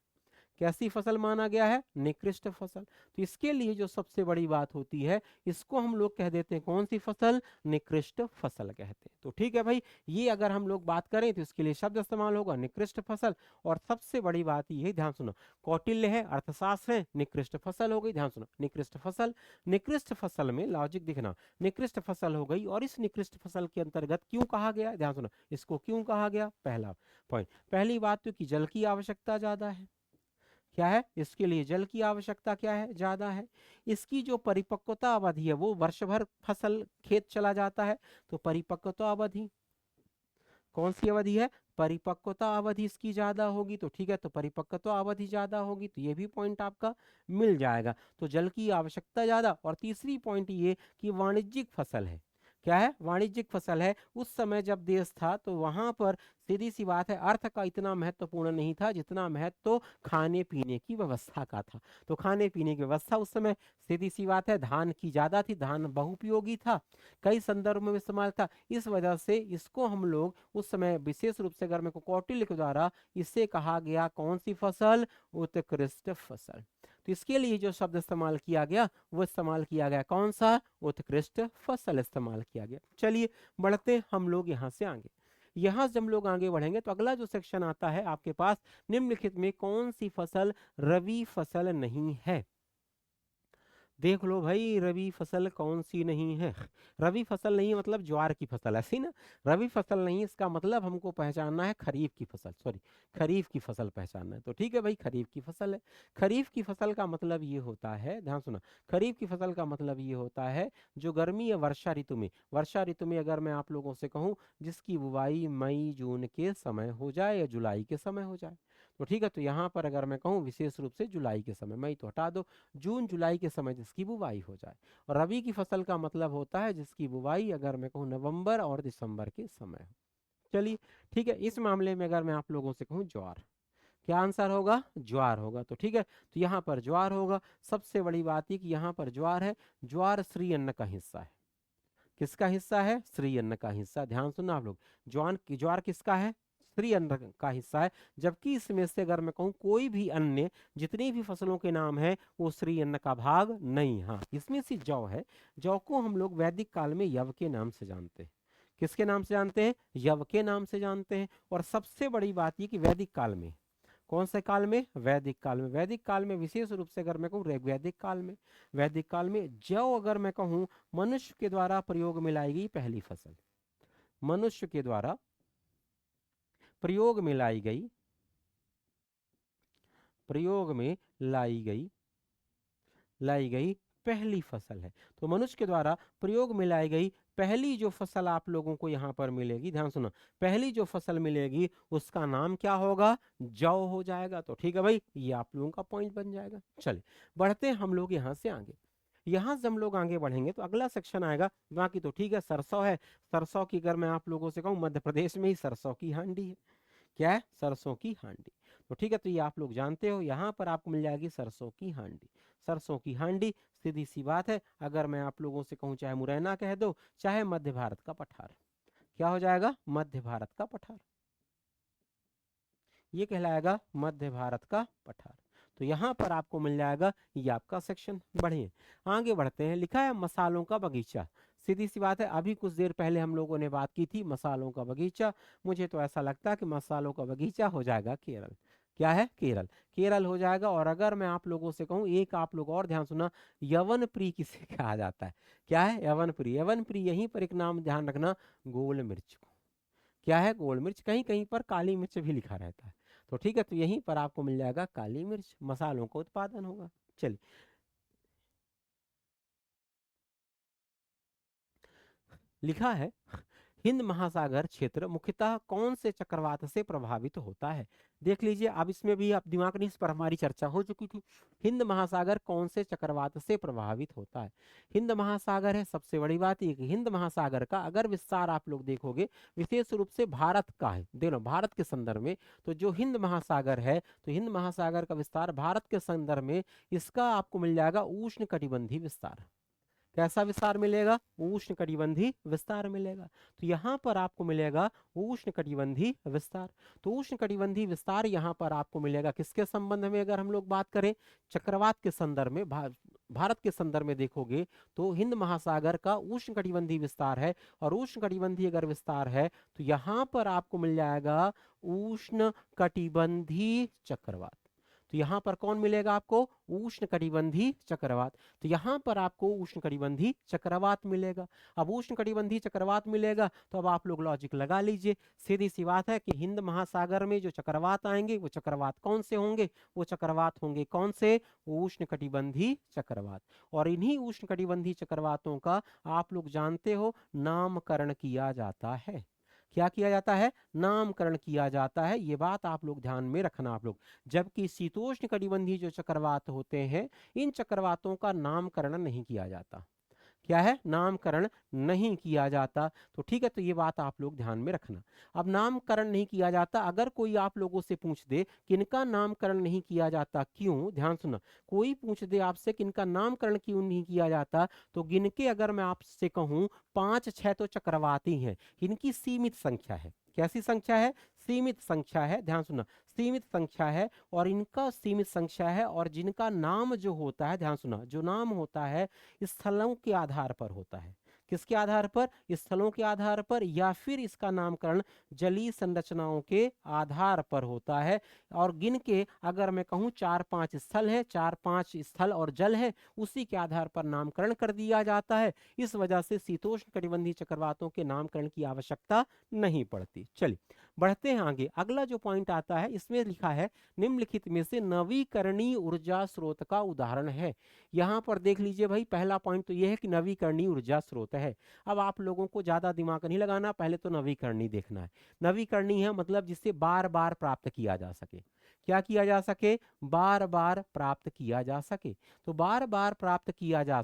कैसी फसल माना गया है, निकृष्ट फसल। तो इसके लिए जो सबसे बड़ी बात होती है, इसको हम लोग कह देते हैं कौन सी फसल, निकृष्ट फसल कहते हैं। तो ठीक है भाई, ये अगर हम लोग बात करें तो इसके लिए शब्द इस्तेमाल होगा निकृष्ट फसल। और सबसे बड़ी बात ये, ध्यान सुनो, कौटिल्य है, अर्थशास्त्र है, निकृष्ट फसल हो गई, ध्यान सुनो, निकृष्ट फसल। निकृष्ट फसल में लॉजिक दिखना, निकृष्ट फसल हो गई, और इस निकृष्ट फसल के अंतर्गत क्यों कहा गया, ध्यान सुनो, इसको क्यों कहा गया, पहला पॉइंट, पहली बात तो कि जल की आवश्यकता ज्यादा है, क्या है, इसके लिए जल की आवश्यकता क्या है, ज्यादा है। इसकी जो परिपक्वता अवधि है वो वर्ष भर फसल खेत चला जाता है, तो परिपक्वता अवधि कौन सी अवधि है, परिपक्वता अवधि इसकी ज्यादा होगी। तो ठीक है, तो परिपक्वता अवधि ज्यादा होगी, तो ये भी पॉइंट आपका मिल जाएगा। तो जल की आवश्यकता ज्यादा, और तीसरी पॉइंट ये कि वाणिज्यिक फसल है, क्या है, वाणिज्यिक फसल है। उस समय जब देश था तो वहां पर सीधी सी बात है, अर्थ का इतना महत्वपूर्ण नहीं था जितना महत्व तो खाने पीने की व्यवस्था का था। तो खाने पीने की व्यवस्था उस समय सीधी सी बात है धान की ज्यादा थी, धान बहुपयोगी था, कई संदर्भ में इस्तेमाल था। इस वजह से इसको हम लोग उस समय विशेष रूप से, अगर मेरे को कौटिल्य के द्वारा इसे कहा गया कौन सी फसल, उत्कृष्ट फसल। तो इसके लिए जो शब्द इस्तेमाल किया गया वो इस्तेमाल किया गया कौन सा, उत्कृष्ट फसल इस्तेमाल किया गया। चलिए बढ़ते हम लोग यहाँ से आगे। यहाँ से हम लोग आगे बढ़ेंगे तो अगला जो सेक्शन आता है आपके पास, निम्नलिखित में कौन सी फसल रबी फसल नहीं है। देख लो भाई, रबी फसल कौन सी नहीं है। रबी फसल नहीं मतलब ज्वार की फसल, ऐसी ना। रबी फसल नहीं, इसका मतलब हमको पहचानना है खरीफ की फसल, सॉरी, खरीफ की फसल पहचानना है। तो ठीक है भाई, खरीफ की फसल है। खरीफ की फसल का मतलब ये होता है, ध्यान सुना, खरीफ की फसल का मतलब ये होता है जो गर्मी या वर्षा ऋतु में, वर्षा ऋतु में अगर मैं आप लोगों से कहूँ जिसकी बुवाई मई जून के समय हो जाए या जुलाई के समय हो जाए। तो ठीक है, तो यहाँ पर अगर मैं कहूँ विशेष रूप से जुलाई के समय, मई तो हटा दो, जून जुलाई के समय जिसकी बुवाई हो जाए। और रबी की फसल का मतलब होता है जिसकी बुवाई अगर मैं कहूँ नवंबर और दिसंबर के समय हो। चलिए ठीक है, इस मामले में अगर मैं आप लोगों से कहूँ ज्वार, क्या आंसर होगा? ज्वार होगा। तो ठीक है, तो यहाँ पर ज्वार होगा। सबसे बड़ी बात ये कि यहाँ पर ज्वार है, ज्वार श्री अन्न का हिस्सा है। किसका हिस्सा है? श्री अन्न का हिस्सा। ध्यान सुनना आप लोग, ज्वार किसका है? श्री अन्न का हिस्सा है। जबकि इसमें से अगर मैं कहूँ कोई भी अन्य जितनी भी फसलों के नाम है वो श्री अन्न का भाग नहीं। हाँ, इसमें से जौ है। जौ को हम लोग वैदिक काल में यव के नाम से जानते हैं। किसके नाम से जानते हैं? यव के नाम से जानते हैं। और सबसे बड़ी बात ये कि वैदिक काल में, कौन से काल में? वैदिक काल में। वैदिक काल में विशेष रूप से अगर मैं कहूँ वैदिक काल में, वैदिक काल में जौ अगर मैं कहूँ मनुष्य के द्वारा प्रयोग में लाई गई पहली फसल, मनुष्य के द्वारा प्रयोग में लाई गई, प्रयोग में लाई गई पहली फसल है। तो मनुष्य के द्वारा प्रयोग में लाई गई पहली जो फसल आप लोगों को यहाँ पर मिलेगी, ध्यान सुनो, पहली जो फसल मिलेगी उसका नाम क्या होगा? जौ हो जाएगा। तो ठीक है भाई, ये आप लोगों का पॉइंट बन जाएगा। चलिए बढ़ते हैं हम लोग यहाँ से आगे। यहाँ से हम लोग आगे बढ़ेंगे तो अगला सेक्शन आएगा। बाकी तो ठीक है, सरसों है। सरसों की अगर मैं आप लोगों से कहूँ मध्य प्रदेश में ही सरसों की हांडी है। क्या है? सरसों की हांडी। तो ठीक है, तो ये आप लोग जानते हो, यहाँ पर आपको मिल जाएगी सरसों की हांडी। सरसों की हांडी, सीधी सी बात है, अगर मैं आप लोगों से कहूँ चाहे मुरैना कह दो चाहे मध्य भारत का पठार, क्या हो जाएगा? मध्य भारत का पठार। ये कहलाएगा मध्य भारत का पठार। तो यहाँ पर आपको मिल जाएगा ये आपका सेक्शन। बढ़िए, आगे बढ़ते हैं। लिखा है मसालों का बगीचा। सीधी सी बात है, अभी कुछ देर पहले हम लोगों ने बात की थी मसालों का बगीचा। मुझे तो ऐसा लगता है कि मसालों का बगीचा हो जाएगा केरल। क्या है? केरल। केरल हो जाएगा। और अगर मैं आप लोगों से कहूँ, एक आप लोग और ध्यान सुना, यवनप्री किसे कहा जाता है? क्या है? यवनप्री। यवनप्री, यहीं पर एक नाम ध्यान रखना, गोल मिर्च को। क्या है? गोल मिर्च। कहीं कहीं पर काली मिर्च भी लिखा रहता है। तो ठीक है, तो यहीं पर आपको मिल जाएगा काली मिर्च, मसालों का उत्पादन होगा। चलिए, लिखा है हिंद महासागर क्षेत्र मुख्यतः कौन से चक्रवात से प्रभावित होता है? देख लीजिए, अब इसमें भी आप दिमाग नहीं, इस पर हमारी चर्चा हो चुकी थी। हिंद महासागर कौन से चक्रवात से प्रभावित होता है? हिंद महासागर है। सबसे बड़ी बात ये कि हिंद महासागर का अगर विस्तार आप लोग देखोगे, विशेष रूप से भारत का है, देखो भारत के संदर्भ में, तो जो हिंद महासागर है, तो हिंद महासागर का विस्तार भारत के संदर्भ में इसका आपको मिल जाएगा उष्ण कटिबंधीय विस्तार। कैसा विस्तार मिलेगा? उष्ण कटिबंधीय विस्तार मिलेगा। तो यहाँ पर आपको मिलेगा उष्ण कटिबंधीय विस्तार। तो उष्ण कटिबंधीय विस्तार यहाँ पर आपको मिलेगा किसके संबंध में? अगर हम लोग बात करें चक्रवात के संदर्भ में, भारत के संदर्भ में देखोगे तो हिंद महासागर का उष्ण कटिबंधीय विस्तार है। और उष्ण कटिबंधीय अगर विस्तार है तो यहाँ पर आपको मिल जाएगा उष्ण कटिबंधीय चक्रवात। तो यहाँ पर कौन मिलेगा आपको? उष्ण कटिबंधीय चक्रवात। तो यहाँ पर आपको उष्ण कटिबंधीय चक्रवात मिलेगा। अब उष्ण कटिबंधीय चक्रवात मिलेगा तो अब आप लोग लॉजिक लगा लीजिए। सीधी सी बात है कि हिंद महासागर में जो चक्रवात आएंगे वो चक्रवात कौन से होंगे? वो चक्रवात होंगे कौन से? उष्ण कटिबंधीय चक्रवात। और इन्हीं उष्ण कटिबंधीय चक्रवातों का आप लोग जानते हो नामकरण किया जाता है। क्या किया जाता है? नामकरण किया जाता है। ये बात आप लोग ध्यान में रखना आप लोग। जबकि शीतोष्ण कटिबंधीय जो चक्रवात होते हैं, इन चक्रवातों का नामकरण नहीं किया जाता। क्या है? नामकरण नहीं किया जाता। तो ठीक है, तो ये बात आप लोग ध्यान में रखना। अब नामकरण नहीं किया जाता, अगर कोई आप लोगों से पूछ दे कि इनका नामकरण नहीं किया जाता क्यों, ध्यान सुना, कोई पूछ दे आपसे कि इनका नामकरण क्यों नहीं किया जाता, तो गिन के अगर मैं आपसे कहूं 5-6 तो चक्रवाती हैं। इनकी सीमित संख्या है। कैसी संख्या है? सीमित संख्या है। ध्यान सुना, सीमित संख्या है। और इनका सीमित संख्या है, और जिनका नाम जो होता है, ध्यान सुना, जो नाम होता है स्थलों के आधार पर होता है। किसके आधार पर? स्थलों के आधार पर, या फिर इसका नामकरण जलीय संरचनाओं के आधार पर होता है। और गिन के अगर मैं कहूँ 4-5 स्थल है, 4-5 स्थल और जल है, उसी के आधार पर नामकरण कर दिया जाता है। इस वजह से शीतोष्ण कटिबंधीय चक्रवातों के नामकरण की आवश्यकता नहीं पड़ती। चलिए बढ़ते हैं आगे। अगला जो पॉइंट आता है इसमें लिखा है निम्नलिखित में से नवीकरणीय ऊर्जा स्रोत का उदाहरण है। यहाँ पर देख लीजिए भाई, पहला पॉइंट तो यह है कि नवीकरणीय ऊर्जा स्रोत है। अब आप लोगों को ज्यादा दिमाग नहीं लगाना, पहले तो नवीकरणीय देखना है। नवीकरणीय है मतलब जिससे बार बार प्राप्त किया जा सके। क्या किया जा सके? बार बार प्राप्त किया जा सके। तो बार बार प्राप्त किया जा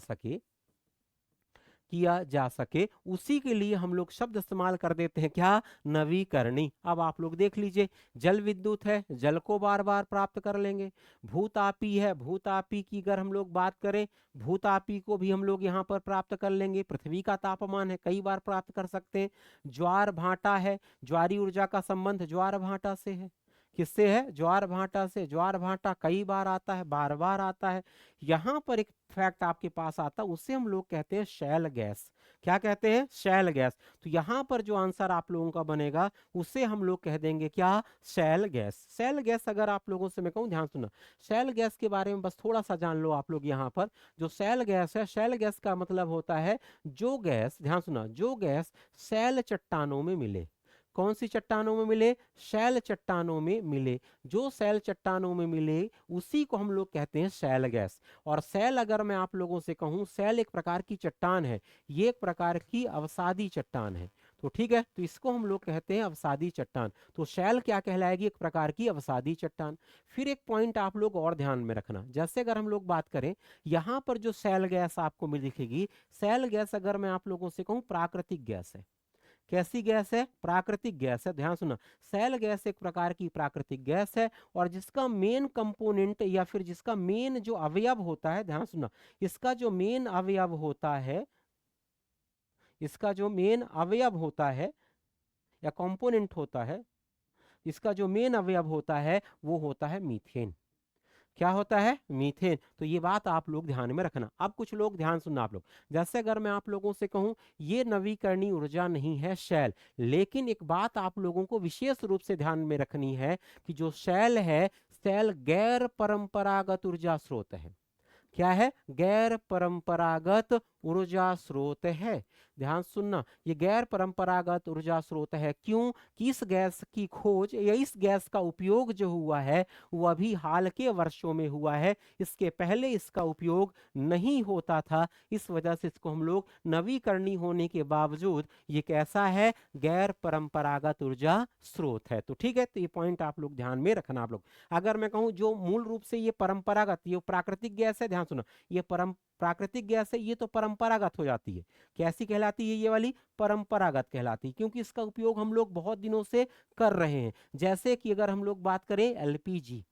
सके उसी के लिए हम लोग शब्द इस्तेमाल कर देते हैं, क्या? नवीकरणीय। अब आप लोग देख लीजिए, जल विद्युत है, जल को बार बार प्राप्त कर लेंगे। भूतापी है, भूतापी की अगर हम लोग बात करें, भूतापी को भी हम लोग यहाँ पर प्राप्त कर लेंगे। पृथ्वी का तापमान है, कई बार प्राप्त कर सकते हैं। ज्वार भाटा है, ज्वारी ऊर्जा का संबंध ज्वार भाटा से है। किससे है? ज्वार भाटा से। ज्वार भाटा कई बार आता है, बार बार आता है। यहाँ पर एक फैक्ट आपके पास आता है, उससे हम लोग कहते हैं शैल गैस। क्या कहते हैं? शैल गैस। तो यहाँ पर जो आंसर आप लोगों का बनेगा उसे हम लोग कह देंगे क्या? शैल गैस। शैल गैस अगर आप लोगों से मैं कहूँ, ध्यान सुना, शैल गैस के बारे में बस थोड़ा सा जान लो आप लोग। यहाँ पर जो शैल गैस है, शैल गैस का मतलब होता है जो गैस, ध्यान सुना, जो गैस शैल चट्टानों में मिले। कौन सी चट्टानों में मिले? शैल चट्टानों में मिले। जो शैल चट्टानों में मिले उसी को हम लोग कहते हैं शैल गैस। और शैल अगर मैं आप लोगों से कहूं, शैल एक प्रकार की चट्टान है, ये एक प्रकार की अवसादी चट्टान है। तो ठीक है, तो इसको हम लोग कहते हैं अवसादी चट्टान। तो शैल क्या कहलाएगी? एक प्रकार की अवसादी चट्टान। फिर एक पॉइंट आप लोग और ध्यान में रखना, जैसे अगर हम लोग बात करें, यहाँ पर जो शैल गैस आपको मिल दिखेगी, शैल गैस अगर मैं आप लोगों से कहूँ प्राकृतिक गैस है। कैसी गैस है? प्राकृतिक गैस है। ध्यान सुना, शैल गैस एक प्रकार की प्राकृतिक गैस है, और जिसका मेन कंपोनेंट या फिर जिसका मेन जो अवयव होता है, ध्यान सुना, इसका जो मेन अवयव होता है, इसका जो मेन अवयव होता है या कंपोनेंट होता है, इसका जो मेन अवयव होता है वो होता है मीथेन। क्या होता है? मीथेन। तो ये बात आप लोग ध्यान में रखना। अब कुछ लोग ध्यान सुनना आप लोग, जैसे अगर मैं आप लोगों से कहूं ये नवीकरणीय ऊर्जा नहीं है शैल, लेकिन एक बात आप लोगों को विशेष रूप से ध्यान में रखनी है कि जो शैल है, शैल गैर परंपरागत ऊर्जा स्रोत है। क्या है? गैर परंपरागत ऊर्जा स्रोत है। ध्यान सुनना, ये गैर परंपरागत ऊर्जा स्रोत है। क्यों? कि इस गैस की खोज या इस गैस का उपयोग जो हुआ है वो अभी हाल के वर्षों में हुआ है, इसके पहले इसका उपयोग नहीं होता था। इस वजह से इसको हम लोग नवीकरणीय होने के बावजूद ये कैसा है? गैर परंपरागत ऊर्जा स्रोत है। तो ठीक है, तो ये पॉइंट आप लोग ध्यान में रखना आप लोग। अगर मैं कहूं जो मूल रूप से ये परंपरागत, ये प्राकृतिक गैस है, ध्यान सुनो, ये प्राकृतिक गैस है, ये तो परंपरागत हो जाती है। कैसी कहलाती है? ये वाली परंपरागत कहलाती है, क्योंकि इसका उपयोग हम लोग बहुत दिनों से कर रहे हैं। जैसे कि अगर हम लोग बात करें एलपीजी।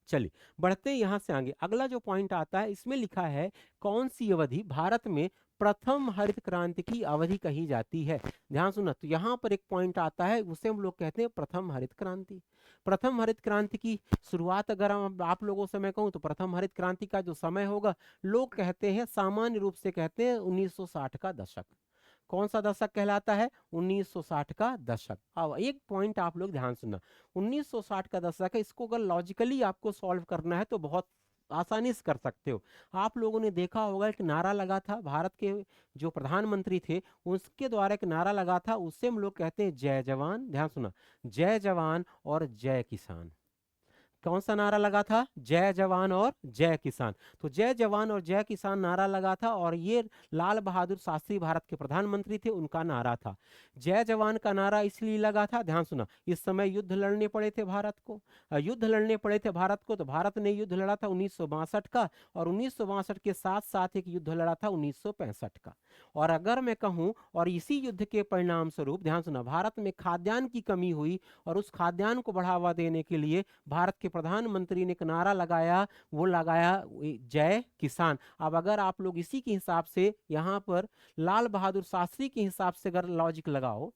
चलिए बढ़ते हैं यहां से आगे। अगला जो पॉइंट आता है इसमें लिखा है कौन सी अवधि भारत में प्रथम हरित क्रांति की अवधि कही जाती है। ध्यान सुना, तो यहाँ पर एक पॉइंट आता है, उसे हम लोग कहते हैं प्रथम हरित क्रांति। प्रथम हरित क्रांति की शुरुआत अगर हम आप लोगों से मैं कहूँ तो प्रथम हरित क्रांति का जो समय होगा, लोग कहते हैं, सामान्य रूप से कहते हैं 1960 का दशक। कौन सा दशक कहलाता है? 1960 का दशक। अब एक पॉइंट आप लोग ध्यान सुनना, 1960 का दशक है, इसको अगर लॉजिकली आपको सॉल्व करना है तो बहुत आसानी से कर सकते हो। आप लोगों ने देखा होगा एक नारा लगा था, भारत के जो प्रधानमंत्री थे उसके द्वारा एक नारा लगा था, उससे हम लोग कहते हैं जय जवान। ध्यान सुना, जय जवान और जय किसान। कौन सा नारा लगा था? जय जवान और जय किसान। तो जय जवान और जय किसान नारा लगा था, और ये लाल बहादुर शास्त्री भारत के प्रधानमंत्री थे, उनका नारा था। जय जवान का नारा इसलिए लगा था, ध्यान सुना, इस समय युद्ध लड़ने पड़े थे भारत को, युद्ध लड़ने पड़े थे भारत को, तो भारत ने युद्ध लड़ा था 1962 का, और 1962 के साथ साथ एक युद्ध लड़ा था 1965 का। और अगर मैं कहूं, और इसी युद्ध के परिणाम स्वरूप, ध्यान सुना, भारत में खाद्यान्न की कमी हुई, और उस खाद्यान्न को बढ़ावा देने के लिए भारत के प्रधानमंत्री ने एक नारा लगाया, वो लगाया जय किसान। अब अगर आप लोग इसी के हिसाब से यहाँ पर लाल बहादुर शास्त्री के हिसाब से अगर लॉजिक लगाओ,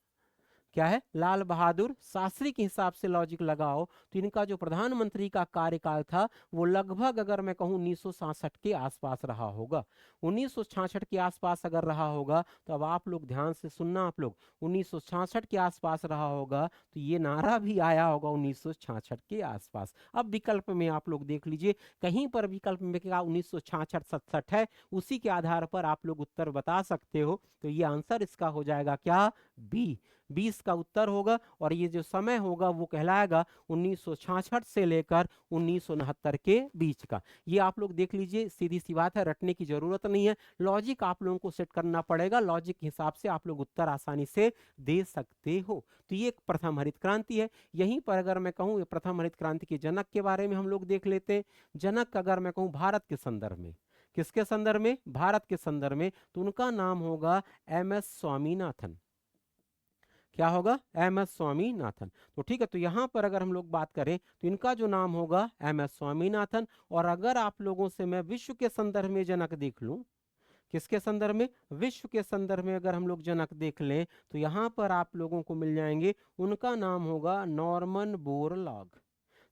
क्या है, लाल बहादुर शास्त्री के हिसाब से लॉजिक लगाओ तो इनका जो प्रधानमंत्री का कार्यकाल था वो लगभग अगर मैं कहूँ 1966 के आसपास रहा होगा। 1966 के आसपास अगर रहा होगा तो अब आप लोग ध्यान से सुनना, आप लोग 1966 के आसपास रहा होगा तो ये नारा भी आया होगा 1966 के आसपास। अब विकल्प में आप लोग देख लीजिए, कहीं पर विकल्प में क्या 1966-67 है, उसी के आधार पर आप लोग उत्तर बता सकते हो। तो ये आंसर इसका हो जाएगा क्या, बी, 20 का उत्तर होगा। और ये जो समय होगा वो कहलाएगा 1966 से लेकर 1969 के बीच का। ये आप लोग देख लीजिए, सीधी सी बात है, रटने की जरूरत नहीं है, लॉजिक आप लोगों को सेट करना पड़ेगा, लॉजिक के हिसाब से आप लोग उत्तर आसानी से दे सकते हो। तो ये एक प्रथम हरित क्रांति है। यहीं पर अगर मैं कहूँ प्रथम हरित क्रांति के जनक के बारे में हम लोग देख लेते हैं। जनक अगर मैं कहूँ भारत के संदर्भ में, किसके संदर्भ में, भारत के संदर्भ में, तो उनका नाम होगा एम एस स्वामीनाथन। क्या होगा, एम एस स्वामीनाथन। तो ठीक है, तो यहां पर अगर हम लोग बात करें तो इनका जो नाम होगा एम एस स्वामीनाथन। और अगर आप लोगों से मैं विश्व के संदर्भ में जनक देख लूं, किसके संदर्भ में, विश्व के संदर्भ में अगर हम लोग जनक देख लें तो यहां पर आप लोगों को मिल जाएंगे, उनका नाम होगा नॉर्मन बोरलॉग।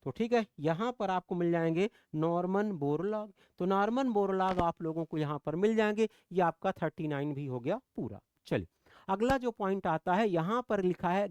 तो ठीक है, यहां पर आपको मिल जाएंगे नॉर्मन बोरलॉग। तो नॉर्मन बोरलॉग आप लोगों को यहां पर मिल जाएंगे। ये आपका 39 भी हो गया पूरा। चलिए, अगला जो पॉइंट आता है यहां पर लिखा है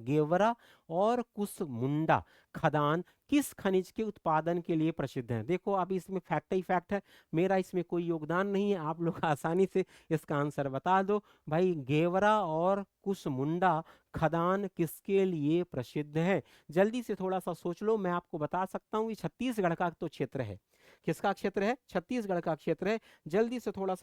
गेवरा और कुसमुंडा खदान किस खनिज के उत्पादन के लिए प्रसिद्ध है। देखो अब इसमें फैक्ट ही फैक्ट है, मेरा इसमें कोई योगदान नहीं है, आप लोग आसानी से इसका आंसर बता दो। भाई गेवरा और कुसमुंडा खदान किसके लिए प्रसिद्ध है, जल्दी से थोड़ा सा सोच लो। मैं आपको बता सकता हूँ ये छत्तीसगढ़ का तो क्षेत्र है। किसका क्षेत्र है, छत्तीसगढ़ का क्षेत्र है। जल्दी से थोड़ा सा